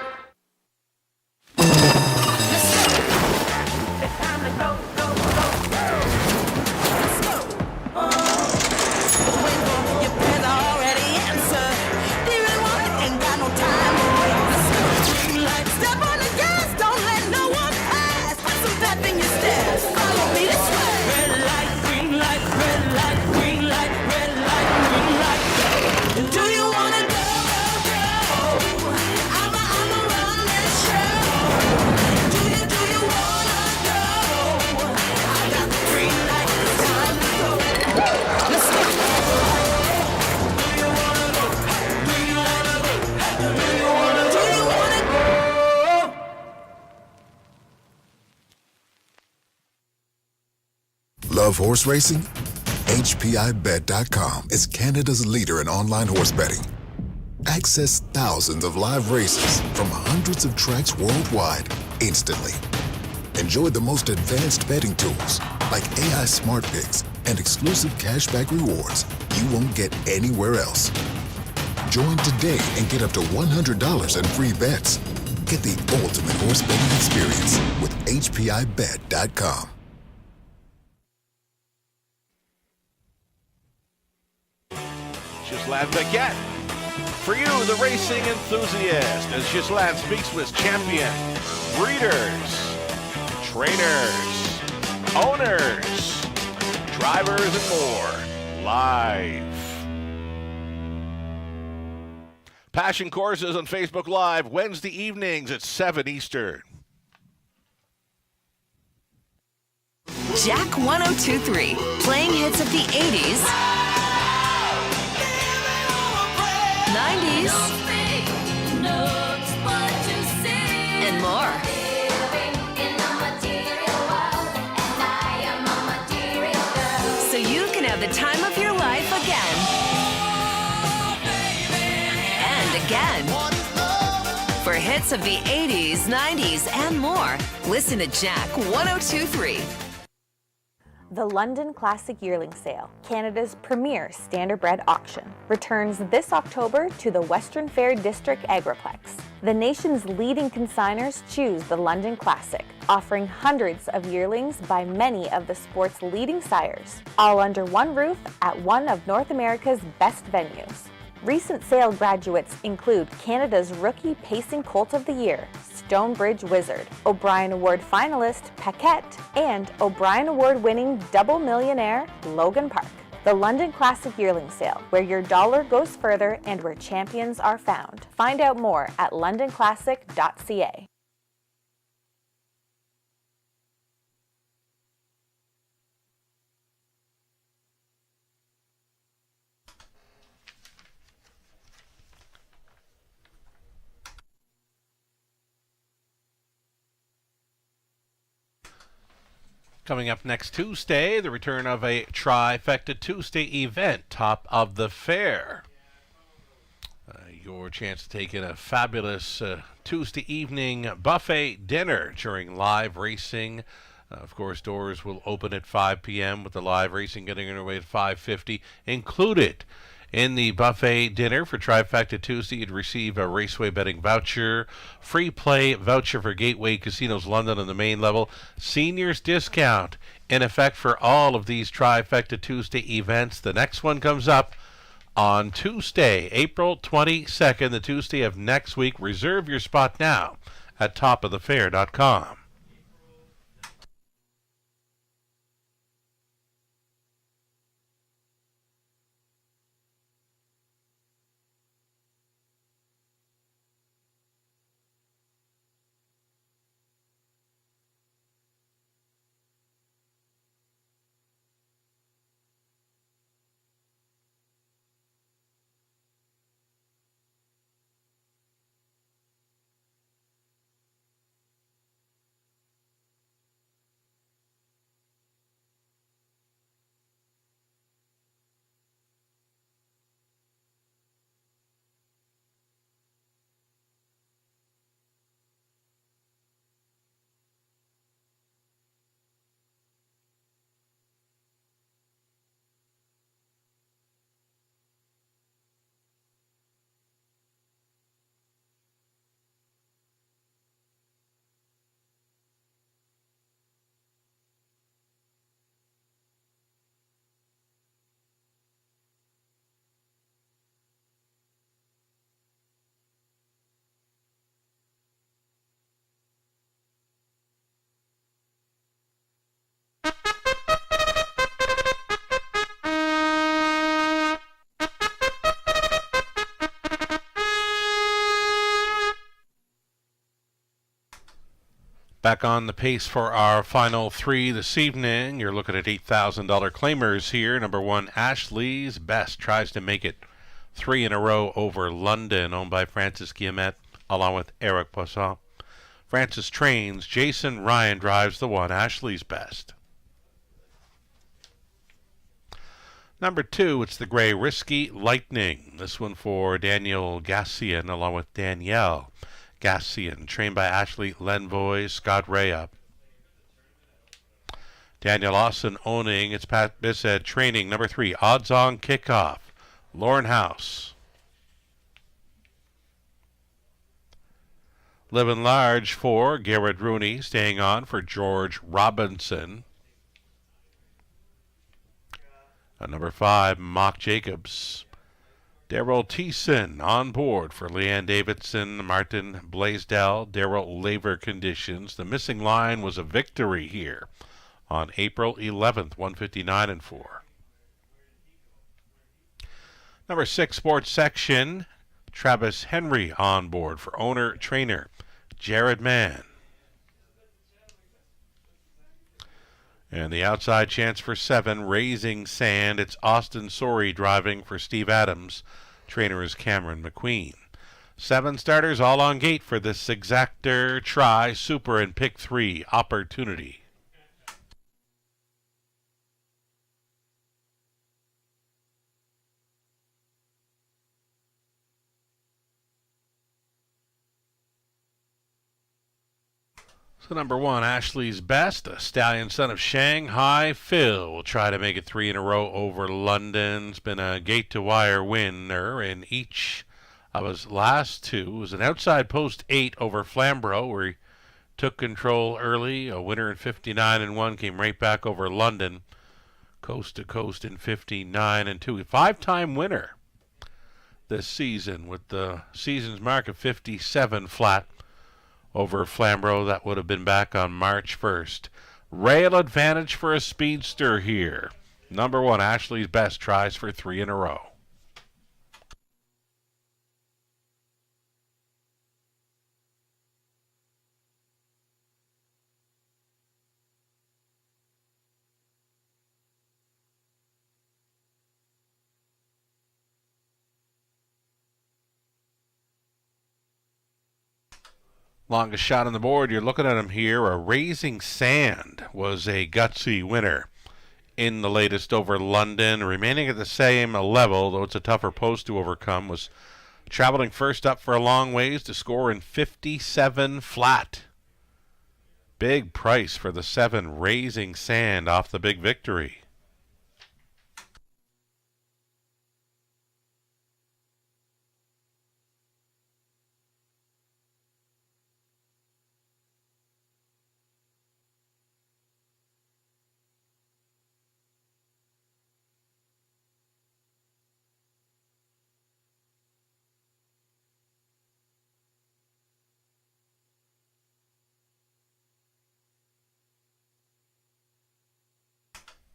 horse racing? HPIbet.com is Canada's leader in online horse betting. Access thousands of live races from hundreds of tracks worldwide instantly. Enjoy the most advanced betting tools like AI Smart Picks and exclusive cashback rewards you won't get anywhere else. Join today and get up to $100 in free bets. Get the ultimate horse betting experience with HPIbet.com. Ghislain Paquette. For you, the racing enthusiast, as Ghislain speaks with champion, breeders, trainers, owners, drivers, and more, live. Passion Courses on Facebook Live, Wednesday evenings at 7 Eastern. Jack 102.3, playing hits of the 80s, 90s, and more. So you can have the time of your life again. And again. For hits of the 80s, 90s, and more, listen to Jack 102.3. The London Classic Yearling Sale, Canada's premier standardbred auction, returns this October to the Western Fair District Agriplex. The nation's leading consigners choose the London Classic, offering hundreds of yearlings by many of the sport's leading sires, all under one roof at one of North America's best venues. Recent sale graduates include Canada's Rookie Pacing Colt of the Year, Stonebridge Wizard, O'Brien Award finalist Paquette, and O'Brien Award winning double millionaire Logan Park. The London Classic Yearling Sale, where your dollar goes further and where champions are found. Find out more at londonclassic.ca. Coming up next Tuesday, the return of a Trifecta Tuesday event, top of the fair. Your chance to take in a fabulous Tuesday evening buffet dinner during live racing. Of course, doors will open at 5 p.m. with the live racing getting underway at 5:50. Included in the buffet dinner for Trifecta Tuesday, you'd receive a Raceway betting voucher, free play voucher for Gateway Casinos London on the main level, seniors discount in effect for all of these Trifecta Tuesday events. The next one comes up on Tuesday, April 22nd, the Tuesday of next week. Reserve your spot now at topofthefair.com. Back on the pace for our final three this evening. You're looking at $8,000 claimers here. Number one, Ashley's Best tries to make it 3 in a row over London, owned by Francis Guillemette, along with Eric Poisson. Francis trains. Jason Ryan drives the one, Ashley's Best. Number 2, it's the Gray Risky Lightning. This one for Daniel Gassian along with Danielle Gassian, trained by Ashley Lenvoy, Scott Rea. Daniel Lawson owning. It's Pat Bissett training. Number 3, Odds On Kickoff, Lauren House. Living Large for Garrett Rooney, staying on for George Robinson. Number 5, Mock Jacobs. Daryl Thiessen on board for Leanne Davidson, Martin Blaisdell, Daryl Laver Conditions. The missing line was a victory here on April 11th, 159-4. Number 6, Sports Section. Travis Henry on board for owner-trainer Jared Mann. And the outside chance for 7, Raising Sand. It's Austin Sorey driving for Steve Adams. Trainer is Cameron McQueen. 7 starters all on gate for this Exactor, Try, Super, and Pick 3 Opportunity. So number 1, Ashley's Best, a stallion son of Shanghai Phil, will try to make it 3 in a row over London. It's been a gate-to-wire winner in each of his last 2. It was an outside post 8 over Flamborough, where he took control early. A winner in 59-1, came right back over London, coast to coast in 59-2. A 5-time winner this season with the season's mark of 57 flat. Over Flamborough, that would have been back on March 1st. Rail advantage for a speedster here. Number 1, Ashley's Best, tries for 3 in a row. Longest shot on the board, you're looking at him here. A Raising Sand was a gutsy winner in the latest over London. Remaining at the same level, though it's a tougher post to overcome, was traveling first up for a long ways to score in 57 flat. Big price for the 7, Raising Sand, off the big victory.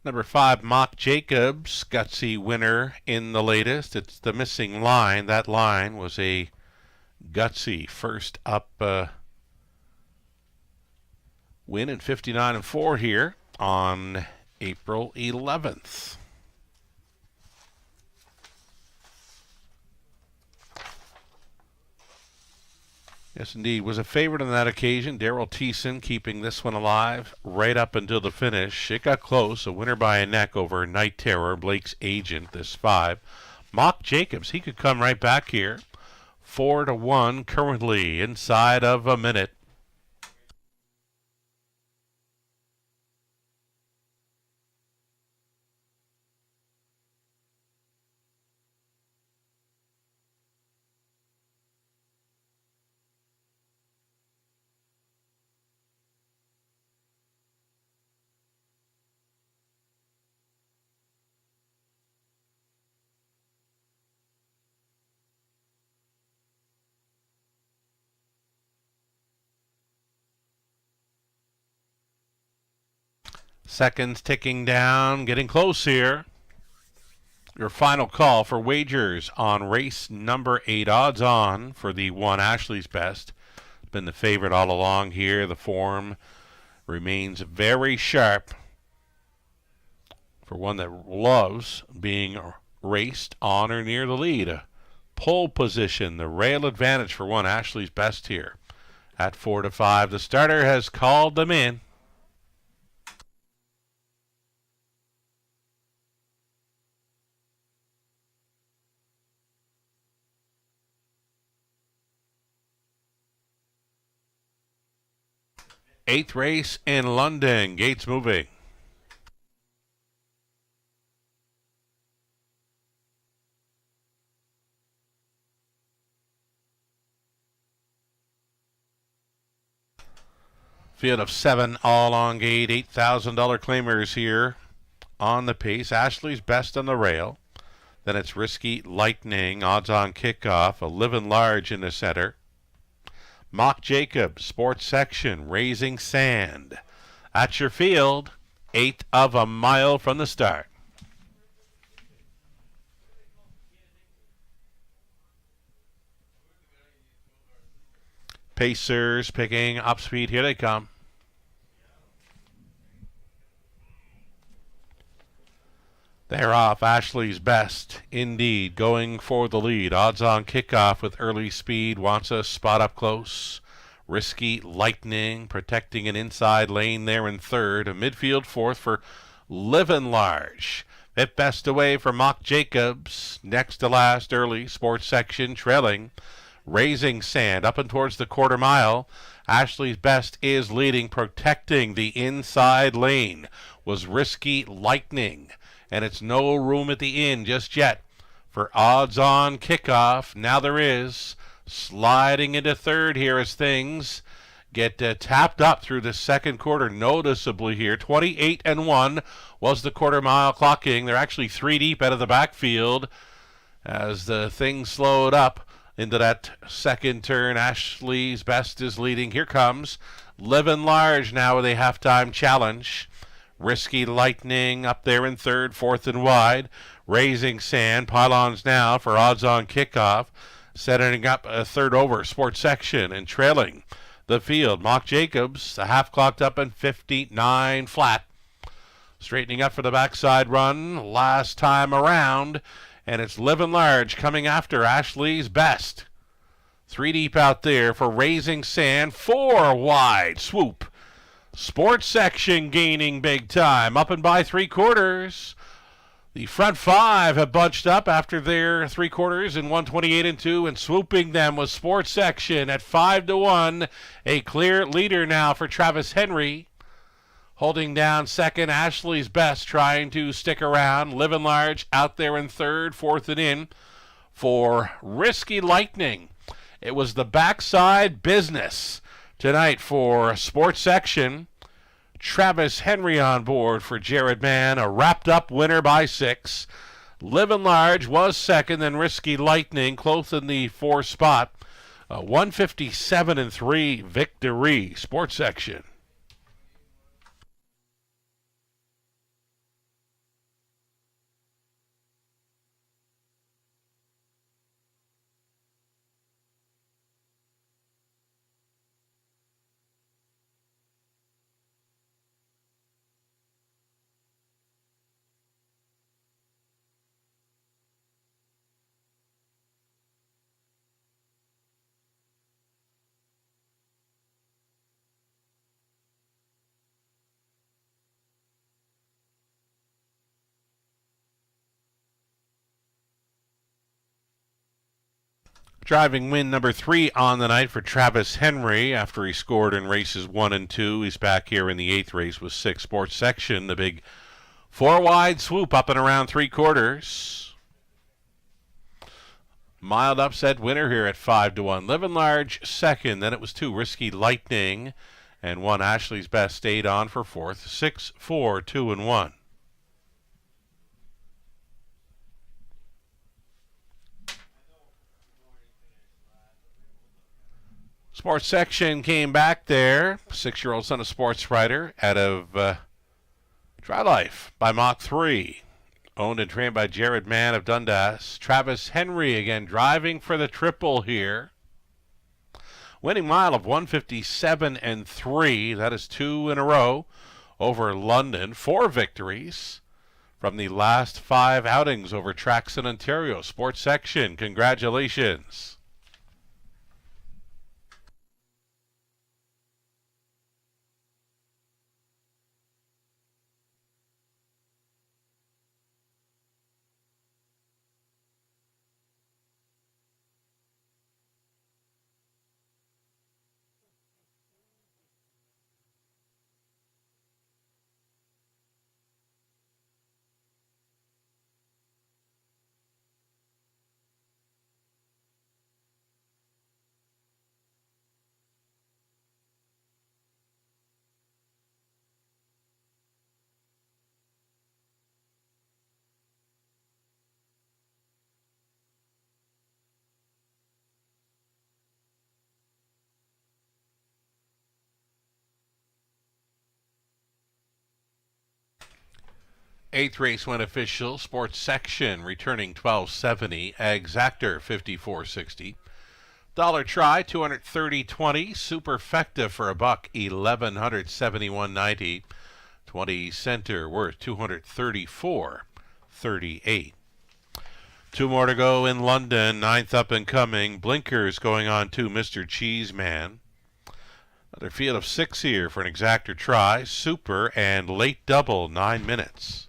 Number 5, Mock Jacobs, gutsy winner in the latest. It's the missing line. That line was a gutsy first up win in 59-4 here on April 11th. Yes, indeed. Was a favorite on that occasion. Daryl Thiessen keeping this one alive right up until the finish. It got close. A winner by a neck over Night Terror, Blake's agent, this 5. Mock Jacobs, he could come right back here. 4-1 currently inside of a minute. Seconds ticking down, getting close here. Your final call for wagers on race number 8. Odds on for the 1, Ashley's Best. Been the favorite all along here. The form remains very sharp for one that loves being raced on or near the lead. A pole position, the rail advantage for 1, Ashley's Best here. At 4-5, the starter has called them in. 8th race in London. Gates moving. Field of 7 all on gate. $8,000 claimers here on the pace. Ashley's Best on the rail. Then it's Risky Lightning, odds on kickoff. A Livin' Large in the center. Mock Jacob, Sports Section, Raising Sand. At your field, 1/8 of a mile from the start. Pacers picking up speed. Here they come. They're off. Ashley's Best, indeed, going for the lead. Odds on kickoff with early speed. Wants a spot up close. Risky Lightning protecting an inside lane there in third. A midfield fourth for Livin' Large. Fifth best away for Mock Jacobs. Next to last, early Sports Section trailing. Raising Sand up and towards the quarter mile. Ashley's Best is leading, protecting the inside lane. Was Risky Lightning. And it's no room at the inn just yet for odds on kickoff. Now there is. Sliding into third here as things get tapped up through the second quarter noticeably here. 28-1 was the quarter mile clocking. They're actually 3 deep out of the backfield as the thing slowed up into that second turn. Ashley's Best is leading. Here comes Livin' Large now with a halftime challenge. Risky Lightning up there in third, fourth and wide. Raising Sand, pylons now for odds on kickoff. Setting up a third over, Sports Section, and trailing the field. Mock Jacobs, the half clocked up in 59 flat. Straightening up for the backside run last time around. And it's Livin' Large coming after Ashley's Best. 3 deep out there for Raising Sand. 4 wide swoop. Sports Section gaining big time, up and by 3/4. The front 5 have bunched up after their 3/4 in 128-2, and swooping them was Sports Section at 5-1. A clear leader now for Travis Henry. Holding down second, Ashley's Best trying to stick around. Livin' Large out there in third, fourth and in for Risky Lightning. It was the backside business tonight for Sports Section. Travis Henry on board for Jared Mann, a wrapped-up winner by 6. Livin' Large was second, then Risky Lightning close in the 4th spot. 157-3 victory, Sports Section. Driving win number 3 on the night for Travis Henry after he scored in races 1 and 2. He's back here in the 8th race with 6. Sports Section, the big 4 wide swoop up and around 3/4. Mild upset winner here at 5-1. Livin' Large second, then it was 2 Risky Lightning, and 1 Ashley's Best stayed on for 4th. 6, 4, 2 and 1. Sports Section came back there. 6-year-old son of sports writer out of Dry Life by Mach 3. Owned and trained by Jared Mann of Dundas. Travis Henry again driving for the triple here. Winning mile of 157-3. That is 2 in a row over London. 4 victories from the last 5 outings over tracks in Ontario. Sports Section, congratulations. Eighth race went official. Sports section returning 1270. Exactor 5460. Dollar try 230.20. Superfecta for $1 1171.90. 20 center worth 234.38. Two more to go in London. Ninth up and coming. Blinkers going on to Mr. Cheeseman. Another field of 6 here for an exactor try. Super and late double, 9 minutes.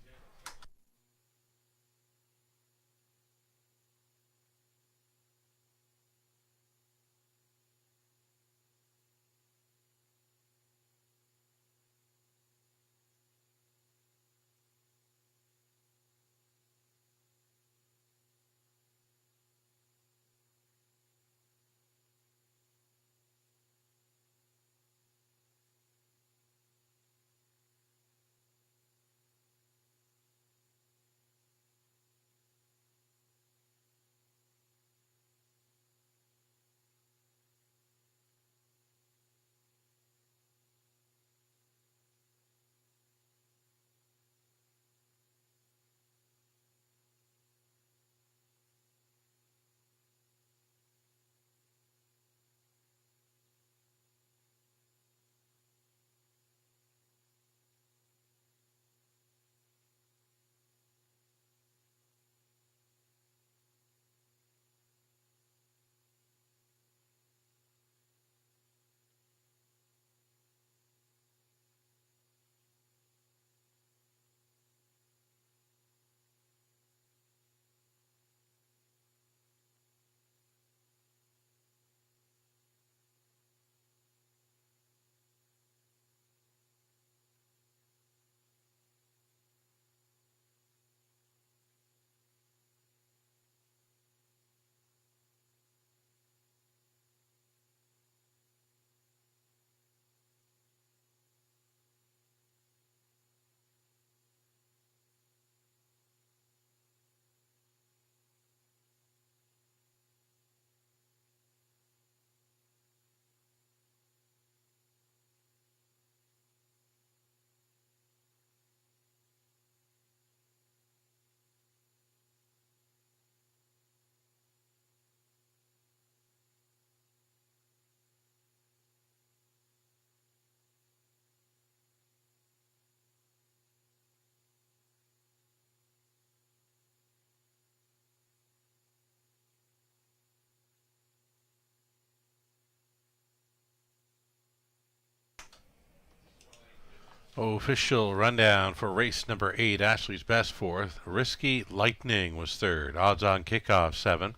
Official rundown for race number 8. Ashley's Best fourth. Risky Lightning was third. Odds on kickoff 7.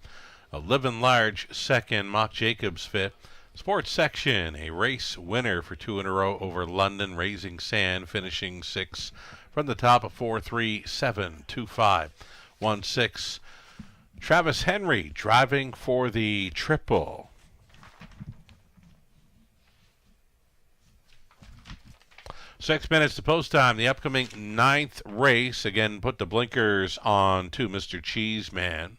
A Living Large second. Mock Jacobs fifth. Sports section, a race winner for 2 in a row over London. Raising Sand finishing 6 from the top of 4-3-7-2-5-1-6. Travis Henry driving for the triple. 6 minutes to post time. The upcoming 9th race. Again, put the blinkers on to Mr. Cheeseman.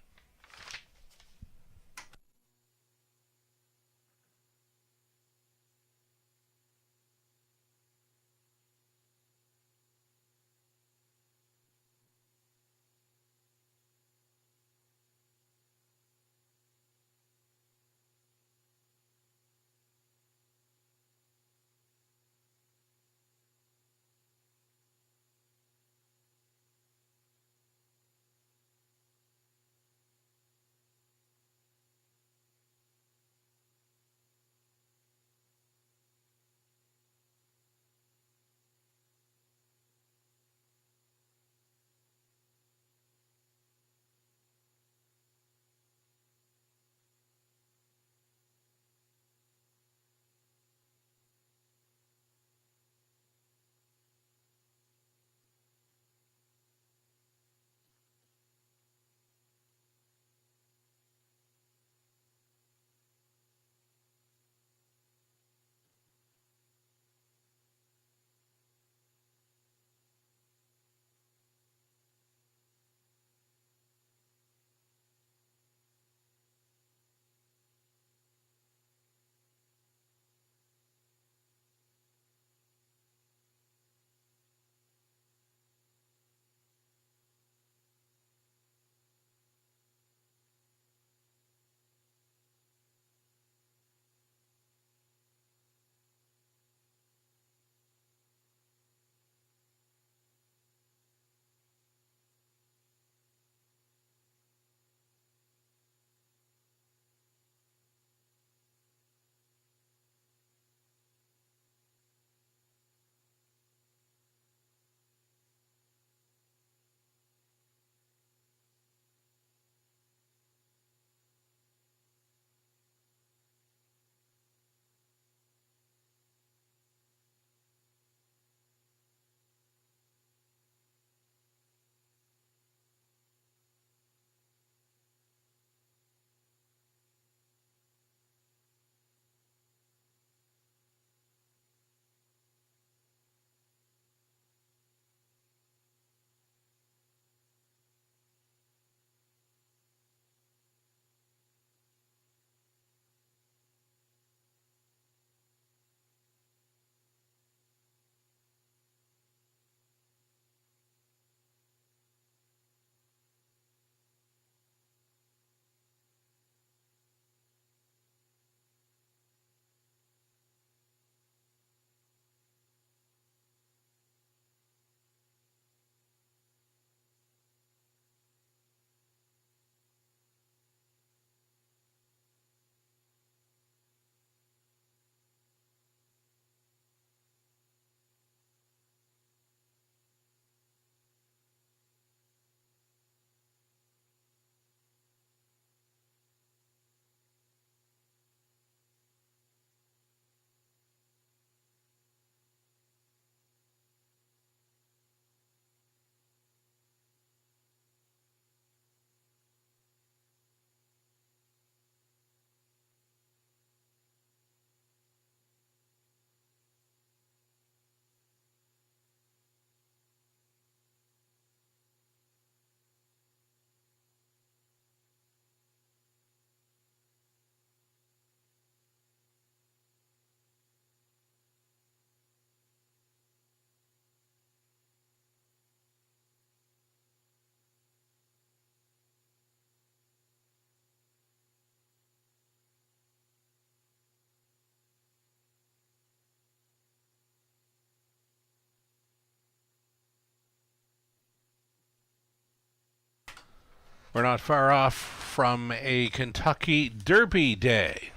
We're not far off from a Kentucky Derby Day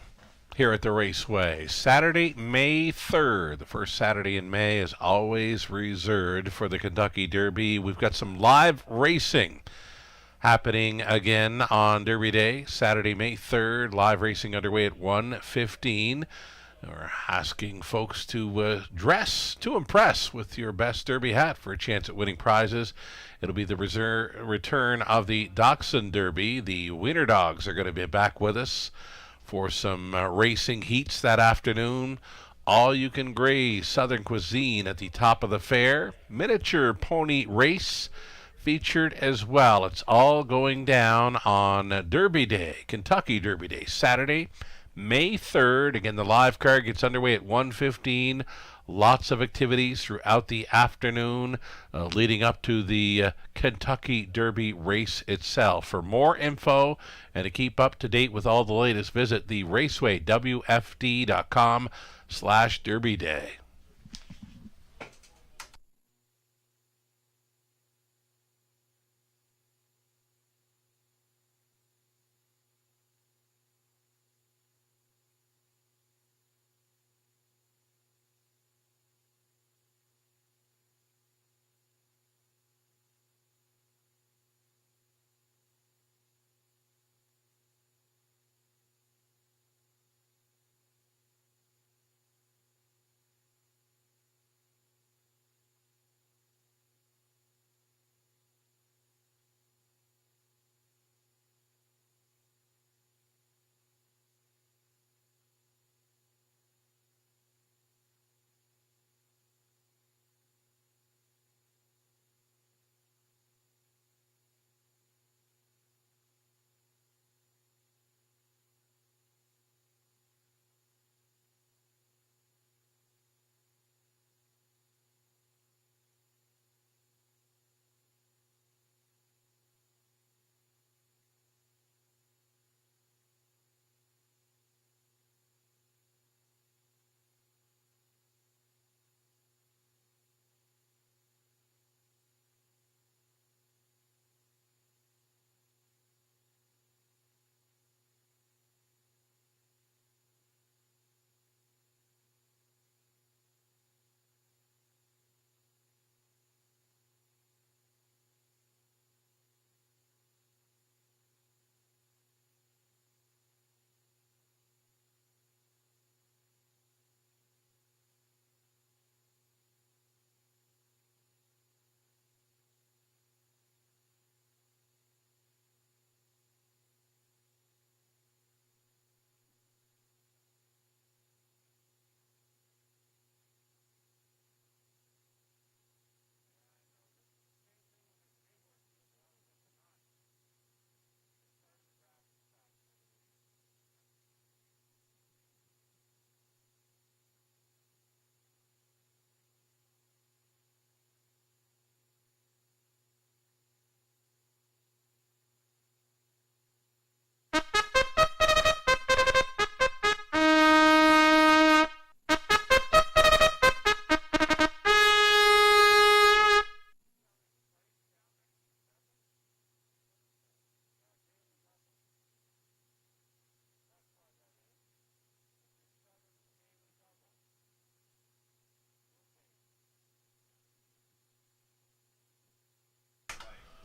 here at the Raceway. Saturday, May 3rd. The first Saturday in May is always reserved for the Kentucky Derby. We've got some live racing happening again on Derby Day, Saturday, May 3rd. Live racing underway at 1:15. We're asking folks to dress to impress with your best Derby hat for a chance at winning prizes. It'll be the return of the Dachshund Derby. The Wiener Dogs are going to be back with us for some racing heats that afternoon. All you can graze Southern cuisine at the top of the fair. Miniature pony race featured as well. It's all going down on Derby Day, Kentucky Derby Day, Saturday, May 3rd. Again, the live card gets underway at 1:15. Lots of activities throughout the afternoon leading up to the Kentucky Derby race itself. For more info and to keep up to date with all the latest, visit the racewaywfd.com/Derby Day.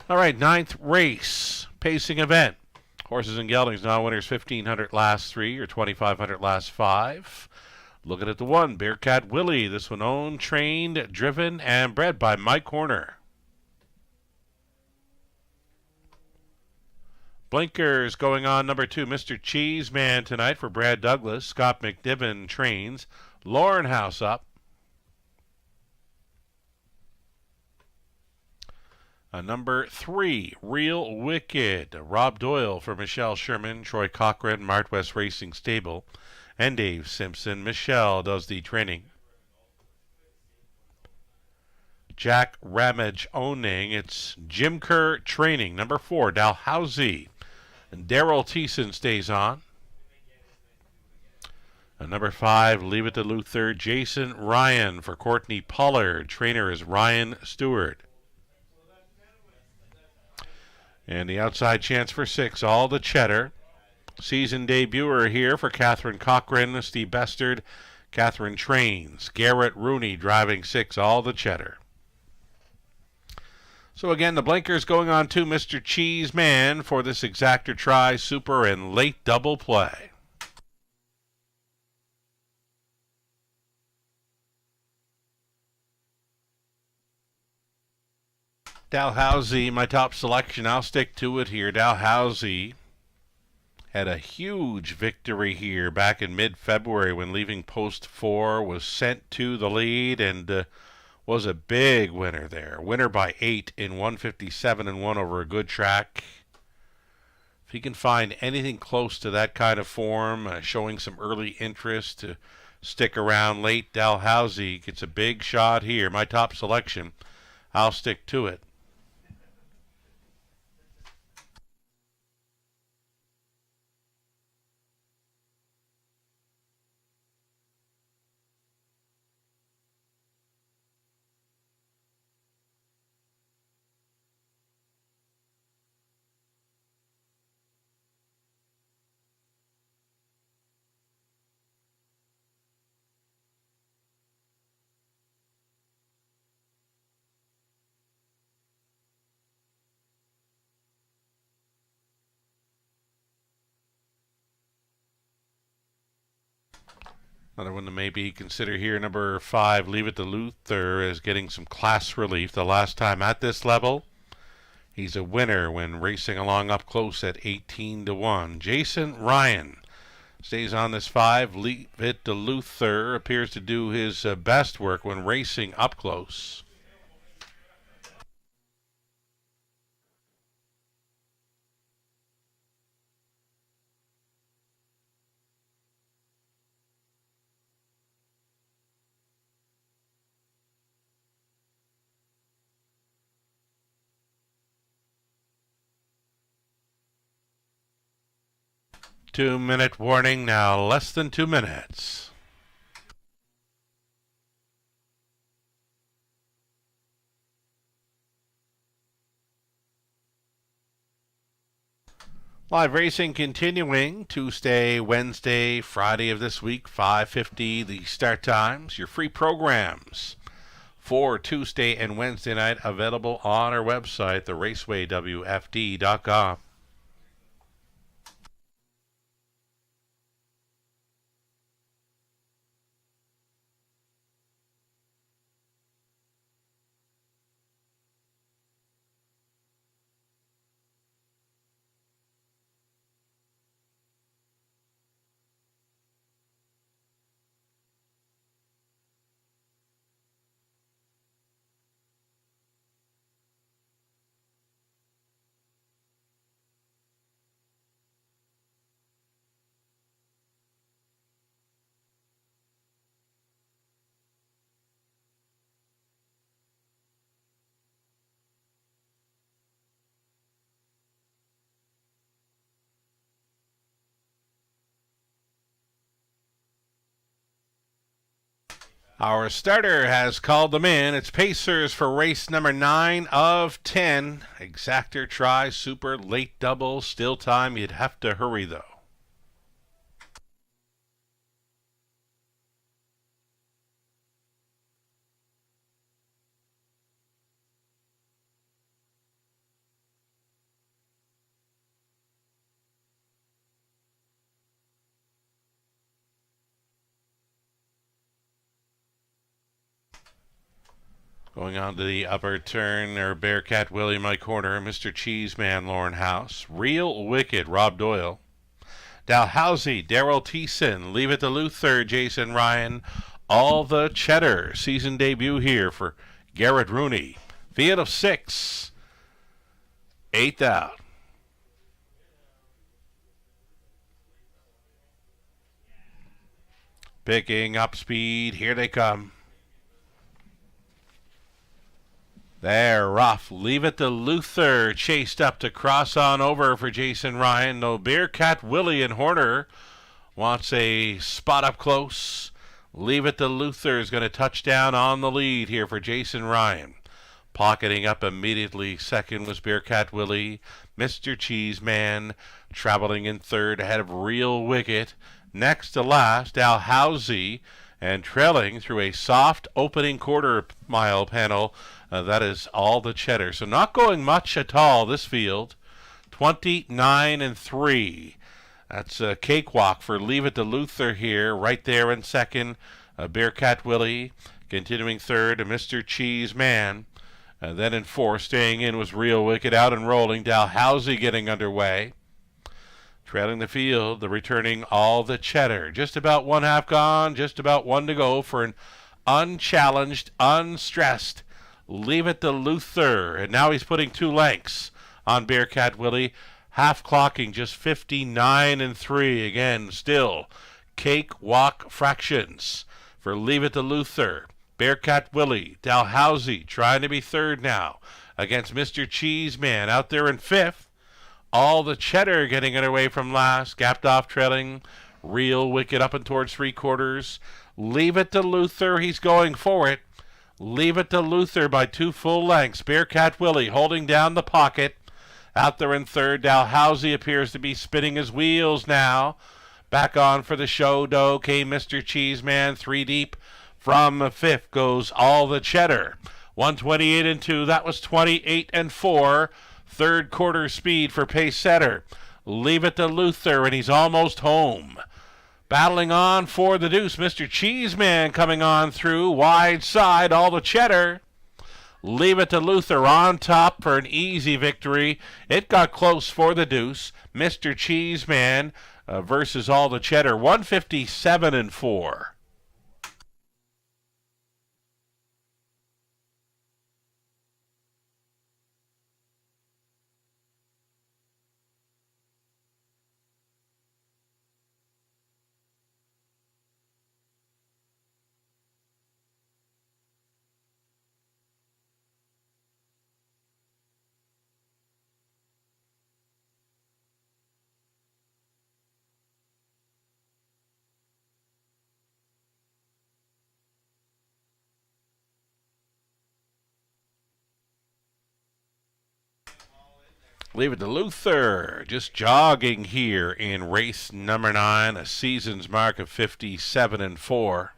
All right, ninth race, pacing event. Horses and geldings, non-winners 1,500 last 3 or 2,500 last 5. Looking at the one, Bearcat Willie. This one owned, trained, driven, and bred by Mike Horner. Blinkers going on number 2, Mr. Cheeseman tonight for Brad Douglas. Scott McNiven trains. Lauren House up. Number 3, Real Wicked. Rob Doyle for Michelle Sherman, Troy Cochran, Mart West Racing Stable, and Dave Simpson. Michelle does the training. Jack Ramage owning. It's Jim Kerr training. Number 4, Dalhousie. And Daryl Thiessen stays on. Number 5, Leave It to Luther. Jason Ryan for Courtney Pollard. Trainer is Ryan Stewart. And the outside chance for 6, all the cheddar. Season debuter here for Catherine Cochran, Steve Bestard, Catherine Trains, Garrett Rooney driving 6, all the cheddar. So again, the blinkers going on to Mr. Cheeseman for this exactor try, super, and late double play. Dalhousie, my top selection. I'll stick to it here. Dalhousie had a huge victory here back in mid-February when leaving post 4, was sent to the lead and was a big winner there. Winner by 8 in 157-1 over a good track. If he can find anything close to that kind of form, showing some early interest to stick around late, Dalhousie gets a big shot here. My top selection. I'll stick to it. Another one to maybe consider here, number 5, Leave It to Luther, is getting some class relief. The last time at this level, he's a winner when racing along up close at 18-1. Jason Ryan stays on this 5. Leave It to Luther appears to do his best work when racing up close. Two-minute warning now, less than 2 minutes. Live racing continuing Tuesday, Wednesday, Friday of this week, 5:50 the start times. Your free programs for Tuesday and Wednesday night available on our website, theracewaywfd.com. Our starter has called them in. It's Pacers for race number 9 of 10. Exactor try, super, late double, still time. You'd have to hurry, though. Going on to the upper turn, or Bearcat Willie, my corner, Mr. Cheeseman, Lauren House. Real Wicked, Rob Doyle. Dalhousie, Daryl Thiessen. Leave It to Luther, Jason Ryan. All the Cheddar, season debut here for Garrett Rooney. Field of 6. 8th out. Picking up speed, here they come. There, rough. Leave It to Luther. Chased up to cross on over for Jason Ryan. No, Bearcat Willie and Horner wants a spot up close. Leave It to Luther is going to touch down on the lead here for Jason Ryan. Pocketing up immediately second was Bearcat Willie. Mr. Cheeseman traveling in third ahead of Real Wicket. Next to last, Dalhousie, and trailing through a soft opening quarter-mile panel. That is All the Cheddar. So not going much at all, this field. 29-3. That's a cakewalk for Leave It to Luther here. Right there in second, Bearcat Willie. Continuing third, Mr. Cheeseman. Then in fourth, staying in, was Real Wicked. Out and rolling, Dalhousie getting underway. Trailing the field, the returning All the Cheddar. Just about one half gone, just about one to go for an unchallenged, unstressed Leave It to Luther. And now he's putting 2 lengths on Bearcat Willie. Half clocking just 59-3. Again, still cakewalk fractions for Leave It to Luther. Bearcat Willie, Dalhousie trying to be third now against Mr. Cheeseman out there in fifth. All the Cheddar getting it away from last, gapped off trailing. Real Wicked up and towards 3/4. Leave It to Luther, he's going for it. Leave It to Luther by 2 full lengths. Bearcat Willie holding down the pocket. Out there in third, Dalhousie appears to be spinning his wheels now. Back on for the show, though, came Mr. Cheeseman, 3 deep. From fifth goes All the Cheddar. 128-2. That was 28-4. Third quarter speed for pace setter. Leave It to Luther, and he's almost home. Battling on for the deuce. Mr. Cheeseman coming on through. Wide side, All the Cheddar. Leave It to Luther on top for an easy victory. It got close for the deuce. Mr. Cheeseman versus All the Cheddar. 157-4. Leave It to Luther, just jogging here in race number 9, a season's mark of 57-4.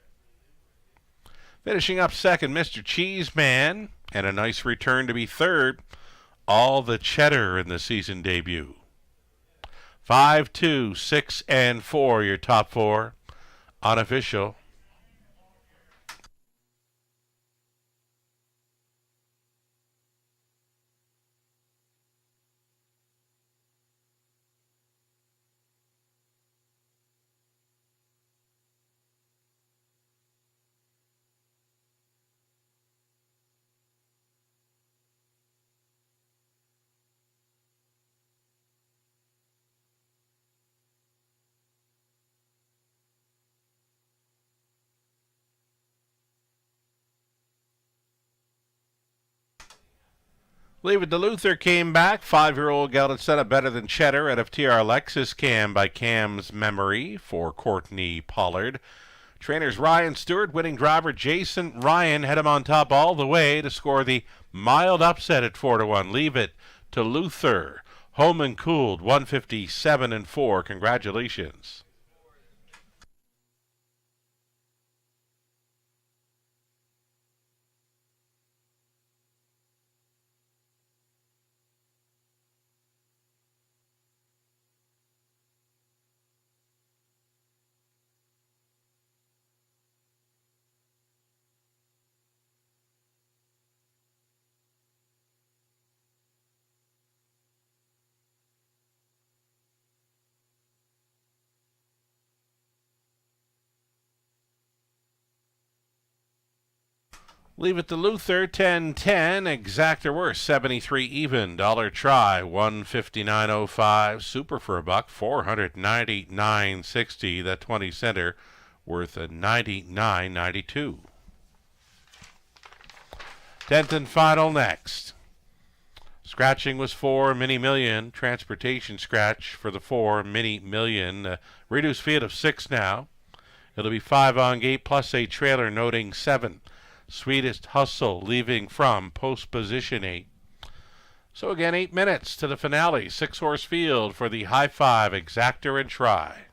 Finishing up second, Mr. Cheeseman, and a nice return to be third, All the Cheddar in the season debut. 5, 2, 6, and 4, your top 4, unofficial. Leave It to Luther came back. 5-year-old gelded set up better than Cheddar out of TR Lexus Cam by Cam's Memory for Courtney Pollard. Trainers Ryan Stewart, winning driver Jason Ryan had him on top all the way to score the mild upset at 4-1. Leave It to Luther. Home and cooled, 157-4. Congratulations. Leave It to Luther, 10-10, exact or worse, 73 even, dollar try, 159.05, super for a buck, 499.60, that 20 center worth a 99.92. 10th and final next. Scratching was 4 mini million, transportation scratch for the 4 mini million, reduced field of 6 now. It'll be 5 on gate plus a trailer noting 7. Sweetest Hustle leaving from post position 8. So again, 8 minutes to the finale. 6-horse field for the high five, exactor, and try.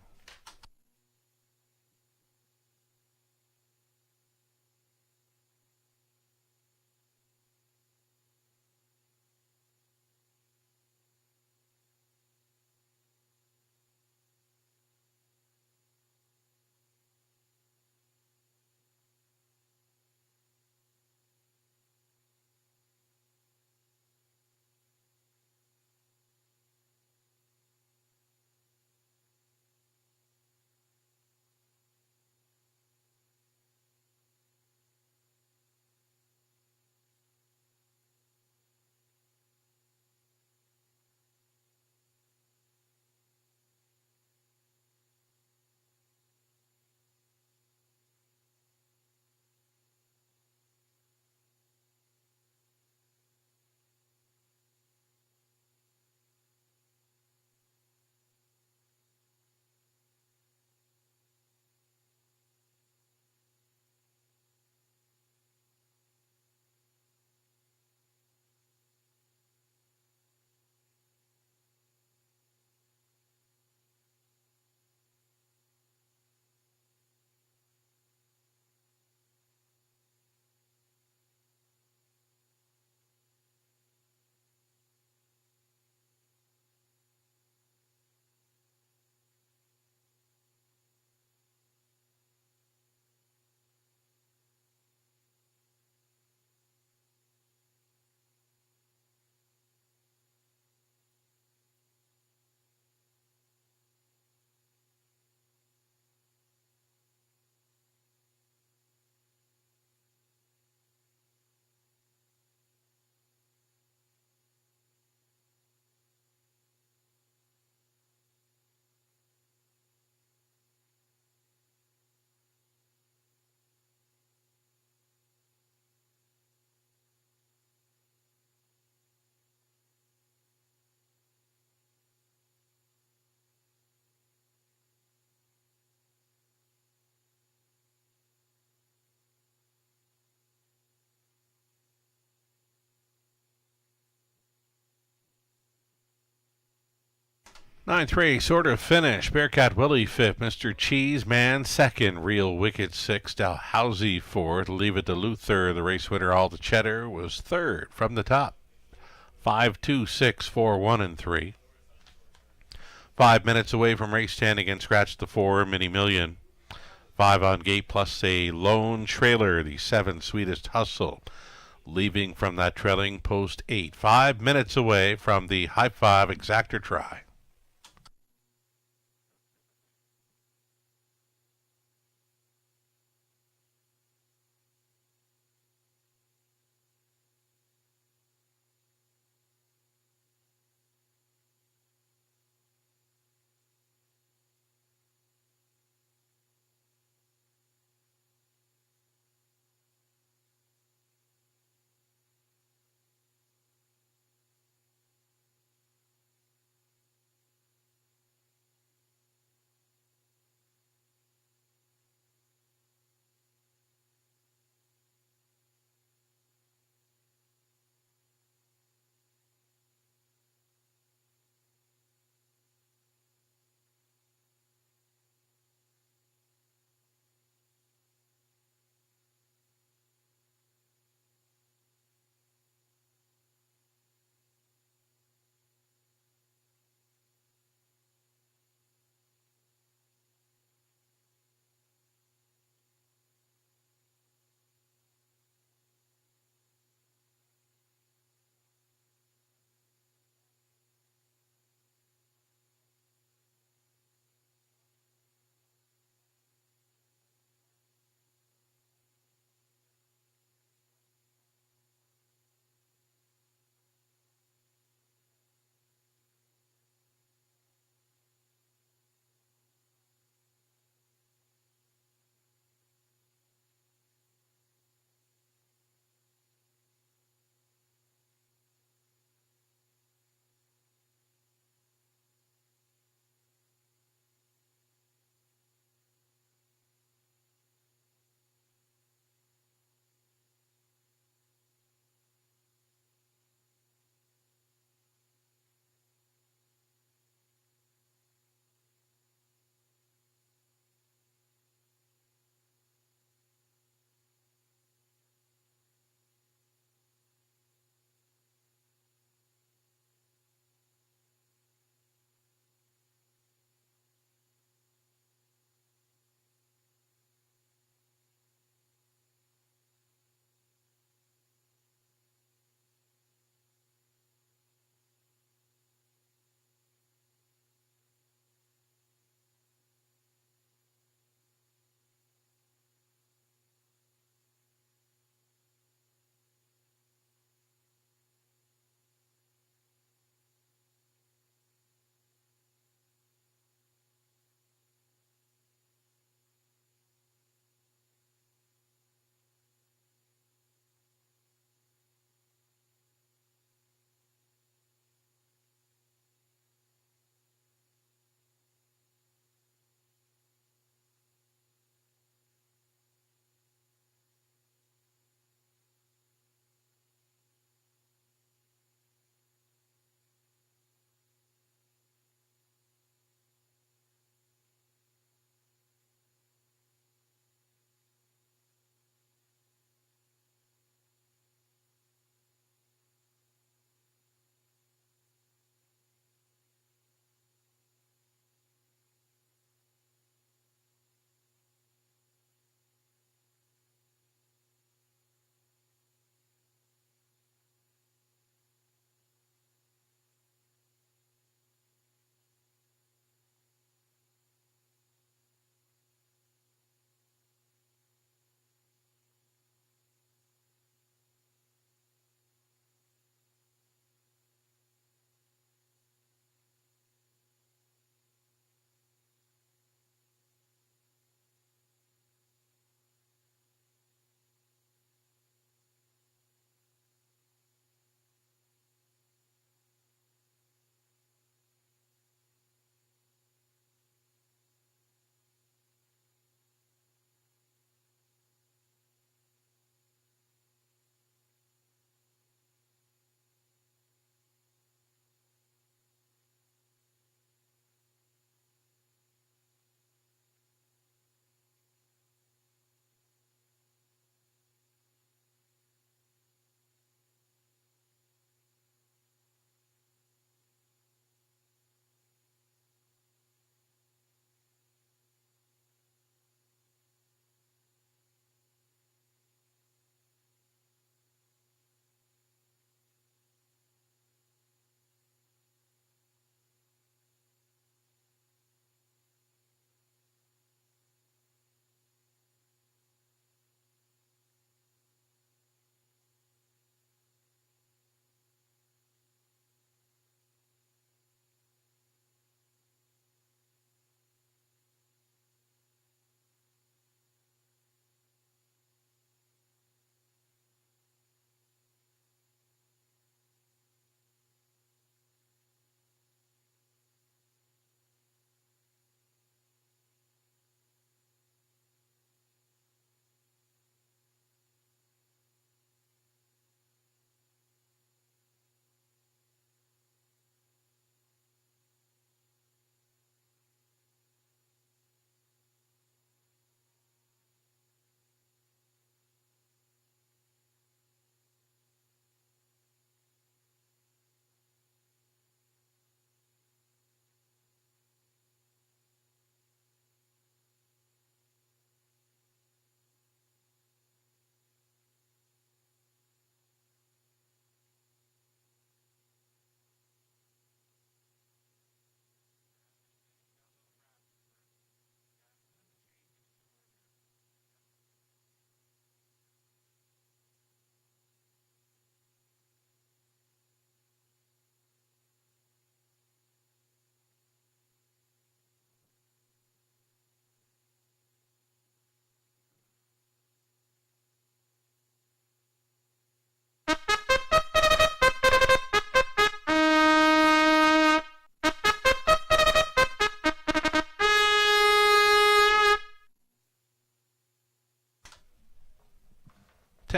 Ninth race, order of finish. Bearcat Willie fifth, Mr. Cheese Man second, Real Wicked sixth, Dalhousie fourth, Leave It to Luther. The race winner, All the Cheddar, was third from the top. 5, 2, 6, 4, 1, and 3. 5 minutes away from race 10 again, Scratch the 4, Mini Million. 5 on gate plus a lone trailer, the 7 Sweetest Hustle. Leaving from that trailing post 8. 5 minutes away from the high five exactor try.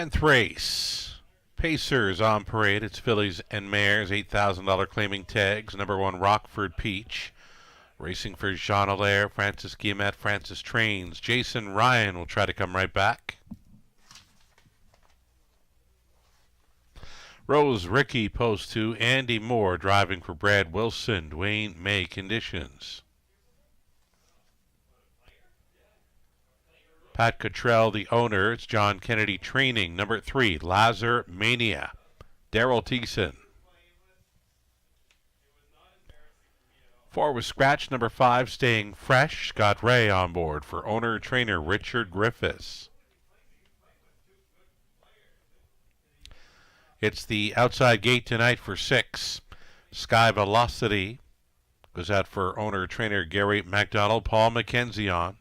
10th race. Pacers on parade. It's fillies and mares. $8,000 claiming tags. Number 1, Rockford Peach. Racing for Jean Allaire, Francis Guillemette, Francis Trains. Jason Ryan will try to come right back. Rose Ricky, post 2. Andy Moore driving for Brad Wilson. Dwayne May conditions. Pat Cottrell, the owner. It's John Kennedy training. Number 3, Lazar Mania. Daryl Thiessen. 4 was scratch. Number 5, Staying Fresh. Scott Ray on board for owner-trainer Richard Griffiths. It's the outside gate tonight for 6. Sky Velocity goes out for owner-trainer Gary MacDonald. Paul McKenzie on.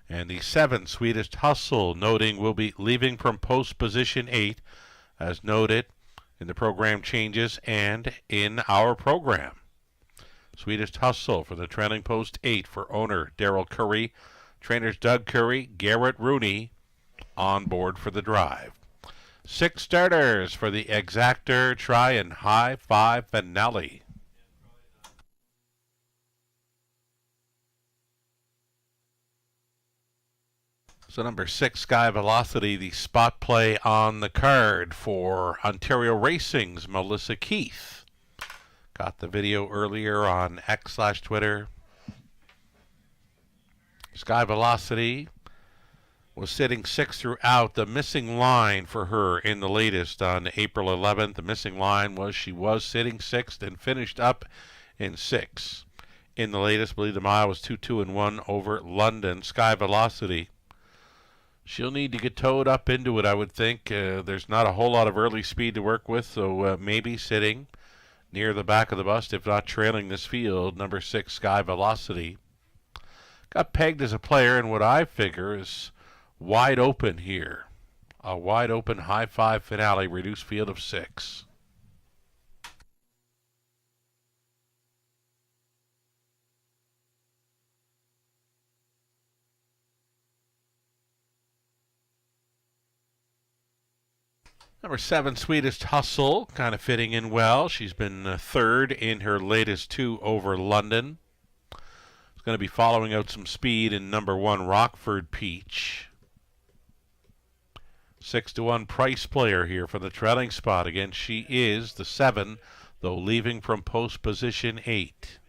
And the 7, Sweetest Hustle, noting will be leaving from post position 8, as noted in the program changes and in our program. Sweetest Hustle for the trailing post 8 for owner Darrell Curry, trainers Doug Curry, Garrett Rooney on board for the drive. 6 starters for the Exactor Try and High Five finale. So number 6, Sky Velocity, the spot play on the card for Ontario Racing's Melissa Keith. Got the video earlier on X/Twitter. Sky Velocity was sitting 6 throughout. The missing line for her in the latest on April 11th, the missing line was she was sitting 6th and finished up in 6. In the latest, I believe the mile was 2-2-1 over London. Sky Velocity, she'll need to get towed up into it, I would think. There's not a whole lot of early speed to work with, so maybe sitting near the back of the bus, if not trailing this field. Number 6, Sky Velocity, got pegged as a player in what I figure is wide open here. A wide open high 5 finale, reduced field of 6. Number 7, Sweetest Hustle, kind of fitting in well. She's been 3rd in her latest 2 over London. It's going to be following out some speed in number 1, Rockford Peach. 6-1 price player here for the trailing spot. Again, she is the 7, though leaving from post position 8.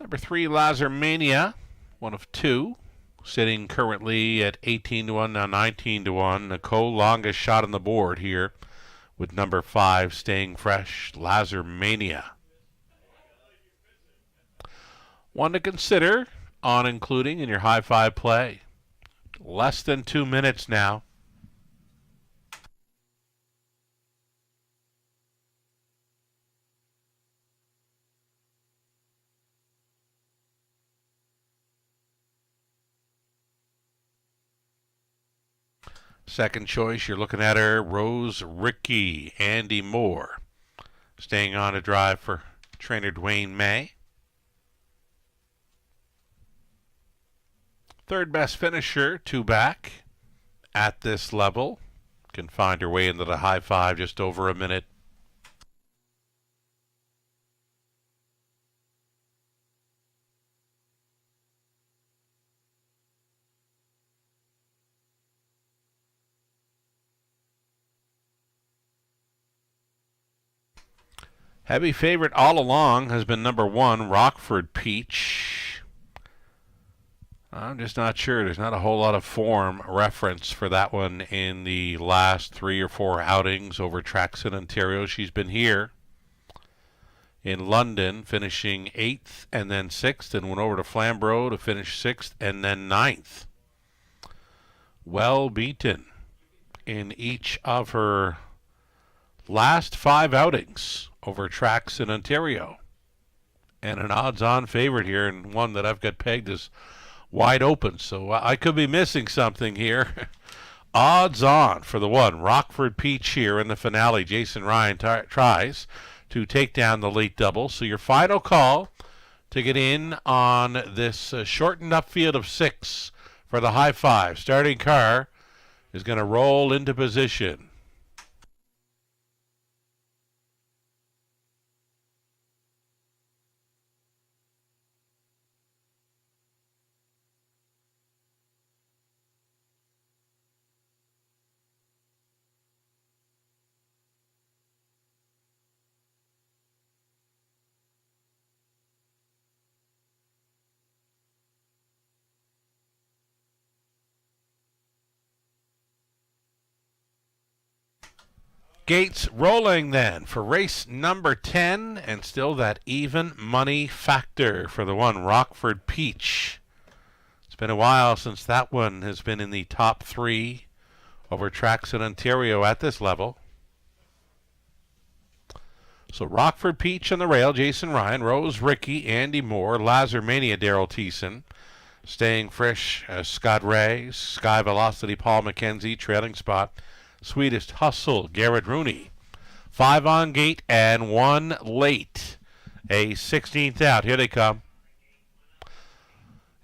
Number 3, Lazar Mania, 1 of 2, sitting currently at 18-1, now 19-1. Nicole, longest shot on the board here with number 5, Staying Fresh, Lazar Mania. One to consider on including in your high 5 play. Less than 2 minutes now. Second choice, you're looking at her, Rose Ricky, Andy Moore. Staying on a drive for trainer Dwayne May. Third best finisher, 2 back at this level. Can find her way into the high 5, just over a minute. Heavy favorite all along has been number 1, Rockford Peach. I'm just not sure. There's not a whole lot of form reference for that one in the last 3 or 4 outings over tracks in Ontario. She's been here in London, finishing 8th and then 6th, and went over to Flamborough to finish 6th and then 9th. Well beaten in each of her last 5 outings over tracks in Ontario. And an odds-on favorite here, and one that I've got pegged as wide open. So I could be missing something here. Odds on for the one. Rockford Peach here in the finale. Jason Ryan tries to take down the late double. So your final call to get in on this shortened up field of 6 for the high five. Starting car is going to roll into position. Gates rolling then for race number 10, and still that even money factor for the one, Rockford Peach. It's been a while since that one has been in the top 3 over tracks in Ontario at this level. So Rockford Peach on the rail, Jason Ryan, Rose Ricky, Andy Moore, Lazar Mania, Daryl Thiessen. Staying fresh, Scott Ray, Sky Velocity, Paul McKenzie, trailing spot. Sweetest Hustle, Garrett Rooney. 5 on gate and 1 late. A 16th out. Here they come.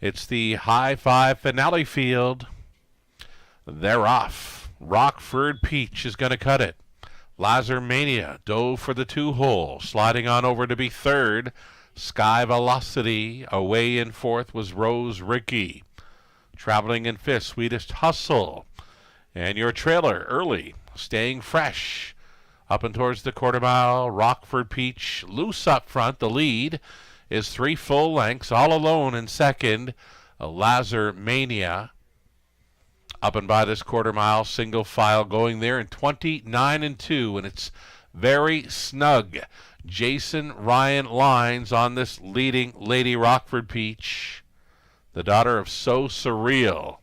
It's the high five finale field. They're off. Rockford Peach is going to cut it. Lazar Mania dove for the 2-hole. Sliding on over to be third. Sky Velocity. Away in fourth was Rose Ricky. Traveling in fifth, Sweetest Hustle. And your trailer early, staying fresh. Up and towards the quarter mile, Rockford Peach loose up front. The lead is 3 full lengths, all alone in second. Lazar Mania up and by this quarter mile, single file going there in 29-2, and it's very snug. Jason Ryan lines on this leading Lady Rockford Peach, the daughter of So Surreal.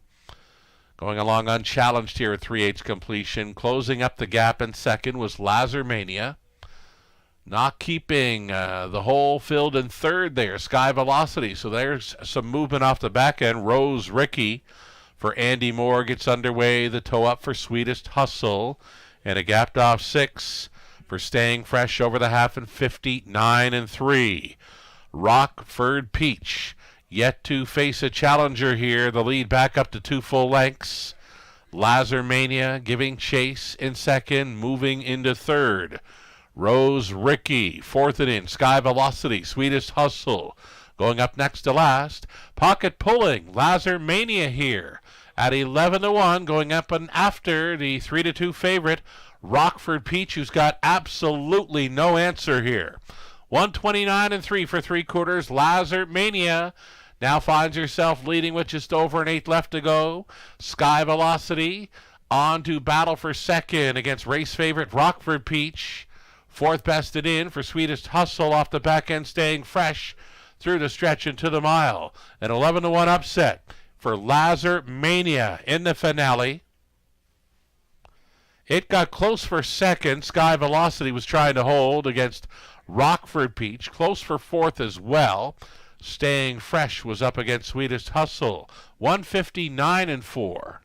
Going along unchallenged here at 3/8 completion. Closing up the gap in second was Lazar Mania. Not keeping the hole filled in third there, Sky Velocity. So there's some movement off the back end. Rose Ricky for Andy Moore gets underway. The toe up for Sweetest Hustle. And a gapped off 6 for Staying Fresh over the half and 59-3. Rockford Peach yet to face a challenger here. The lead back up to 2 full lengths. Lazar Mania giving chase in second, moving into third. Rose Ricky, fourth and in. Sky Velocity, Sweetest Hustle going up next to last. Pocket pulling, Lazar Mania here at 11-1, going up and after the 3-2 favorite, Rockford Peach, who's got absolutely no answer here. 129-3 for 3/4. Lazar Mania now finds herself leading with just over an 8 left to go. Sky Velocity on to battle for second against race favorite Rockford Peach. Fourth bested in for Sweetest Hustle off the back end, Staying Fresh through the stretch into the mile. An 11-1 upset for Lazar Mania in the finale. It got close for second. Sky Velocity was trying to hold against Rockford Peach. Close for fourth as well. Staying Fresh was up against Sweetest Hustle. 159-4.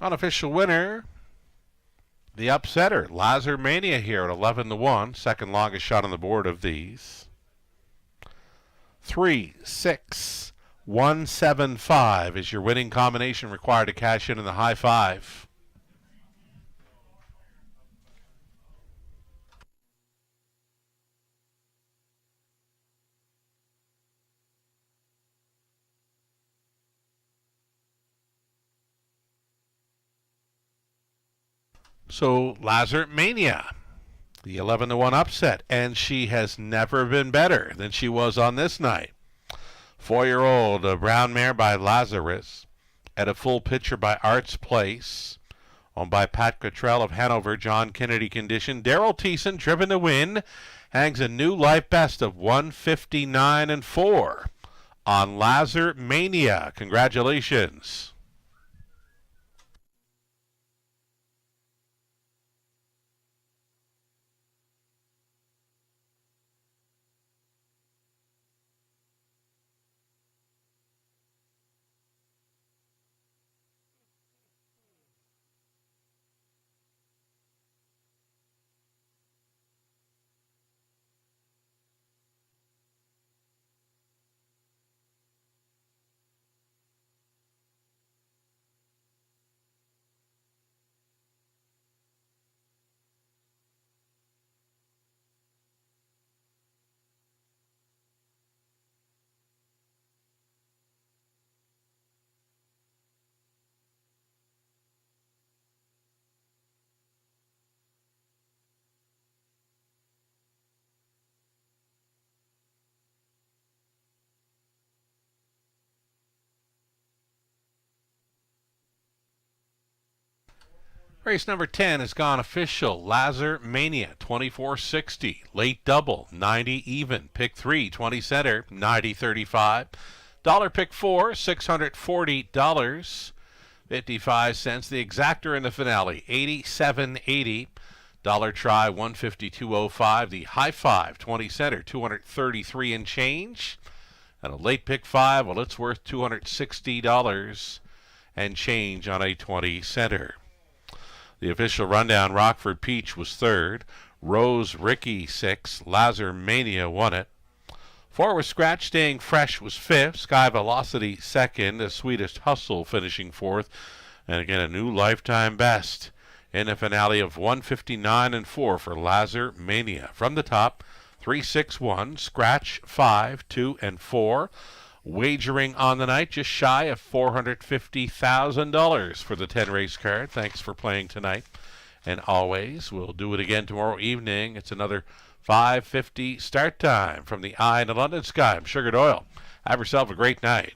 Unofficial winner, the upsetter, Lazar Mania here at 11-1. Second longest shot on the board of these. 3-6-1-7-5 is your winning combination required to cash in the high five. So Lazar Mania, the 11-1 upset, and she has never been better than she was on this night. 4-year-old brown mare by Lazarus, at a full picture by Arts Place, owned by Pat Cottrell of Hanover, John Kennedy condition. Daryl Thiessen, driven to win, hangs a new life best of 159-4 on Lazar Mania. Congratulations. Race number 10 has gone official. Lazar Mania, 24.60. Late double, 90 even. Pick 3, 20 center, 90.35. Dollar pick 4, $640. 55 cents. The exactor in the finale, 87.80. Dollar try, 152.05. The high 5, 20 center, 233 and change. And a late pick 5, well, it's worth $260 and change on a 20 center. The official rundown, Rockford Peach was third. Rose Ricky 6th. Lazar Mania won it. 4 was Scratch Staying Fresh was 5th. Sky Velocity 2nd. The Sweetest Hustle finishing 4th. And again, a new lifetime best in the finale of 159-4 for Lazar Mania. From the top, 3, 6, 1. Scratch 5, 2, and 4. Wagering on the night just shy of $450,000 for the 10-race card. Thanks for playing tonight. And always, we'll do it again tomorrow evening. It's another 5:50 start time from the Eye in the London Sky. I'm Sugar Doyle. Have yourself a great night.